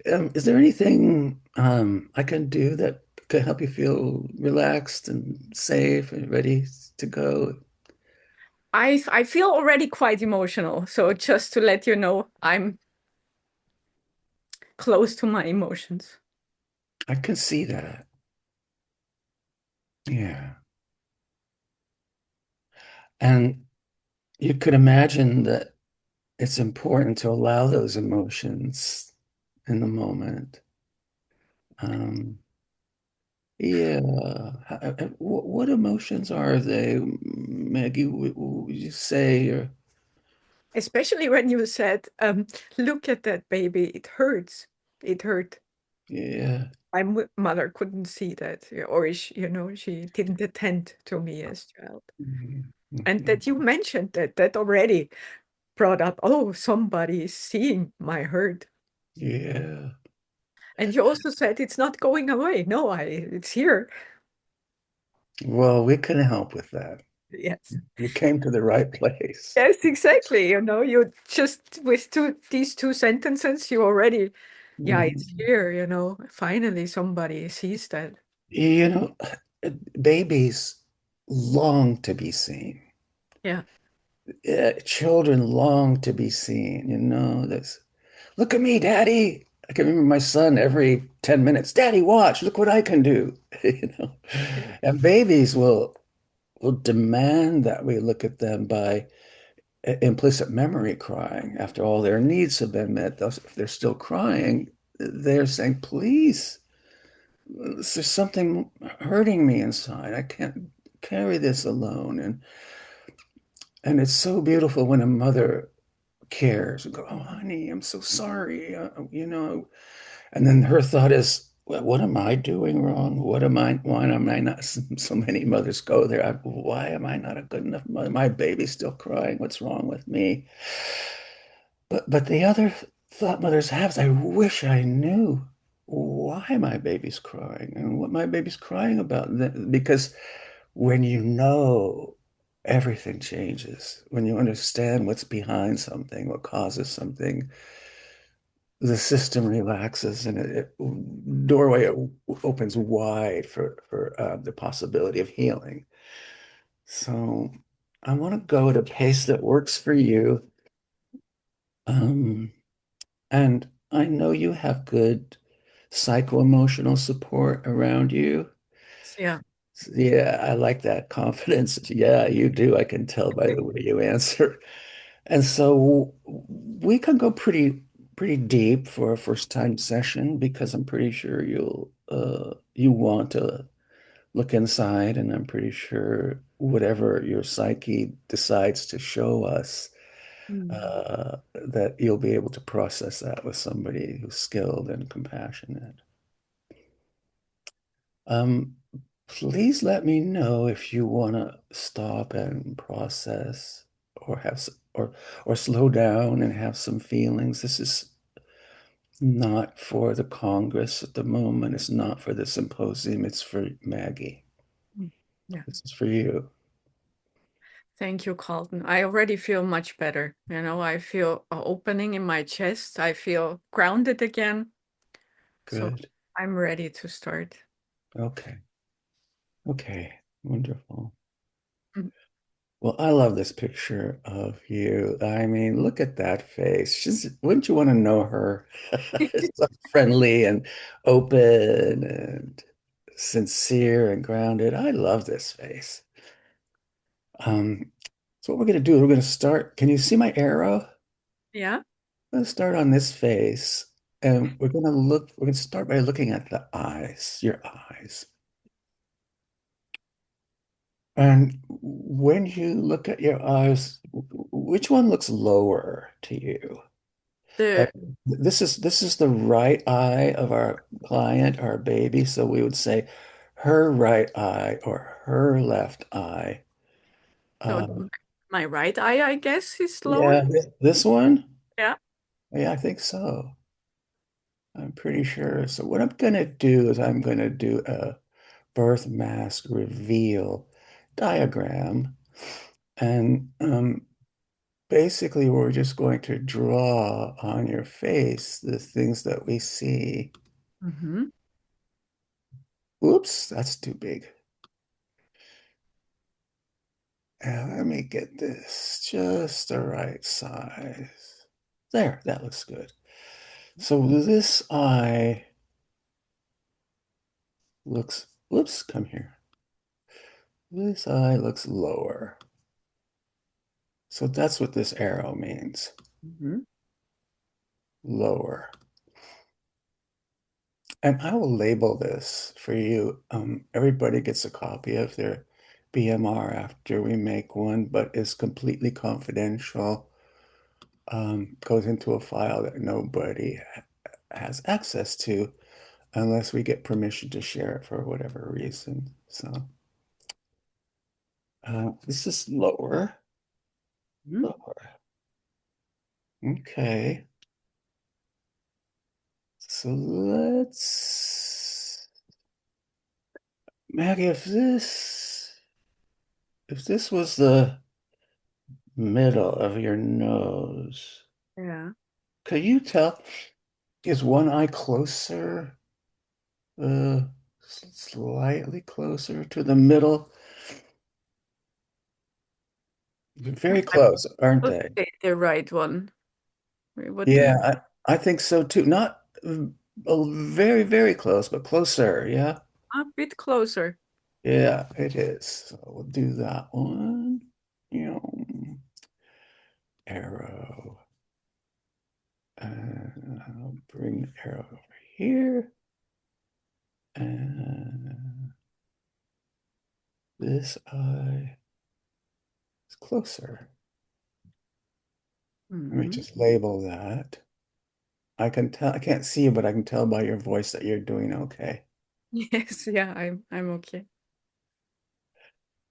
Is there anything I can do that could help you feel relaxed and safe and ready to go?
I feel already quite emotional. So just to let you know, I'm close to my emotions.
I can see that. Yeah. And you could imagine that it's important to allow those emotions in the moment. Yeah. What emotions are they, Maggie? Would you say? Or
Especially when you said, look at that baby, it hurts. It hurt.
yeah.
My mother couldn't see that, or she didn't attend to me as child.
Mm-hmm.
And that you mentioned that already brought up, oh, somebody is seeing my hurt.
Yeah.
And you also said it's not going away. No, it's here.
Well, we can help with that.
Yes.
You came to the right place.
Yes, exactly. You just with these two sentences, you already, yeah, it's
Mhm.
here, finally somebody sees that.
You know, babies long to be seen.
Yeah.
Children long to be seen. This. Look at me, Daddy. I can remember my son every 10 minutes. Daddy, watch. Look what I can do. You know, and babies will demand that we look at them by implicit memory crying after all their needs have been met. Thus, if they're still crying, they're saying, please, there's something hurting me inside. I can't carry this alone. And it's so beautiful when a mother cares and go, oh, honey, I'm so sorry. And then her thought is, well, what am I doing wrong? Why am I not? So many mothers go there. Why am I not a good enough mother? My baby's still crying. What's wrong with me? But the other thought mothers have is, I wish I knew why my baby's crying and what my baby's crying about. Because when you know, everything changes. When you understand what's behind something, what causes something, the system relaxes and doorway opens wide for the possibility of healing. So I want to go at a pace that works for you. And I know you have good psycho-emotional support around you.
Yeah.
Yeah, I like that confidence. Yeah, you do. I can tell by the way you answer. And so we can go pretty deep for a first time session because I'm pretty sure you want to look inside, and I'm pretty sure whatever your psyche decides to show us, that you'll be able to process that with somebody who's skilled and compassionate. Um, Please let me know if you want to stop and process or or slow down and have some feelings. This is not for the Congress at the moment. It's not for the symposium. It's for Maggie.
Yeah.
This is for you.
Thank you, Karlton. I already feel much better. You know, I feel an opening in my chest. I feel grounded again.
Good.
So I'm ready to start.
Okay. Okay. Wonderful.
Mm.
Well, I love this picture of you. I mean, look at that face. Wouldn't you want to know her? So friendly and open and sincere and grounded. I love this face. So what we're going to do is we're going to start. Can you see my arrow?
Yeah.
I'm going to start on this face, and we're going to start by looking at the eyes, your eyes. And when you look at your eyes, which one looks lower to you?
The
This is the right eye of our client, our baby. So we would say her right eye or her left eye.
so my right eye, I guess, is lower.
Yeah, this one?
Yeah.
Yeah, I think so. I'm pretty sure. So what I'm going to do is I'm going to do a birth mask reveal diagram. And basically, we're just going to draw on your face the things that we see.
Mm-hmm.
Oops, that's too big. Let me get this just the right size. There, that looks good. So this eye looks, whoops, come here. This eye looks lower. So that's what this arrow means.
Mm-hmm.
Lower. And I will label this for you. Everybody gets a copy of their BMR after we make one, but it's completely confidential. Goes into a file that nobody has access to unless we get permission to share it for whatever reason. So this is lower.
Mm-hmm.
Lower. Okay. So Maggie, if this was the middle of your nose,
Yeah.
could you tell, is one eye closer, slightly closer to the middle? Very close, aren't
Would
they?
say the right one. What do you?
Yeah, I think so too. Not very, very close, but closer. Yeah.
A bit closer.
Yeah, it is. So we'll do that one. Arrow. And I'll bring the arrow over here. And this eye is closer. Let me just label that. I can tell, I can't see you, but I can tell by your voice that you're doing okay.
Yes, yeah, I'm okay.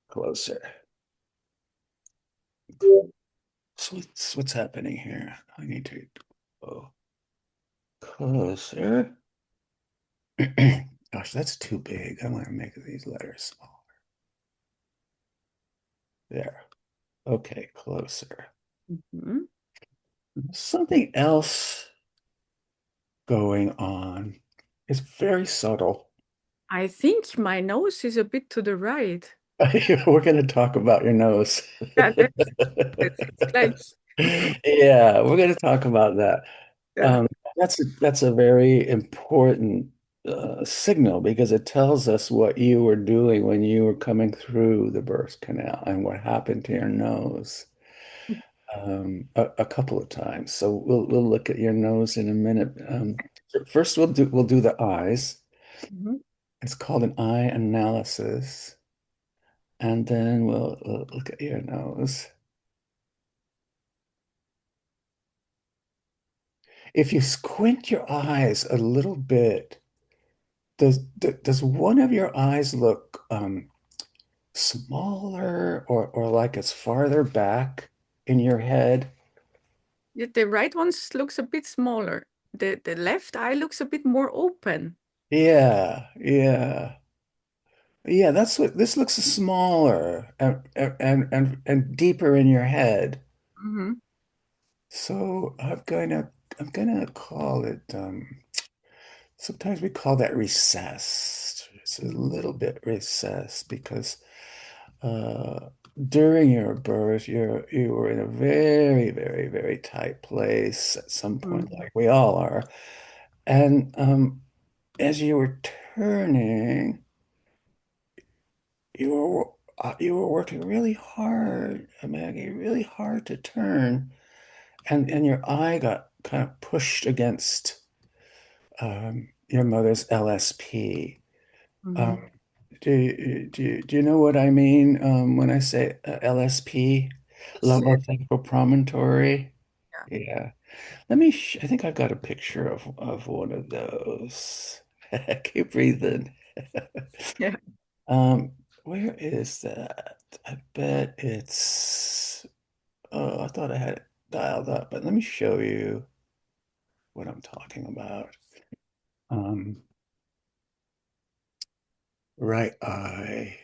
Closer. So what's happening here? I need to go closer. Gosh, that's too big. I want to make these letters smaller. There. Okay, closer.
Mm-hmm.
Something else going on. It's very subtle.
I think my nose is a bit to the right.
We're going to talk about your nose.
Yeah, it's like
Yeah, we're going to talk about that.
yeah.
That's a very important signal because it tells us what you were doing when you were coming through the birth canal and what happened to your nose a couple of times. So we'll look at your nose in a minute. First, we'll do the eyes.
Mm-hmm.
It's called an eye analysis, and then we'll look at your nose. If you squint your eyes a little bit, does one of your eyes look smaller or like it's farther back in your head?
The right one looks a bit smaller. The left eye looks a bit more open.
Yeah, yeah. Yeah, that's what this looks smaller and deeper in your head.
Mm-hmm.
So I'm gonna call it sometimes we call that recessed. It's a little bit recessed because uh during your birth you were in a very, very, very tight place at some point, like we all are. And as you were turning, you were working really hard, Maggie, really hard to turn, and your eye got kind of pushed against your mother's LSP.
Mm-hmm.
Um, do you know what I mean when I say LSP,
Yeah.
lumbosacral promontory? Yeah. I think I've got a picture of one of those. Keep breathing.
Yeah.
Where is that? I bet it's, oh, I thought I had it dialed up, but let me show you what I'm talking about. Um, right eye.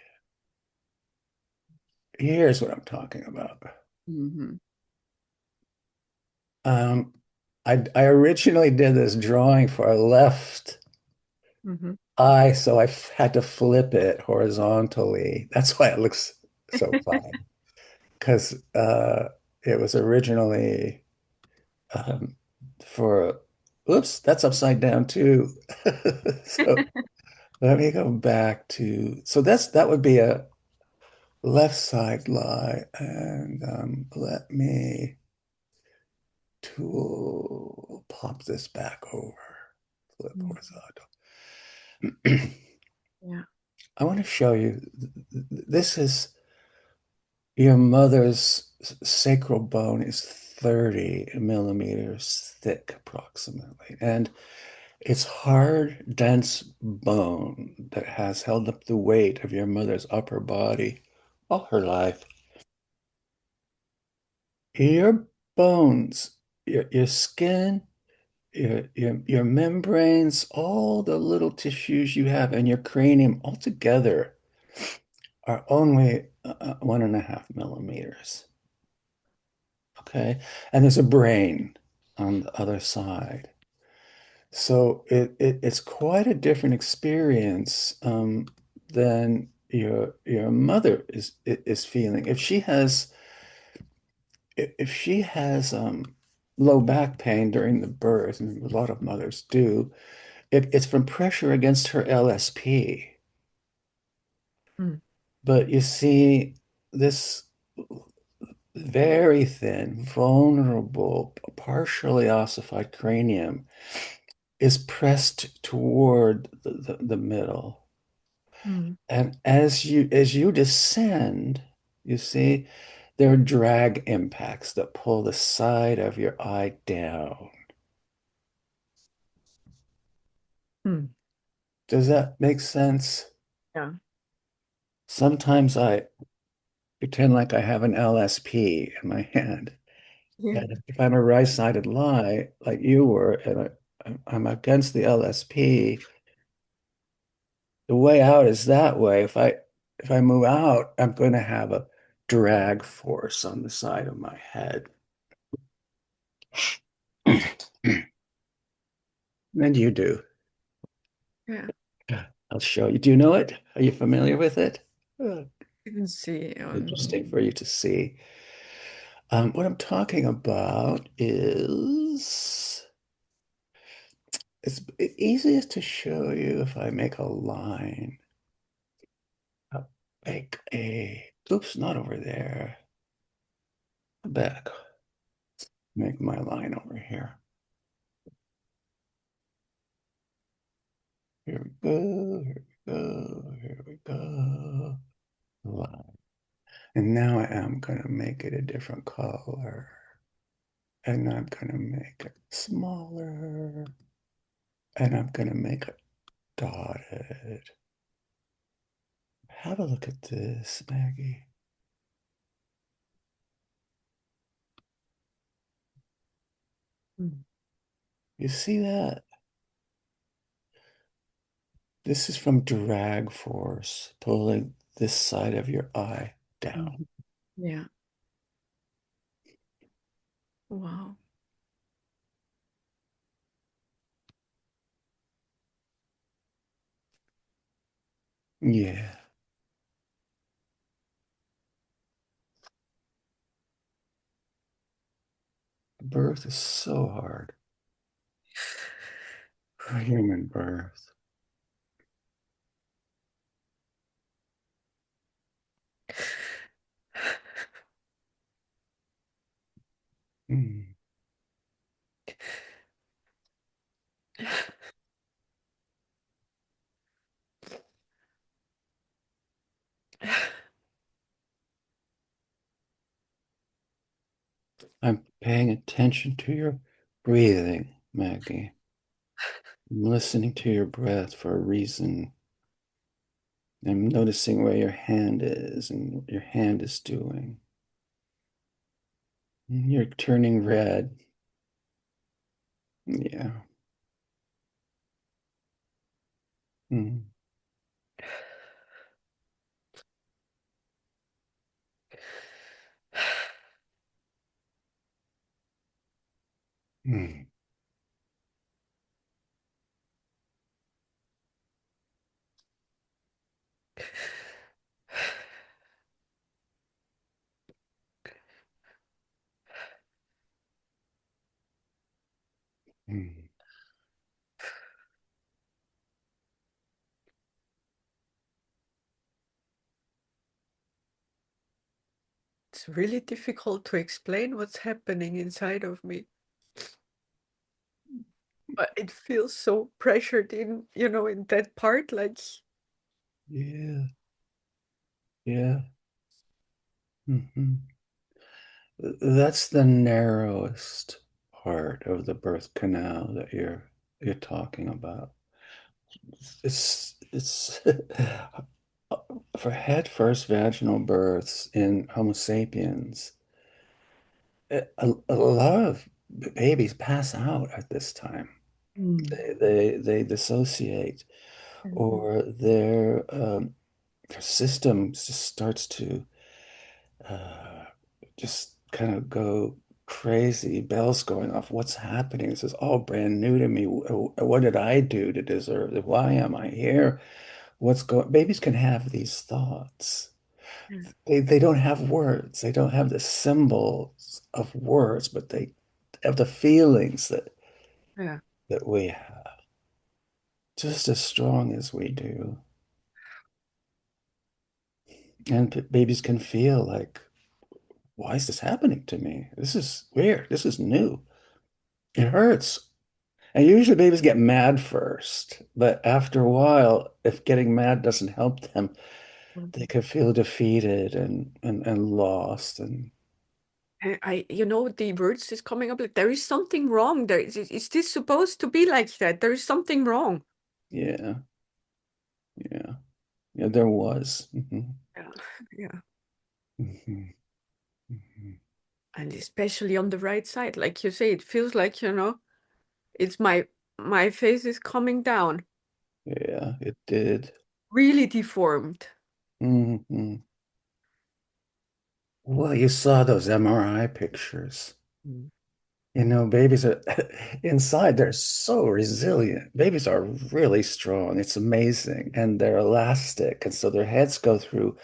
Here's what I'm talking about.
Mm-hmm.
Um, I originally did this drawing for a left
Mm-hmm.
eye, so had to flip it horizontally. That's why it looks so fine. Because it was originally um, for, oops, that's upside down too. So let me go back to, so that would be a left side lie. And let me tool pop this back over, flip horizontal.
Yeah.
I want to show you, this is your mother's sacral bone is 30 millimeters thick approximately. And it's hard, dense bone that has held up the weight of your mother's upper body all her life. Your bones, your skin, your membranes, all the little tissues you have, and your cranium all together are only 1.5 millimeters. Okay. And there's a brain on the other side. So it's quite a different experience than your mother is feeling. If she has low back pain during the birth, and a lot of mothers do, it's from pressure against her LSP.
Mm.
But you see, this very thin, vulnerable, partially ossified cranium is pressed toward the middle.
Mm.
And as you descend, you see, there are drag impacts that pull the side of your eye down.
Mm.
Does that make sense?
Yeah.
Sometimes I pretend like I have an LSP in my hand.
Yeah.
And if I'm a right-sided lie, like you were, and I'm against the LSP, the way out is that way. If I move out, I'm going to have a drag force on the side of my head. And you do.
Yeah.
I'll show you. Do you know it? Are you familiar with it?
You can see on.
Interesting for you to see. What I'm talking about is it's easiest to show you if I make a line. I'll make oops, not over there. Back. Make my line over here. Here we go, here we go, here we go. Line. And now I am going to make it a different color. And I'm going to make it smaller. And I'm going to make it dotted. Have a look at this, Maggie. You see that? This is from drag force, pulling this side of your eye down.
Yeah. Wow.
Yeah. Birth is so hard. Human birth. Mm. I'm paying attention to your breathing, Maggie. I'm listening to your breath for a reason. I'm noticing where your hand is and what your hand is doing. You're turning red. Yeah. Mm. Mm. Mm.
It's really difficult to explain what's happening inside of me. But it feels so pressured in, in that part, like.
Yeah. Yeah. Mm-hmm. That's the narrowest part of the birth canal that you're talking about. It's for head first vaginal births in Homo sapiens. A lot of babies pass out at this time. They dissociate, or their system just starts to uh, just kind of go crazy, bells going off. What's happening? This is all brand new to me. What did I do to deserve it? Why am I here? What's going? Babies can have these thoughts.
Mm.
They don't have words. They don't have the symbols of words, but they have the feelings
Yeah.
that we have, just as strong as we do. And babies can feel like, why is this happening to me? This is weird. This is new. It hurts. And usually babies get mad first, but after a while, if getting mad doesn't help them, they could feel defeated and lost. And
The words is coming up like there is something wrong. Is this supposed to be like that? There is something wrong.
yeah, yeah, yeah, there was. Mhm.
Yeah, yeah.
Mhm. Mhm.
And especially on the right side, like you say, it feels like, it's my face is coming down,
Yeah, it did.
really deformed.
Mhm. Well, you saw those MRI pictures.
Mm.
Babies are inside, they're so resilient. Babies are really strong. It's amazing. And they're elastic. And so their heads go through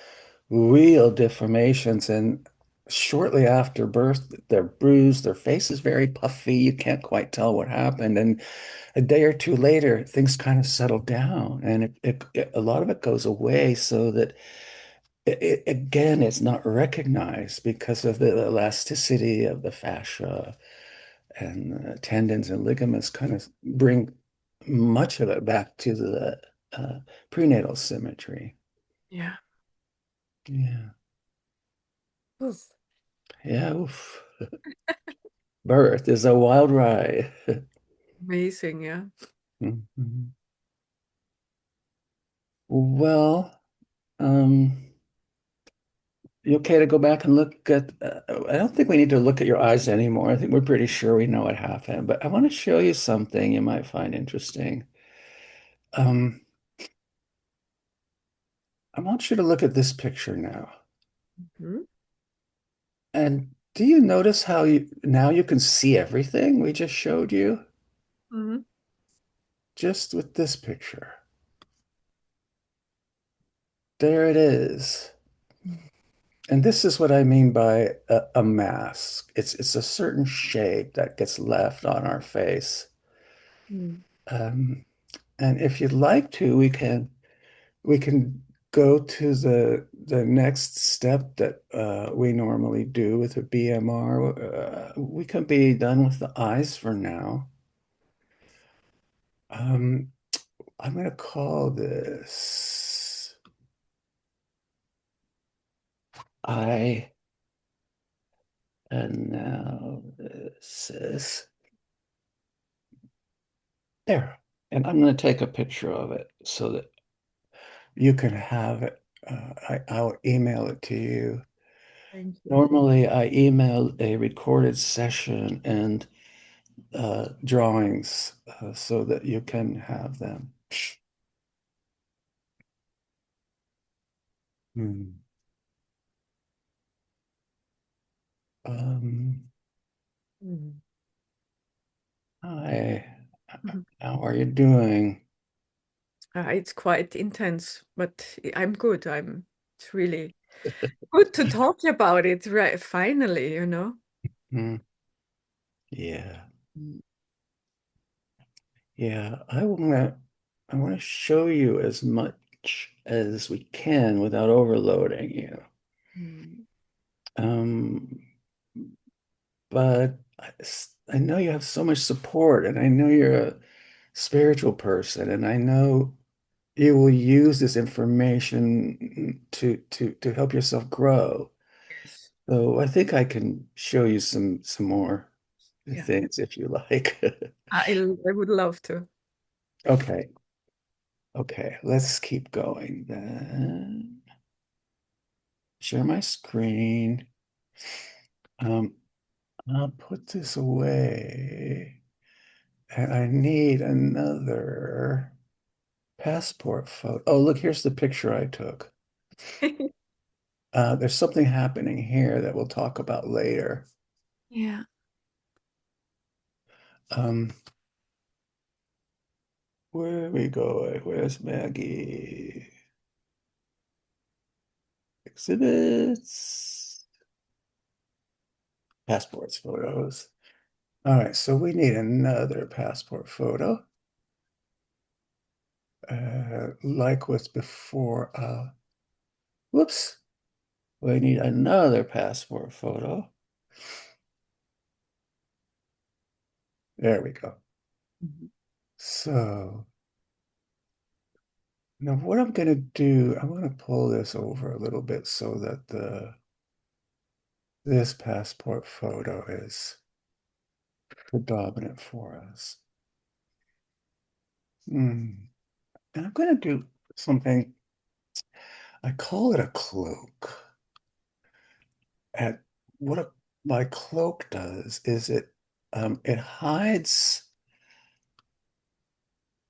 real deformations. And shortly after birth, they're bruised. Their face is very puffy. You can't quite tell what happened. And a day or two later, things kind of settle down. And a lot of it goes away so that again, it's not recognized because of the elasticity of the fascia and tendons and ligaments kind of bring much of it back to the prenatal symmetry.
Yeah.
Yeah.
Oof.
Yeah. Oof. Birth is a wild ride.
Amazing, yeah.
Mhm. Well, um, you okay to go back and look at? I don't think we need to look at your eyes anymore. I think we're pretty sure we know what happened. But I want to show you something you might find interesting. Um, I want you to look at this picture now.
Mhm.
And do you notice how now you can see everything we just showed you?
Mhm.
Just with this picture. There it is. And this is what I mean by a mask. It's a certain shape that gets left on our face.
Mm.
Um, and if you'd like to, we can go to the next step that we normally do with a BMR. We can be done with the eyes for now. Um, I'm going to call this I analysis. There. And I'm going to take a picture of it so that you can have it. I'll email it to you.
Thank you.
Normally, I email a recorded session and drawings so that you can have them. Hmm. Um,
Mm.
Hi,
Mhm.
how are you doing?
It's quite intense, but I'm good. It's really good to talk about it, right? Finally, you know.
Hmm. Yeah. Yeah, I wanna show you as much as we can without overloading you.
Mm.
Um, but I know you have so much support, and I know you're a spiritual person, and I know you will use this information to help yourself grow.
Yes.
So I think I can show you some more
Yeah.
things if you like.
I would love to.
Okay. Okay, let's keep going then. Share my screen. Um, I'll put this away. And I need another passport photo. Oh, look, here's the picture I took. There's something happening here that we'll talk about later.
Yeah.
Um, where are we going? Where's Maggie? Exhibits, passports, photos. All right, so we need another passport photo. Like was before. Whoops, we need another passport photo. There we go.
Mhm.
So now what I'm going to do, I'm going to pull this over a little bit so that this passport photo is predominant for us. And I'm going to do something, I call it a cloak. And my cloak does is it hides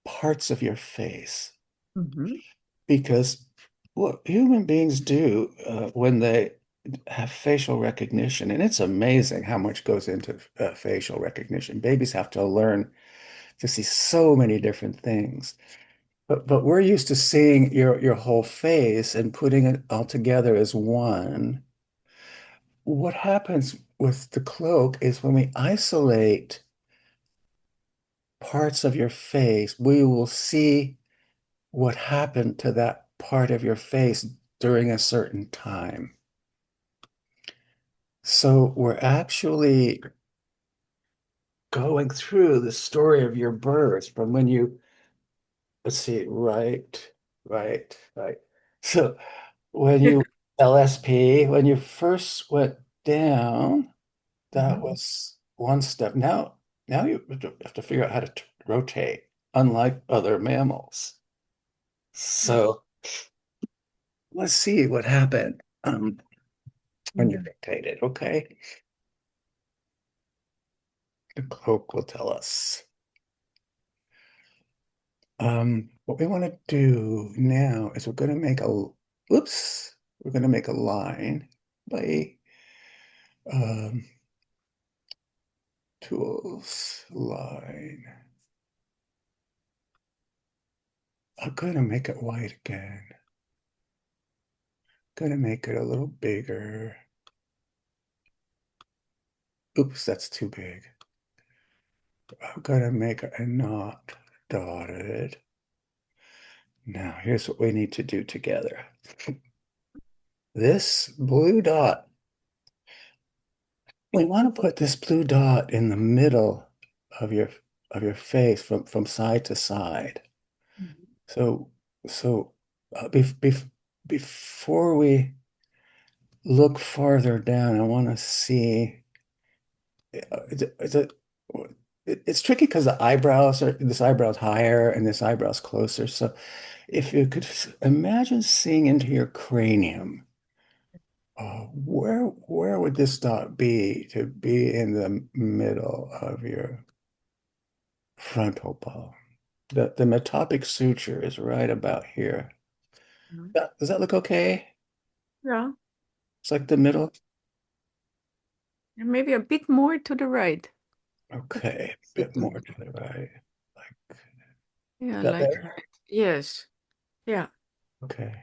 parts of your face
Mhm.
because what human beings do when they have facial recognition, and it's amazing how much goes into facial recognition. Babies have to learn to see so many different things. But we're used to seeing your whole face and putting it all together as one. What happens with the cloak is when we isolate parts of your face, we will see what happened to that part of your face during a certain time. So we're actually going through the story of your birth from when let's see, right. So when you LSP, when you first went down, that
Mhm.
was one step. Now you have to figure out how to rotate, unlike other mammals. So let's see what happened. when you dictate it, okay? The cloak will tell us. What we want to do now is we're going to make a line by tools line. I'm going to make it white again. Going to make it a little bigger. Oops, that's too big. I'm going to make a knot dotted. Now, here's what we need to do together. This blue dot, we want to put this blue dot in the middle of your face from side to side. So before we look farther down, I want to see. It's tricky because this eyebrow's higher and this eyebrow's closer. So if you could imagine seeing into your cranium, where would this dot be to be in the middle of your frontal bone? The metopic suture is right about here. Does that look okay?
Yeah.
It's like the middle.
And maybe a bit more to the right.
Okay, a bit more to the right.
Yeah,
That
like
better?
that. Yes. Yeah.
Okay.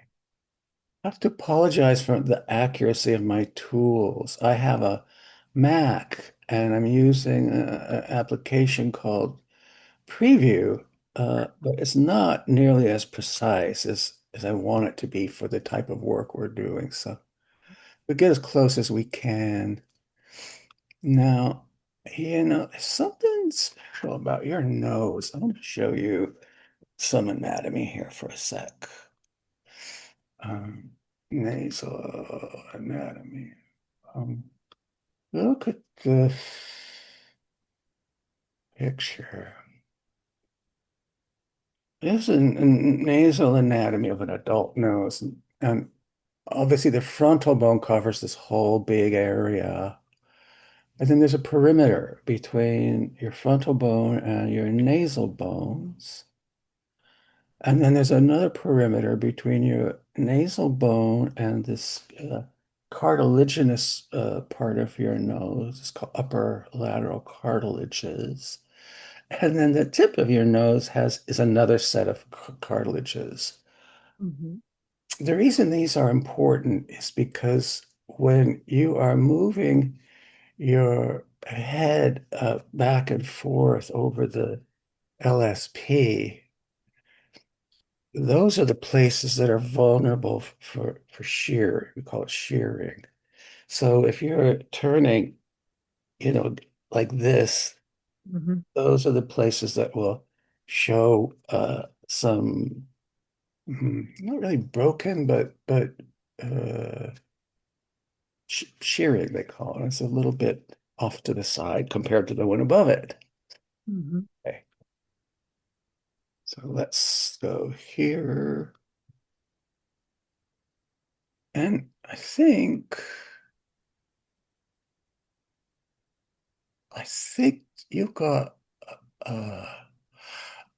I have to apologize for the accuracy of my tools. I have a Mac and I'm using an application called Preview, but it's not nearly as precise as I want it to be for the type of work we're doing. So we get as close as we can. Now, something special about your nose. I'm going to show you some anatomy here for a sec. Nasal anatomy. Look at this picture. This is a nasal anatomy of an adult nose. And obviously the frontal bone covers this whole big area. And then there's a perimeter between your frontal bone and your nasal bones. And then there's another perimeter between your nasal bone and this cartilaginous part of your nose. It's called upper lateral cartilages. And then the tip of your nose is another set of cartilages. The reason these are important is because when you are moving your head back and forth over the LSP, those are the places that are vulnerable for shear. We call it shearing. So if you're turning, like this, those are the places that will show some not really broken, but shearing, they call it. It's a little bit off to the side compared to the one above it. Okay. So let's go here. And I think you've got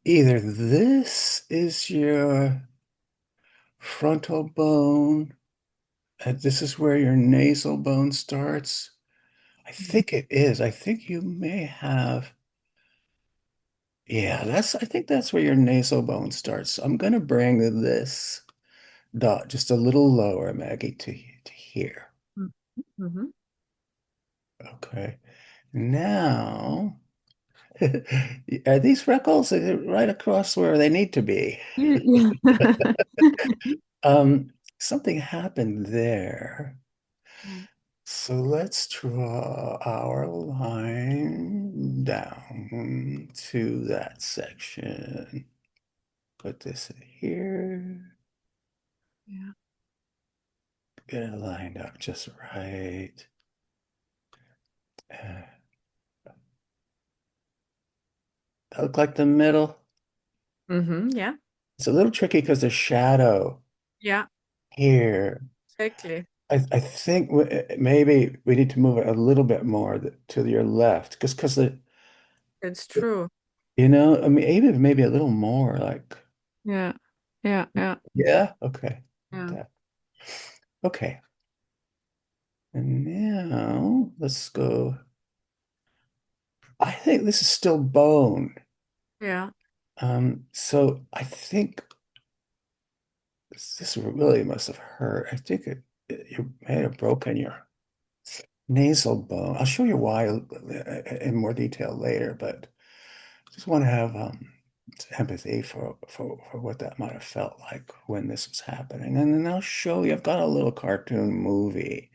either this is your frontal bone, and this is where your nasal bone starts. I think it is. I think you may have. Yeah, I think that's where your nasal bone starts. So I'm going to bring this dot just a little lower, Maggie, to here. Okay. Now, are these freckles right across where they need to be? Something happened there. So let's draw our line down to that section. Put this in here.
Yeah.
Get it lined up just right. That look like the middle?
Yeah.
It's a little tricky because there's shadow
Yeah.
here.
Exactly.
I think maybe we need to move it a little bit more to your left, because
That's true.
I mean, maybe a little more, like,
Yeah. Yeah. Yeah.
yeah, okay, like
Yeah.
that. Okay, and now let's go. I think this is still bone.
Yeah.
So I think this really must have hurt. I think you may have broken your nasal bone. I'll show you why in more detail later, but just want to have empathy for what that might have felt like when this was happening. And then I'll show you, I've got a little cartoon movie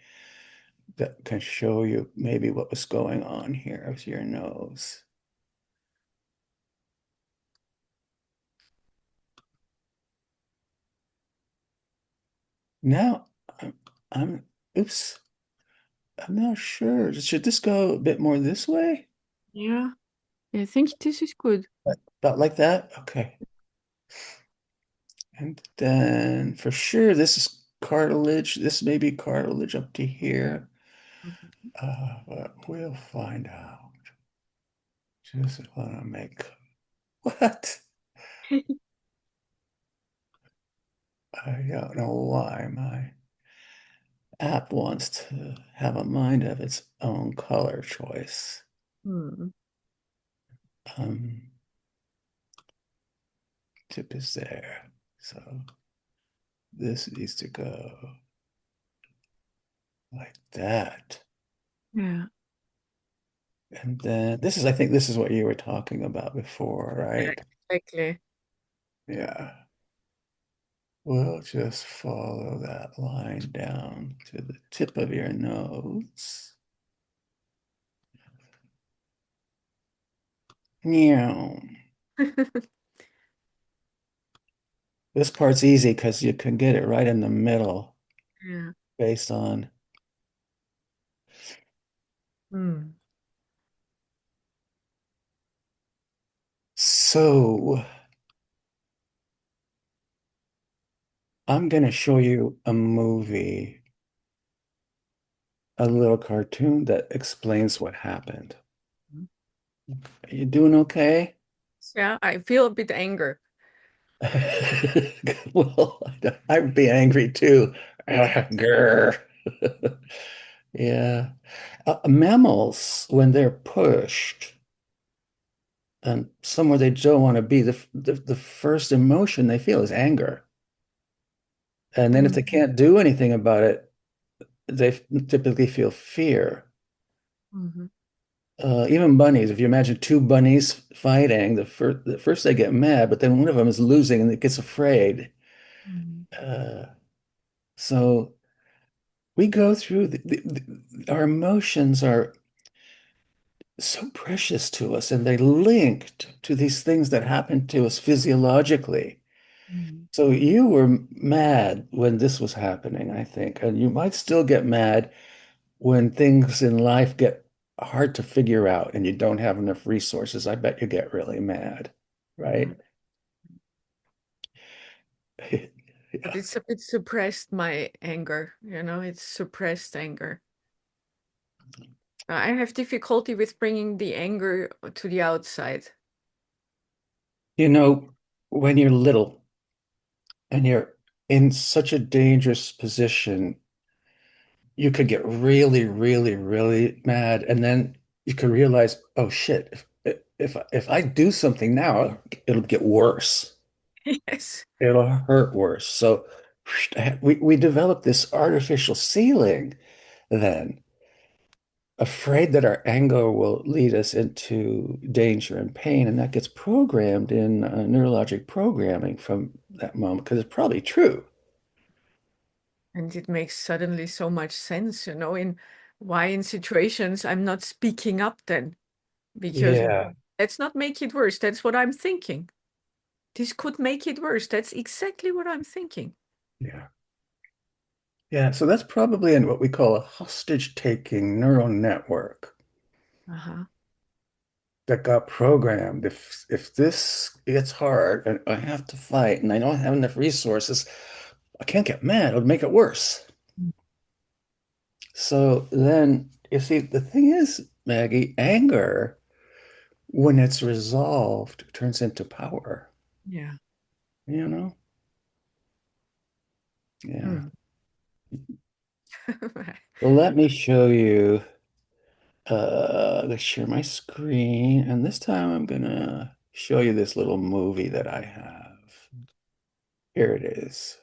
that can show you maybe what was going on here with your nose. Now, I'm oops, I'm not sure. Should this go a bit more this way?
Yeah. I think this is good.
About like that? Okay. And then for sure, this is cartilage. This may be cartilage up to here.
Mhm.
But we'll find out. Just want to make what? I don't know why my app wants to have a mind of its own color choice.
Hmm.
Um, Tip is there. So this needs to go like that.
Yeah.
And then I think this is what you were talking about before,
Yeah,
right?
exactly.
Yeah. We'll just follow that line down to the tip of your nose. Meow. This part's easy because you can get it right in the middle
Yeah.
based on.
Hmm.
So I'm going to show you a movie, a little cartoon that explains what happened. Are you doing okay?
Yeah, I feel a bit anger.
Well, I'd be angry too. Grr. Yeah. Mammals, when they're pushed and somewhere they don't want to be, the first emotion they feel is anger. And then if they can't do anything about it, they typically feel fear.
Mm-hmm.
Even bunnies, if you imagine two bunnies fighting, the first they get mad, but then one of them is losing and it gets afraid.
Mm-hmm.
Uh, so we go through our emotions are so precious to us and they linked to these things that happen to us physiologically.
Mm-hmm.
So you were mad when this was happening, I think, and you might still get mad when things in life get hard to figure out and you don't have enough resources. I bet you get really mad,
Yeah.
right?
But
Yeah.
it's a bit suppressed, my anger, it's suppressed anger. I have difficulty with bringing the anger to the outside.
You know, when you're little and you're in such a dangerous position, you could get really, really, really mad, and then you could realize, oh shit, if I do something now, it'll get worse.
Yes.
It'll hurt worse. So we developed this artificial ceiling then, afraid that our anger will lead us into danger and pain, and that gets programmed in neurologic programming from that moment because it's probably true.
And it makes suddenly so much sense, in why in situations I'm not speaking up then. Because
Yeah.
let's not make it worse. That's what I'm thinking. This could make it worse. That's exactly what I'm thinking.
Yeah. Yeah, so that's probably in what we call a hostage-taking neural network
Uh-huh.
that got programmed. If this gets hard and I have to fight and I don't have enough resources, I can't get mad. It'll make it worse. So then, you see, the thing is, Maggie, anger, when it's resolved, turns into power.
Yeah.
You know? Yeah.
Mm.
Well, let me show you. Let's share my screen, and this time I'm gonna show you this little movie that I have. Here it is.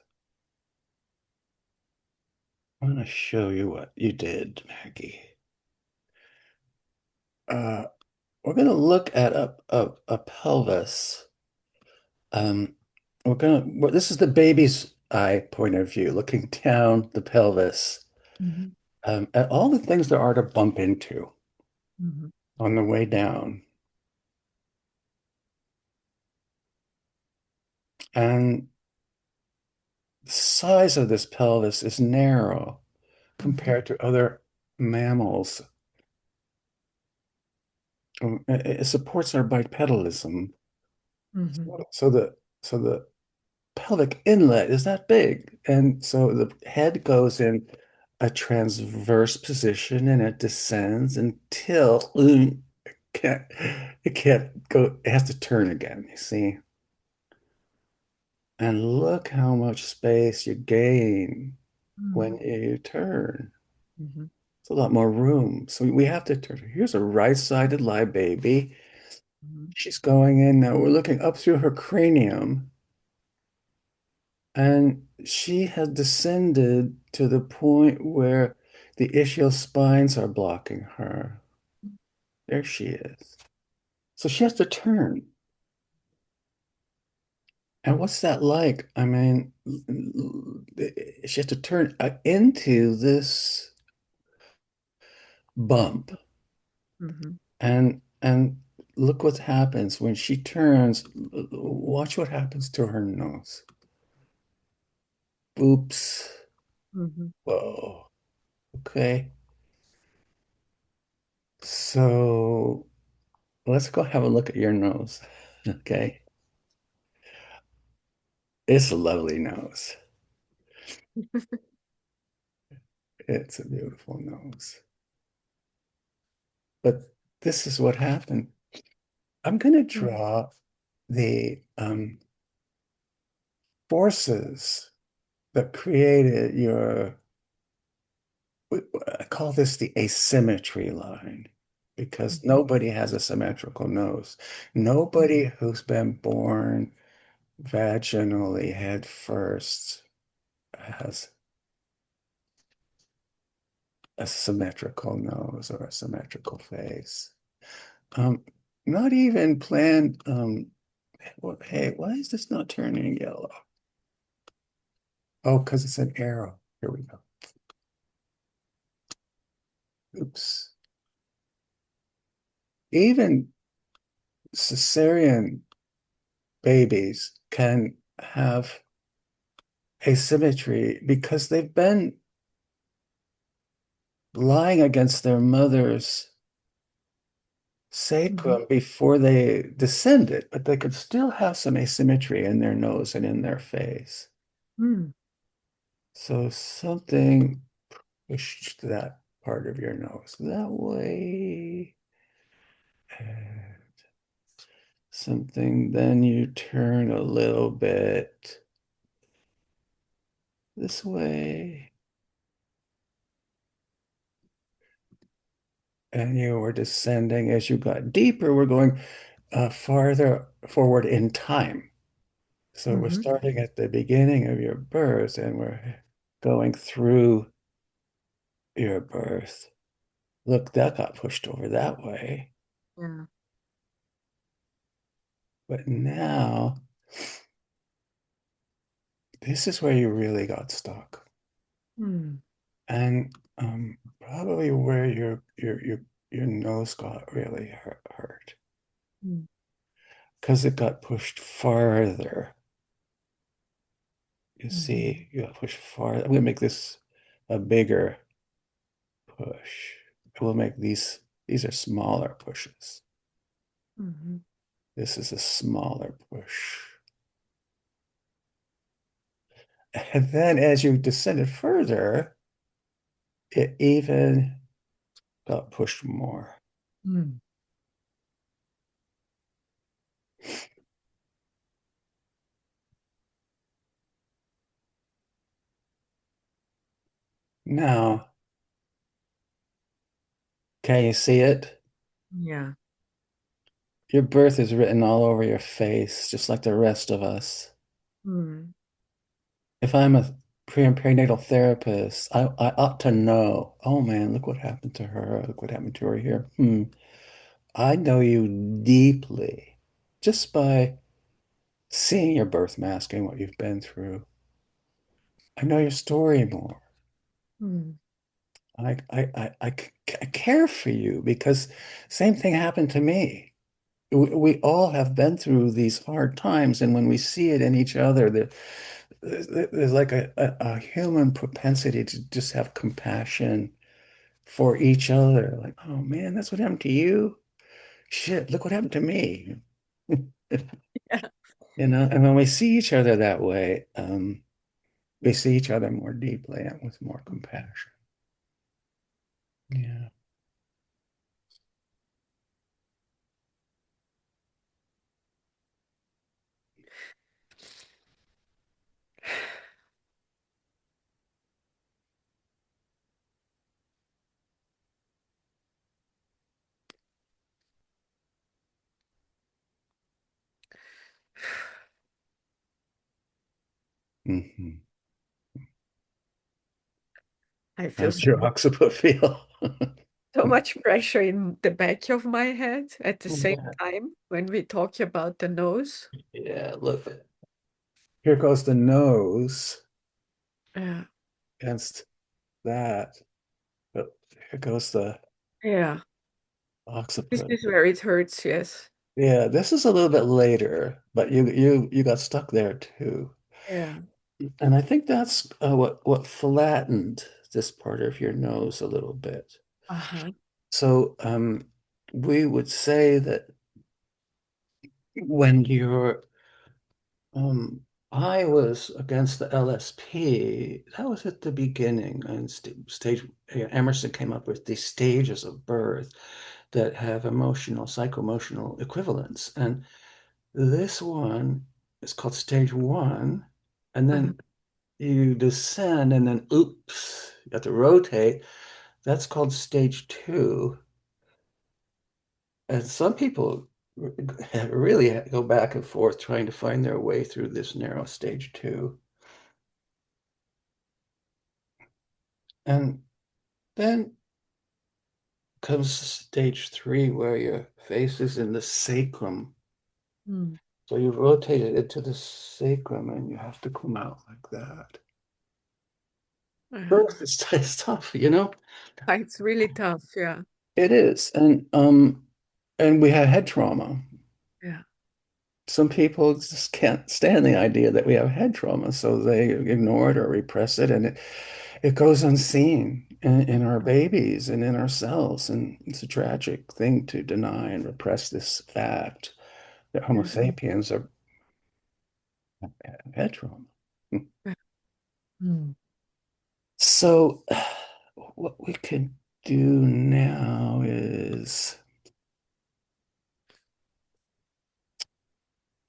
I'm gonna show you what you did, Maggie. Uh, we're gonna look at a pelvis. Um, this is the baby's eye point of view, looking down the pelvis,
Mhm.
at all the things there are to bump into
Mhm.
on the way down. And the size of this pelvis is narrow
Mhm.
compared to other mammals. It supports our bipedalism.
Mhm.
So the pelvic inlet is that big. And so the head goes in a transverse position and it descends until can't, it can't go, it has to turn again, you see. And look how much space you gain when
Mhm.
you turn.
Mhm.
It's a lot more room. So we have to turn. Here's a right-sided lie baby.
Mhm.
She's going in now. We're looking up through her cranium. And she has descended to the point where the ischial spines are blocking her. There she is. So she has to turn. And what's that like? I mean, she has to turn into this bump.
Mhm.
And look what happens when she turns. Watch what happens to her nose. Oops.
Mhm.
Whoa. Okay. So let's go have a look at your nose. Okay. It's a lovely nose. It's a beautiful nose. But this is what happened. I'm going to
Mhm.
draw the forces that created your, I call this the asymmetry line, because
Mhm.
nobody has a symmetrical nose. Nobody who's been born vaginally head first has a symmetrical nose or a symmetrical face. Um, Not even planned. Well, hey, why is this not turning yellow? Oh, because it's an arrow. Here we go. Oops. Even cesarean babies can have asymmetry because they've been lying against their mother's
Mhm.
sacrum before they descended, but they could still have some asymmetry in their nose and in their face.
Mhm.
So something pushed that part of your nose that way. And something, then you turn a little bit this way. And you were descending as you got deeper. We're going farther forward in time. So we're
Mhm.
starting at the beginning of your birth and we're going through your birth. Look, that got pushed over that way.
Yeah.
But now, this is where you really got stuck.
Mhm.
And probably where your nose got really hurt
Mhm.
because it got pushed farther. You
Mhm.
see, you got pushed farther. I'm gonna make this a bigger push. We'll make these are smaller pushes.
Mhm.
This is a smaller push. And then as you descended further, it even got pushed more.
Mm.
Now, can you see it?
Yeah.
Your birth is written all over your face, just like the rest of us.
Mm.
If I'm a pre and perinatal therapist, I ought to know, oh man, look what happened to her. Look what happened to her here. I know you deeply just by seeing your birth mask and what you've been through. I know your story more.
Mm.
I care for you because same thing happened to me. We all have been through these hard times, and when we see it in each other, there's like a human propensity to just have compassion for each other. Like, oh man, that's what happened to you. Shit, look what happened to me.
Yeah.
You know, and when we see each other that way, we see each other more deeply and with more compassion. Yeah. Mm-hmm.
I feel
How's your occiput feel?
so much pressure in the back of my head at the same
Yeah.
time when we talk about the nose.
Yeah, look. Here goes the nose
Yeah.
against that. But here goes the
Yeah. This
occiput.
is where it hurts, yes.
Yeah, this is a little bit later, but you got stuck there too.
Yeah.
And I think that's what flattened this part of your nose a little bit.
Uh-huh.
So we would say that when your eye was against the LSP, that was at the beginning. And stage Emerson came up with these stages of birth that have emotional, psycho-emotional equivalents. And this one is called stage one. And
Uh-huh.
then you descend, and then oops, you have to rotate. That's called stage two. And some people really go back and forth trying to find their way through this narrow stage two. And then comes stage three, where your face is in the sacrum.
Mm.
So you rotate it into the sacrum and you have to come out like that.
Yeah.
Birth is tough, you know?
It's really tough, yeah.
It is. And we have head trauma.
Yeah.
Some people just can't stand the idea that we have head trauma, so they ignore it or repress it, and it goes unseen in our babies and in ourselves. And it's a tragic thing to deny and repress this fact that Homo
Yeah.
sapiens are have head trauma.
Yeah. Mm.
So, what we can do now is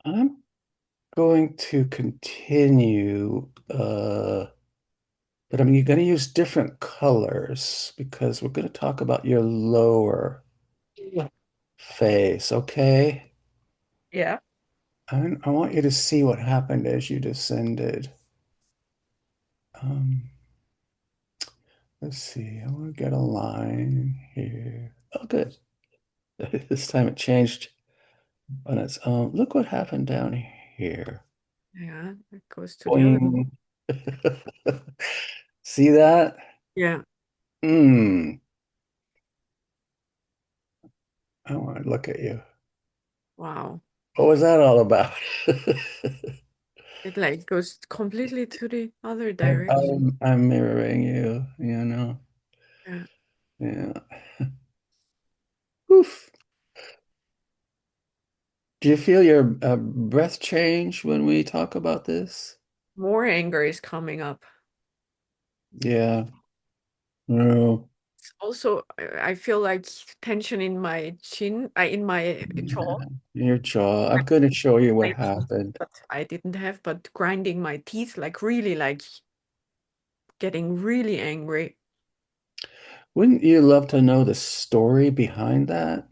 I'm going to continue, but I'm going to use different colors because we're going to talk about your lower face, okay?
Yeah.
I want you to see what happened as you descended. Um, let's see, I want to get a line here. Oh, good. This time it changed on its own. Look what happened down here.
Yeah. It goes to the other.
Boing. See that?
Yeah.
Hmm. I want to look at you.
Wow.
What was that all about?
It like goes completely to the other
I'm,
direction.
I'm mirroring you, you know.
Yeah.
Yeah. Oof. Do you feel your breath change when we talk about this?
More anger is coming up.
Yeah. No.
Also, I feel like tension in my chin, in my jaw.
Your jaw. I'm going to show you what
My teeth,
happened.
but I didn't have, but grinding my teeth, like really, like getting really angry.
Wouldn't you love to know the story behind that?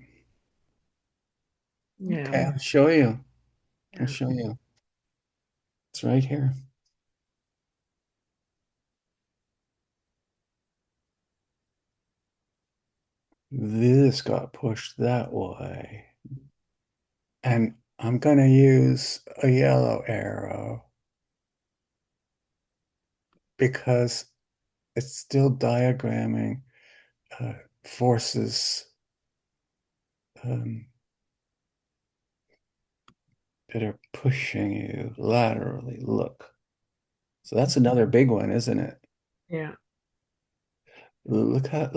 Yeah.
Okay, I'll show you. I'll
Yeah.
show you. It's right here. This got pushed that way. And I'm going to use a yellow arrow because it's still diagramming forces that are pushing you laterally. Look. So that's another big one, isn't it?
Yeah.
Look at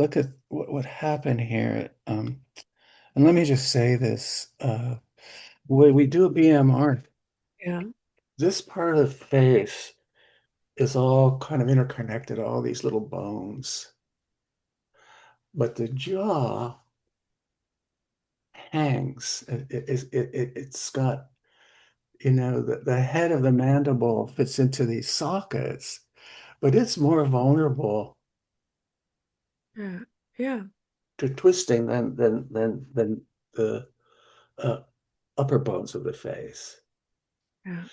what happened here. And let me just say this. When we do a BMR,
Yeah.
this part of the face is all kind of interconnected, all these little bones. But the jaw hangs. It's got, the head of the mandible fits into these sockets, but it's more vulnerable
Yeah. Yeah.
to twisting than the uh, upper bones of the face.
Yeah.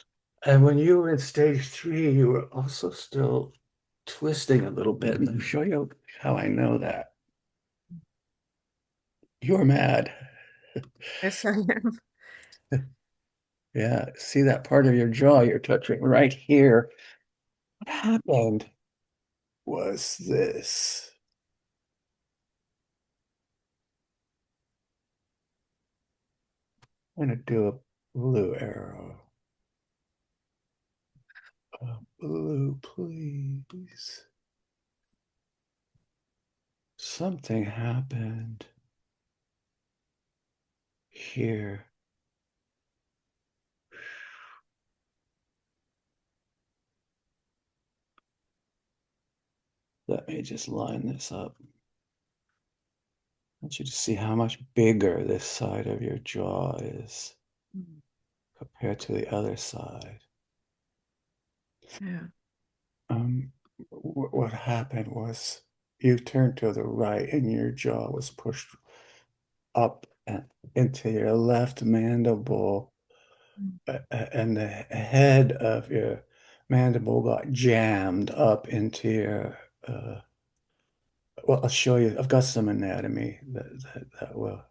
And when you were in stage 3, you were also still twisting a little bit. And I'll show you how I know that. You're mad.
Yes, I am.
Yeah, see that part of your jaw you're touching right here. What happened was this. I'm going to do a blue arrow. Blue, please. Something happened here. Let me just line this up. I want you to see how much bigger this side of your jaw is compared to the other side.
Yeah.
What happened was you turned to the right and your jaw was pushed up and into your left mandible, and the head of your mandible got jammed up into your well, I'll show you. I've got some anatomy that will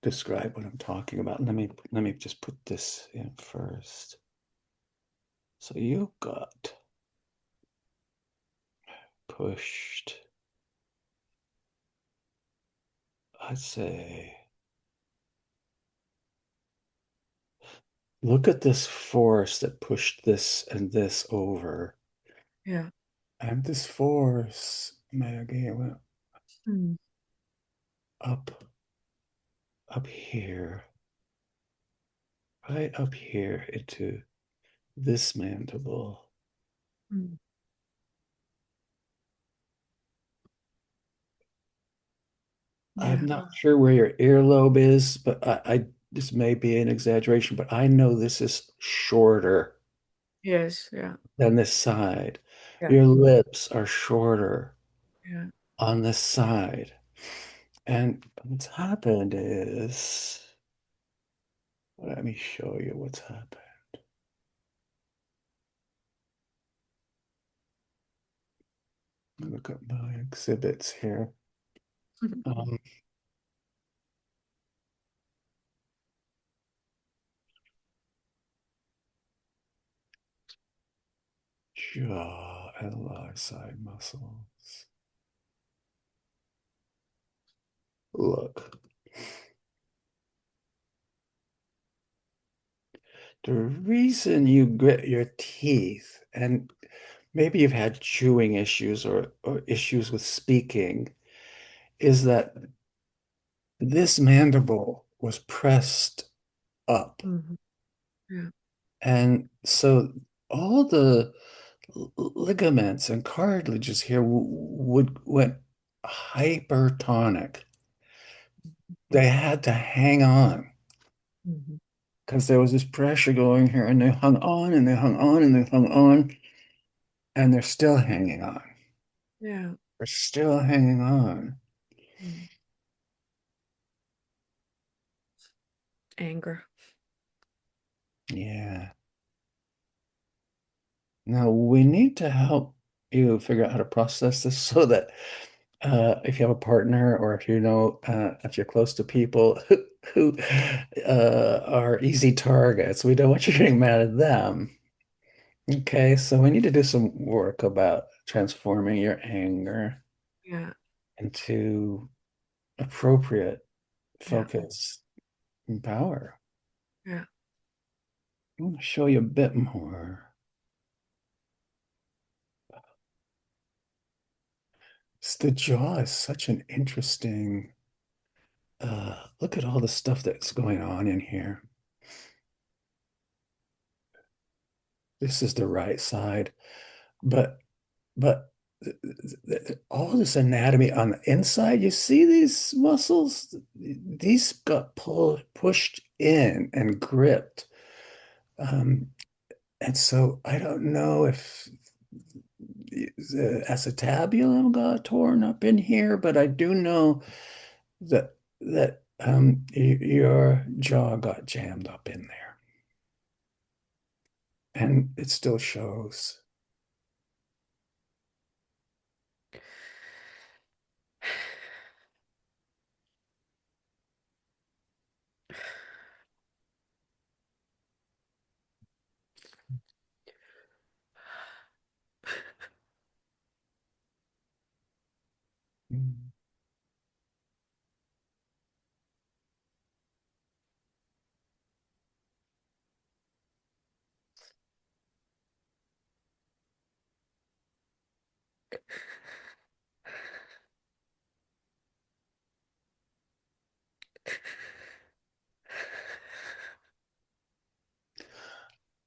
describe what I'm talking about. Let me just put this in first. So you got pushed, I'd say. Look at this force that pushed this and this over.
Yeah.
And this force, Maggie, went up here, right up here into this mandible.
Yeah.
I'm not sure where your earlobe is, but I this may be an exaggeration, but I know this is shorter
Yes. Yeah.
than this side.
Yeah.
Your lips are shorter
Yeah.
on this side. And what's happened is, let me show you what's happened. Look at my exhibits here. Jaw and lower side muscles. Look. The reason you grit your teeth, and maybe you've had chewing issues or issues with speaking, is that this mandible was pressed up.
Yeah.
And so all the ligaments and cartilages here went hypertonic. They had to hang on because there was this pressure going here, and they hung on and they hung on and they hung on, and they're still hanging on.
Yeah.
They're still hanging on.
Anger.
Yeah. Now we need to help you figure out how to process this so that if you have a partner or if you know if you're close to people who are easy targets, we don't want you getting mad at them. Okay, so we need to do some work about transforming your anger into appropriate focus and power.
Yeah.
I'm going to show you a bit more. The jaw is such an interesting, look at all the stuff that's going on in here. This is the right side, but all this anatomy on the inside, you see these muscles? These got pushed in and gripped. And so I don't know if the acetabulum got torn up in here, but I do know that your jaw got jammed up in there. And it still shows.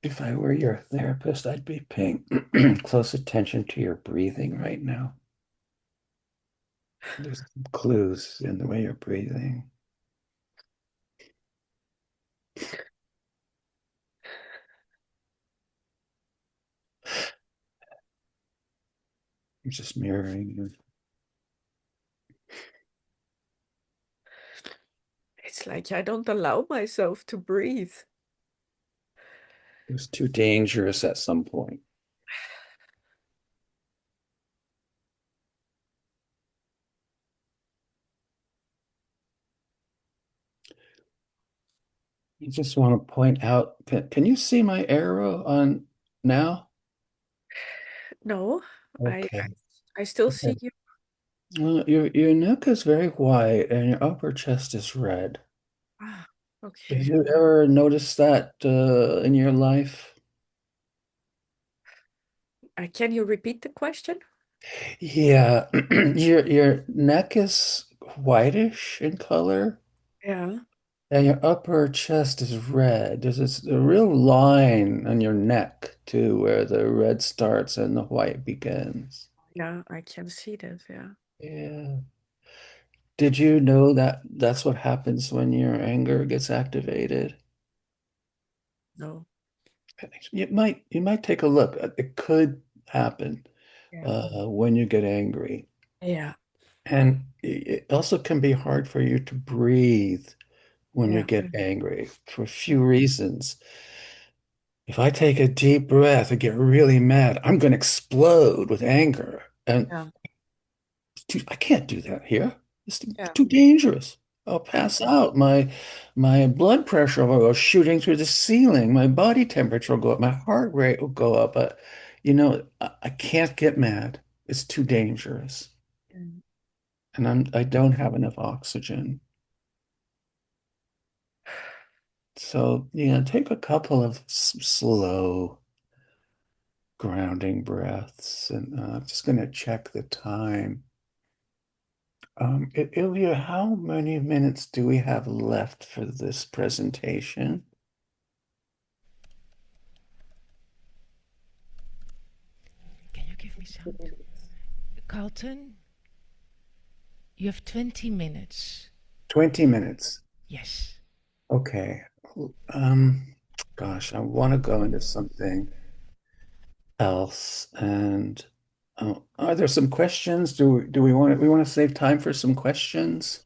If I were your therapist, I'd be paying close attention to your breathing right now. There's clues in the way you're breathing. I'm just mirroring you.
It's like I don't allow myself to breathe.
It was too dangerous at some point. You just want to point out, can you see my arrow on now?
No,
Okay.
I still see you.
Your neck is very white and your upper chest is red.
Ah,
Have
okay.
you ever noticed that in your life?
Can you repeat the question?
Yeah, your neck is whitish in color,
Yeah.
and your upper chest is red. A real line on your neck too, where the red starts and the white begins.
Yeah, I can see that. Yeah.
Yeah. Did you know that that's what happens when your anger gets activated?
No.
You might take a look. It could happen when you get angry.
Yeah.
And it also can be hard for you to breathe when you
Yeah.
get angry for a few reasons. If I take a deep breath and get really mad, I'm going to explode with anger. And
Yeah.
I can't do that here. It's
Yeah.
too dangerous. I'll pass out. My blood pressure will go shooting through the ceiling. My body temperature will go up. My heart rate will go up. But I can't get mad. It's too dangerous.
Mm.
And I don't have enough oxygen. So, take a couple of slow grounding breaths. And I'm just going to check the time. Ilya, how many minutes do we have left for this presentation?
sound. Karlton, you have 20 minutes.
20 minutes.
Yes.
Okay. Gosh, I want to go into something else. And are there some questions? Do we want to save time for some questions?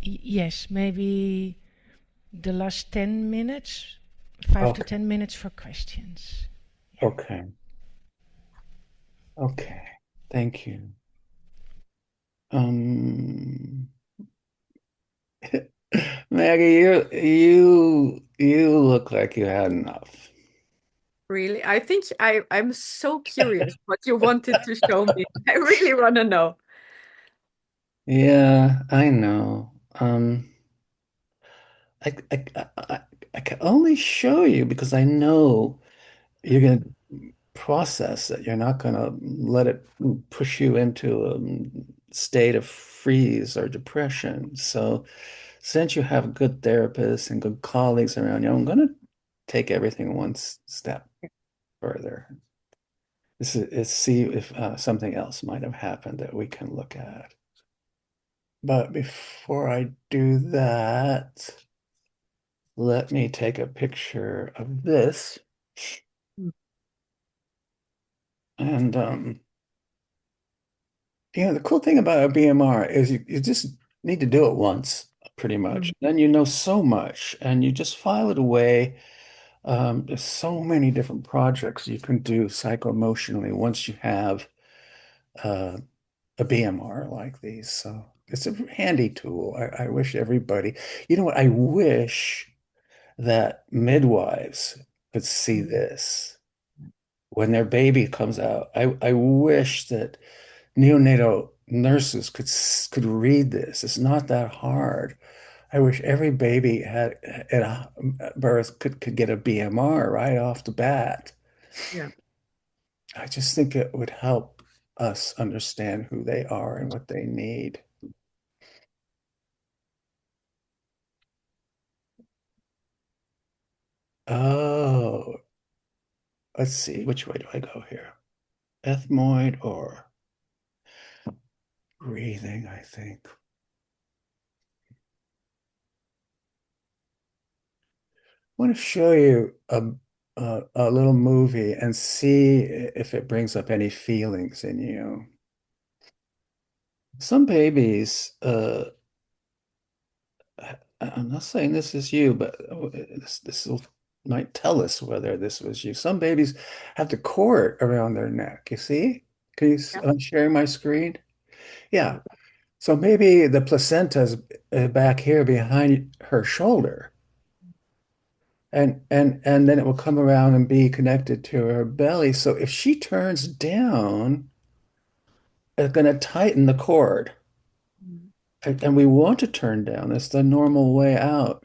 Yes, maybe the last 10 minutes, 5 to 10 minutes for questions.
Yeah. Okay. Okay. Thank you. Maggie, you look like you had enough.
Really? I think I'm so curious what you wanted to show me. I really want to know.
Yeah, I know. I can only show you because I know you're going to process it. You're not going to let it push you into a state of freeze or depression. So, since you have good therapists and good colleagues around you, I'm going to take everything one step further. This is see if something else might have happened that we can look at. But before I do that, let me take a picture of this. And the cool thing about a BMR is you just need to do it once, pretty much. Then you know so much, and you just file it away. There's so many different projects you can do psycho-emotionally once you have a BMR like these. So it's a handy tool. I wish everybody, you know what? I wish that midwives could see this when their baby comes out. I wish that neonatal nurses could read this. It's not that hard. I wish every baby at a birth could get a BMR right off the bat.
Yeah.
I just think it would help us understand who they are and what they need. Oh, let's see. Which way do I go here? Ethmoid or breathing, I think. I want to show you a little movie and see if it brings up any feelings in you. Some babies, I'm not saying this is you, but this might tell us whether this was you. Some babies have the cord around their neck. You see? Can you share my screen? Yeah. So maybe the placenta's back here behind her shoulder. And then it will come around and be connected to her belly. So if she turns down, it's going to tighten the cord. And we want to turn down. That's the normal way out.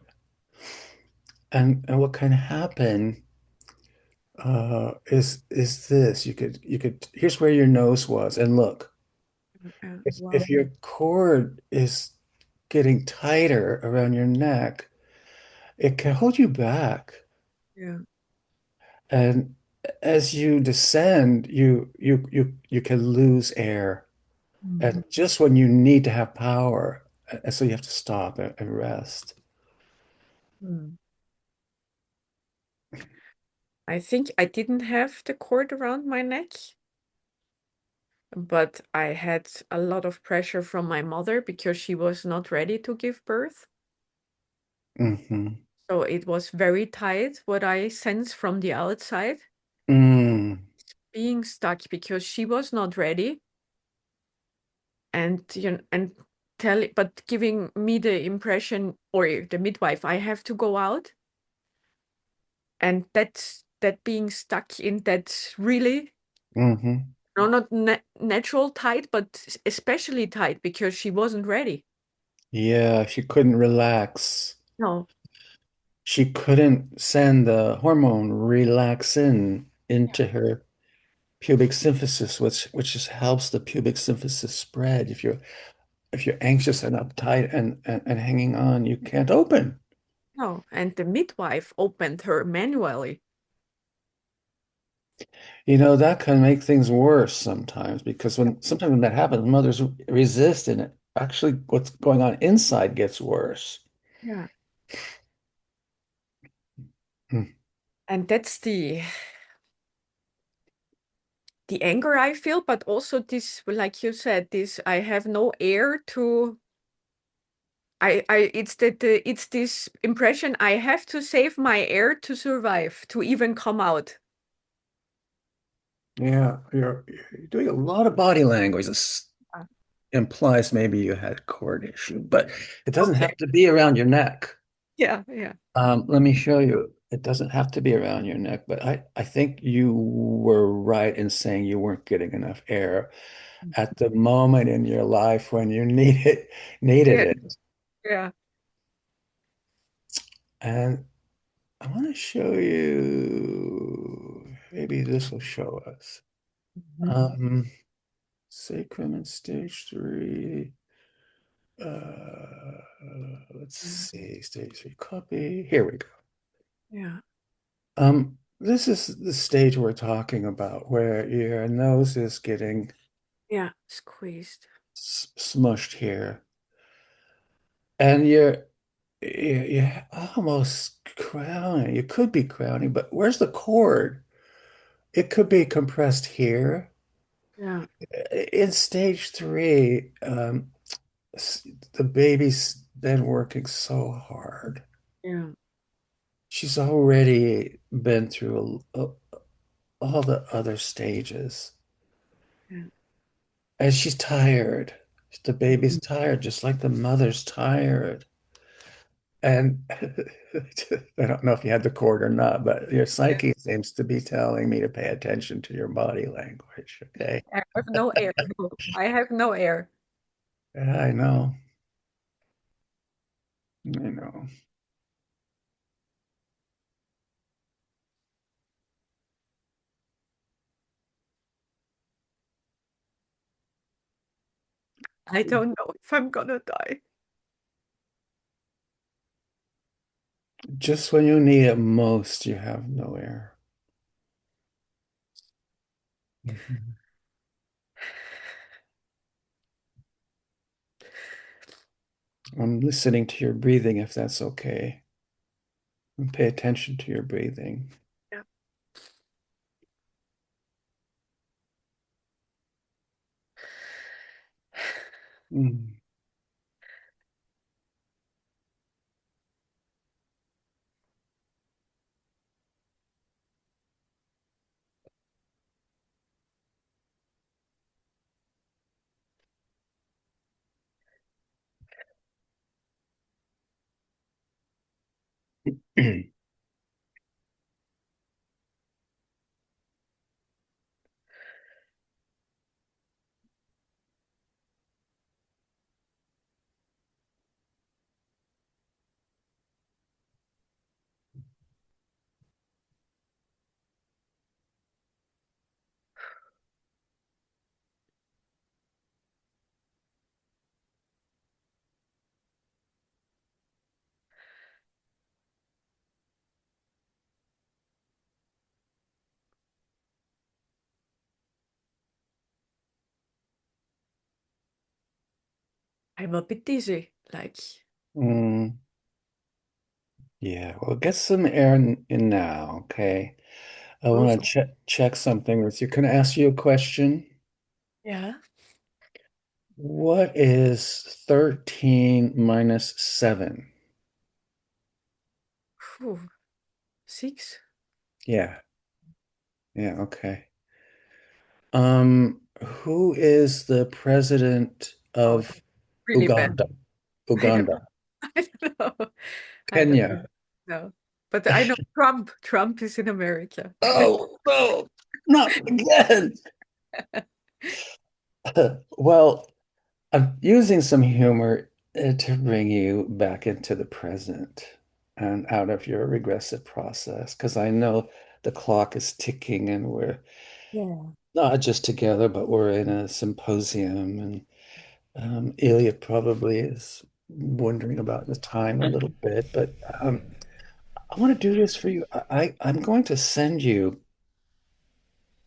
And what can happen is this. You could here's where your nose was, and look, if your cord is getting tighter around your neck, it can hold you back.
Yeah.
And as you descend, you can lose air. And just when you need to have power, and so you have to stop and rest.
I think I didn't have the cord around my neck, but I had a lot of pressure from my mother because she was not ready to give birth. So it was very tight, what I sense from the outside. Being stuck because she was not ready. And but giving me the impression, or the midwife, I have to go out. And that being stuck in that really not natural tight, but especially tight because she wasn't ready.
Yeah, she couldn't relax.
No.
She couldn't send the hormone relaxin into her pubic symphysis, which just helps the pubic symphysis spread. If you're anxious and uptight and hanging on, you can't open.
No, and the midwife opened her manually.
That can make things worse sometimes because sometimes when that happens, mothers resist and actually what's going on inside gets worse.
Yeah.
Hmm.
And that's the anger I feel, but also this, like you said, this I have no air to. It's it's this impression I have to save my air to survive, to even come out.
Yeah, you're doing a lot of body language. This
Uh,
implies maybe you had a cord issue, but it doesn't
Okay.
have to be around your neck.
Yeah, yeah.
Let me show you. It doesn't have to be around your neck, but I think you were right in saying you weren't getting enough air at the moment in your life when you needed
Yeah,
it.
yeah.
And I want to show you, maybe this will show us.
Mhm.
Sacrum in stage 3. Uh, let's see, stage 3 copy. Here we go.
Yeah,
This is the stage we're talking about where your nose is getting
yeah. Squeezed.
smushed here, and you're almost crowning. You could be crowning, but where's the cord? It could be compressed here.
Yeah,
In stage 3, the baby's been working so hard.
yeah,
She's already been through all the other stages.
yeah.
And she's tired. The baby's tired, just like the mother's tired. And I don't know if you had the cord or not, but your
Yeah.
psyche seems to be telling me to pay attention to your body language. Okay.
I have no air. No, I have no air.
Yeah, I know. I know.
I don't know if I'm gonna die.
Just when you need it most, you have no air. Mhm. I'm listening to your breathing, if that's okay. And pay attention to your breathing.
Yeah.
Mm.
I'm a bit dizzy. Like,
Mm. Yeah, well, get some air in now, okay? I want
also,
to check something with you. Can I ask you a question?
yeah.
What is 13 minus 7?
Phew. 6?
Yeah, yeah, okay. Who is the president
Oh,
of
really bad.
Uganda?
I don't,
Uganda.
I don't know. I don't
Kenya.
know. But I know Trump. Trump is in America.
Oh, no, not again. Well, I'm using some humor to bring you back into the present and out of your regressive process because I know the clock is ticking and we're
Yeah.
not just together, but we're in a symposium. And Ilya probably is wondering about the time a little bit, but I want to do this for you. I'm going to send you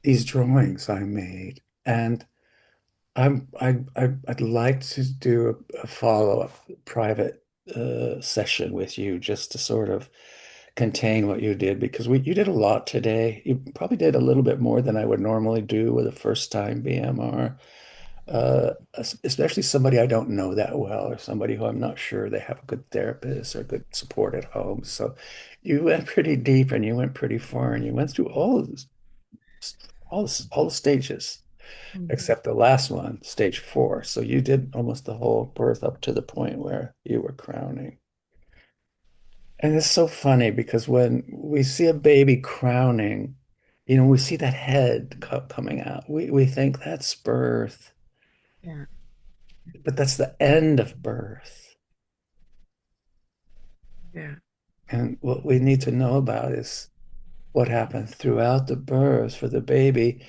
these drawings I made, and I'd like to do a follow-up private session with you just to sort of contain what you did, because you did a lot today. You probably did a little bit more than I would normally do with a first time BMR, especially somebody I don't know that well, or somebody who I'm not sure they have a good therapist or good support at home. So you went pretty deep and you went pretty far and you went through all the stages except the last one, stage 4. So you did almost the whole birth up to the point where you were crowning. And it's so funny because when we see a baby crowning, we see that head coming out. We think that's birth,
Yeah.
but that's the end of birth.
Yeah.
And what we need to know about is what happens throughout the birth for the baby.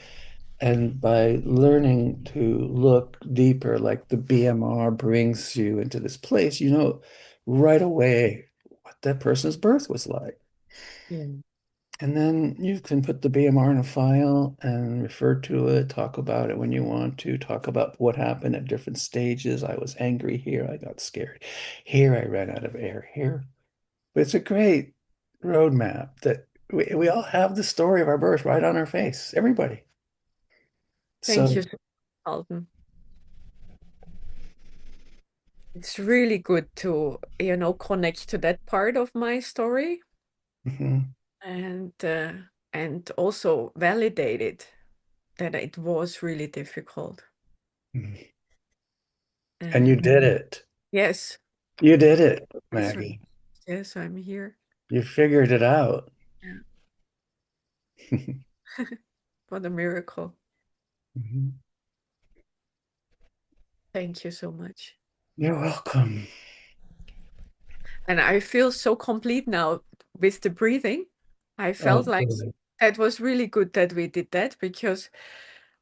And by learning to look deeper, like the BMR brings you into this place, right away what that person's birth was like.
Yeah.
And then you can put the BMR in a file and refer to it, talk about it when you want to, talk about what happened at different stages. I was angry here, I got scared. Here, I ran out of air. Here. But it's a great roadmap that we all have the story of our birth right on our face, everybody.
Thank you,
So,
Karlton. It's really good to, connect to that part of my story and also validate it, that it was really difficult.
and you did it.
Yes.
You did it, Maggie.
Yes, I'm here.
You figured it out.
Yeah. What a miracle. Thank you so much.
You're welcome.
And I feel so complete now with the breathing. I felt like that was really good that we did that, because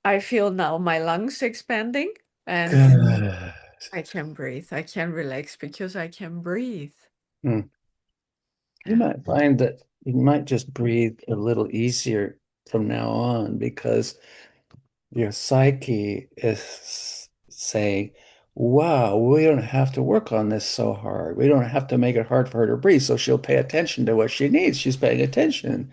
I feel now my lungs expanding and
Good.
I can breathe. I can relax because I can breathe.
You might find that you might just breathe a little easier from now on, because your psyche is saying, wow, we don't have to work on this so hard. We don't have to make it hard for her to breathe. So she'll pay attention to what she needs. She's paying attention.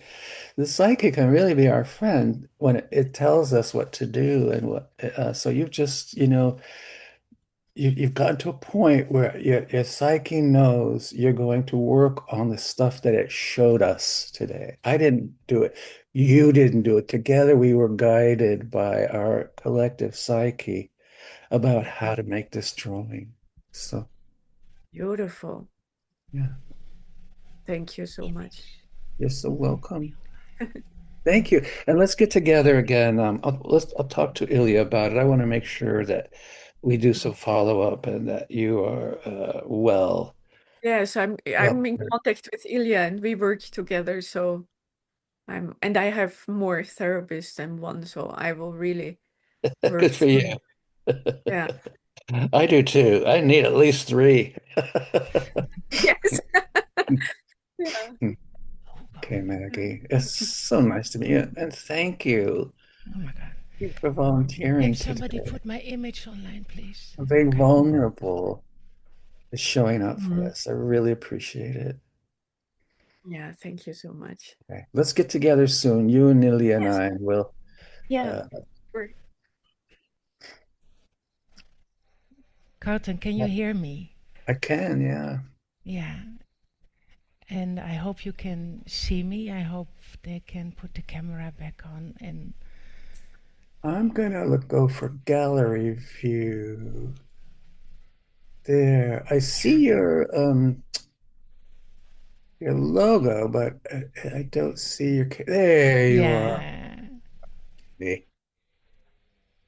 The psyche can really be our friend when it tells us what to do and what. So you've just, you've gotten to a point where your psyche knows you're going to work on the stuff that it showed us today. I didn't do it. You didn't do it. Together, we were guided by our collective psyche about how to make this drawing. So
beautiful.
Yeah.
Thank you so much.
You're so welcome. Thank you. And let's get together again. I'll talk to Ilja about it. I want to make sure that we do some follow-up and that you are well.
Yes, I'm in contact with Ilja and we work together. So I have more therapists than one, so I will really work.
Good for you.
Yeah.
I do too. I need at least 3.
Yes. Yeah.
Okay, Maggie. It's so nice to meet you. And thank you.
Oh my God.
Thank you for volunteering
If somebody
today.
put my image online, please.
I'm very vulnerable to showing up for this. I really appreciate it.
Yeah, thank you so much.
Okay. Let's get together soon. You and Ilja and I will.
Yeah.
Karlton, can you hear me?
I can, yeah.
Yeah. And I hope you can see me. I hope they can put the camera back on. And
I'm gonna go for gallery view. There, I see your logo, but I don't see your. There you are. Hey.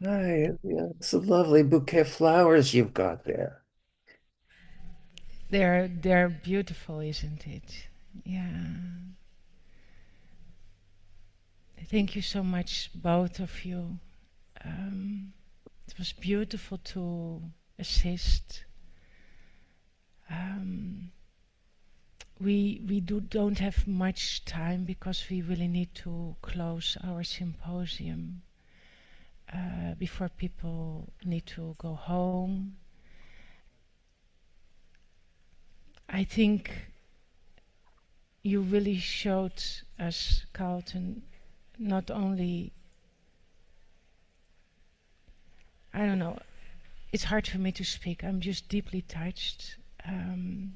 Hi, yeah, it's a lovely bouquet of flowers you've got there.
They're beautiful, isn't it? Yeah. Thank you so much, both of you. It was beautiful to assist we don't have much time because we really need to close our symposium before people need to go home. I think you really showed us, Karlton, not only, I don't know, it's hard for me to speak. I'm just deeply touched. I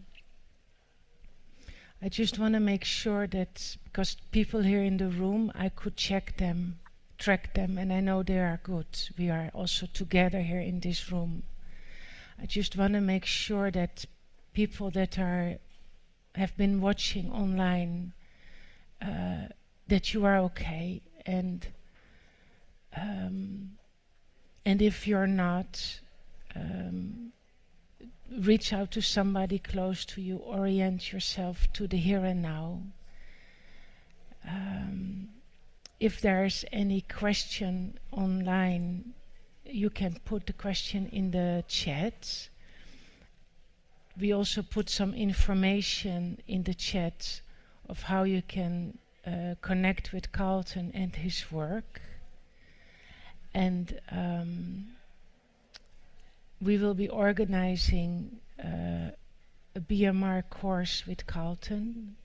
just want to make sure that, because people here in the room, I could track them, and I know they are good. We are also together here in this room. I just want to make sure that people that have been watching online, that you are okay, and if you're not, reach out to somebody close to you, orient yourself to the here and now. If there's any question online, you can put the question in the chat. We also put some information in the chat of how you can connect with Karlton and his work. And we will be organizing a BMR course with Karlton.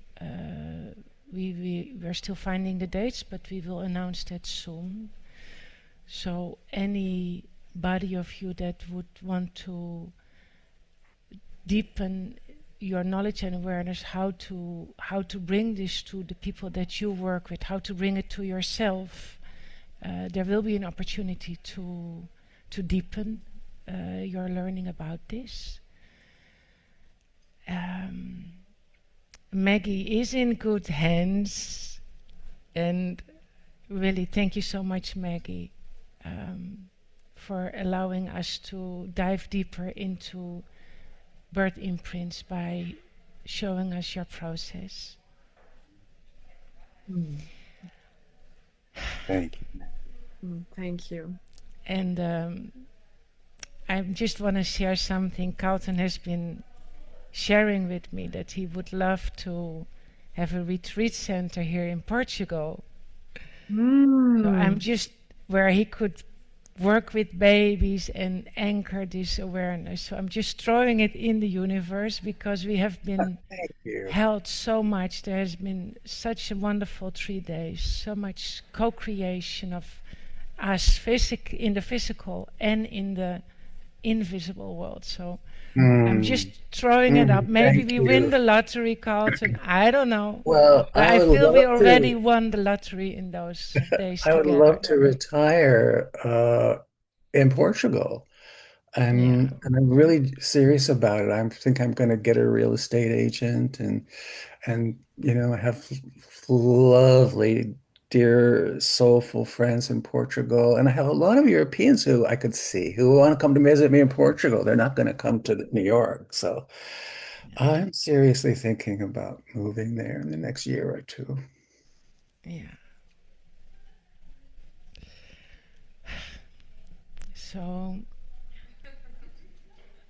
We're still finding the dates, but we will announce that soon. So anybody of you that would want to deepen your knowledge and awareness, how to bring this to the people that you work with, how to bring it to yourself, there will be an opportunity to deepen your learning about this. Maggie is in good hands, and really thank you so much, Maggie, for allowing us to dive deeper into birth imprints by showing us your process.
Thank you.
Thank you.
And I just want to share something. Karlton has been sharing with me that he would love to have a retreat center here in Portugal. So I'm just where he could work with babies and anchor this awareness. So I'm just throwing it in the universe because we have been held so much. There has been such a wonderful 3 days, so much co-creation of us in the physical and in the invisible world. So I'm just throwing it up. Maybe we win the lottery, Karlton. I don't know.
Well,
I feel we already won the lottery in those days
I would
together.
love to retire in Portugal. And I'm really serious about it. I think I'm going to get a real estate agent and have lovely, dear, soulful friends in Portugal. And I have a lot of Europeans who I could see who want to come to visit me in Portugal. They're not going to come to New York. So I'm seriously thinking about moving there in the next year or 2.
Yeah. So.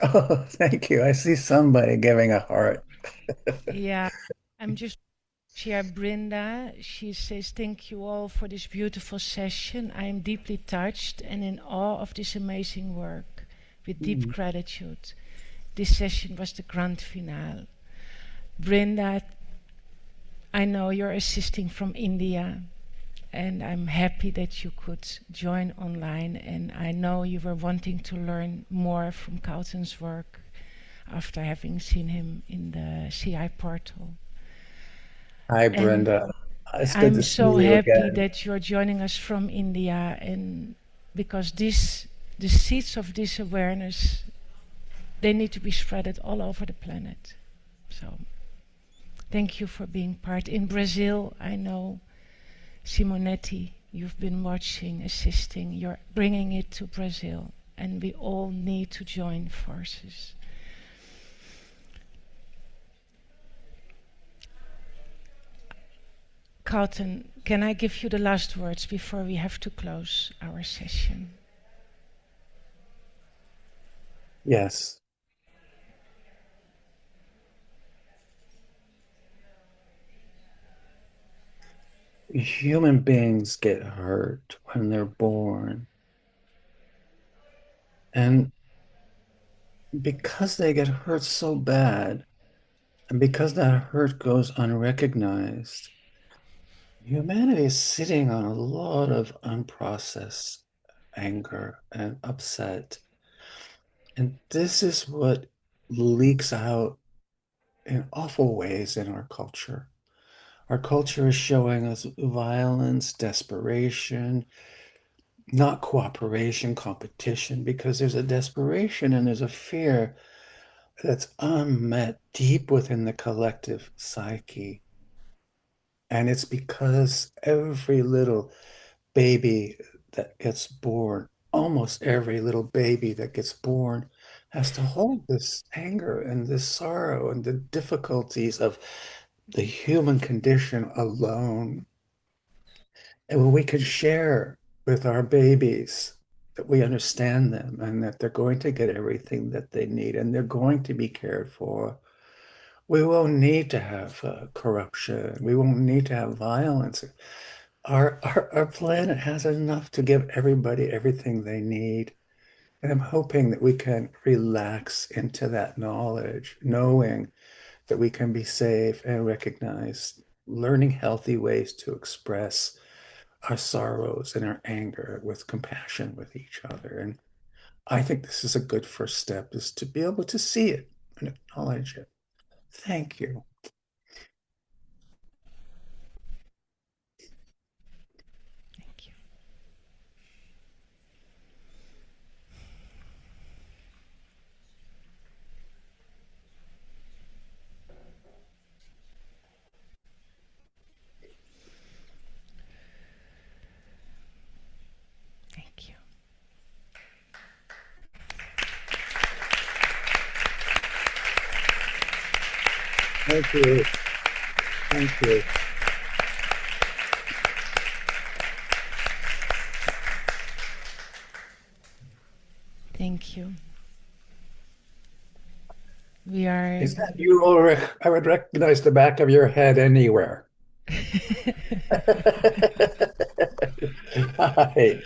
Oh, thank you. I see somebody giving a heart.
Yeah, I'm just share Brenda. She says, thank you all for this beautiful session. I am deeply touched and in awe of this amazing work. With deep gratitude. This session was the grand finale. Brenda, I know you're assisting from India, and I'm happy that you could join online, and I know you were wanting to learn more from Karlton's work after having seen him in the CI portal.
Hi, Brenda.
I'm so happy that you're joining us from India, and because the seeds of this awareness, they need to be spread all over the planet. So thank you for being part. In Brazil, I know Simonetti, you've been watching, assisting, you're bringing it to Brazil, and we all need to join forces. Karlton, can I give you the last words before we have to close our session?
Yes. human beings get hurt when they're born. And because they get hurt so bad, and because that hurt goes unrecognized, humanity is sitting on a lot of unprocessed anger and upset. And this is what leaks out in awful ways in our culture. Our culture is showing us violence, desperation, not cooperation, competition, because there's a desperation and there's a fear that's unmet deep within the collective psyche. And it's because every little baby that gets born, almost every little baby that gets born, has to hold this anger and this sorrow and the difficulties of the human condition alone. And when we can share with our babies that we understand them and that they're going to get everything that they need and they're going to be cared for, we won't need to have corruption. We won't need to have violence. Our planet has enough to give everybody everything they need. And I'm hoping that we can relax into that knowledge, knowing that we can be safe and recognized, learning healthy ways to express our sorrows and our anger with compassion with each other. And I think this is a good first step, is to be able to see it and acknowledge it. Thank you.
Thank you. Thank you.
Thank you. Thank you.
Thank you. We are.
Is that you, Ulrich? I would recognize the back of your head anywhere. Hi.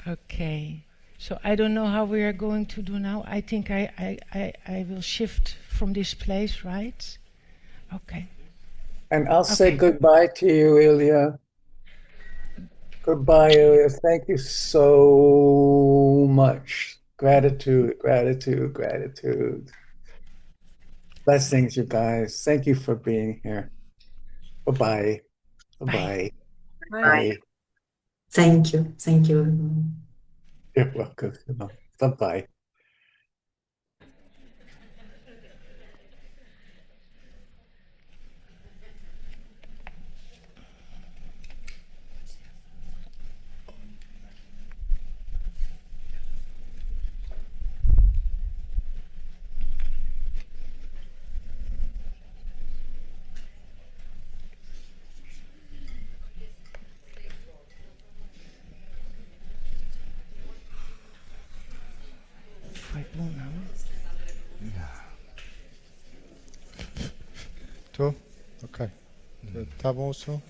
Okay. So I don't know how we are going to do now. I think I will shift from this place, right? Okay.
And I'll say goodbye to you, Ilja. Goodbye, Ilja. Thank you so much. Gratitude, gratitude, gratitude. Blessings, you guys. Thank you for being here. Bye-bye. Bye-bye. Bye.
Thank you. Thank you.
You're welcome. Bye-bye.
Tô? Ok. Tá bom o som?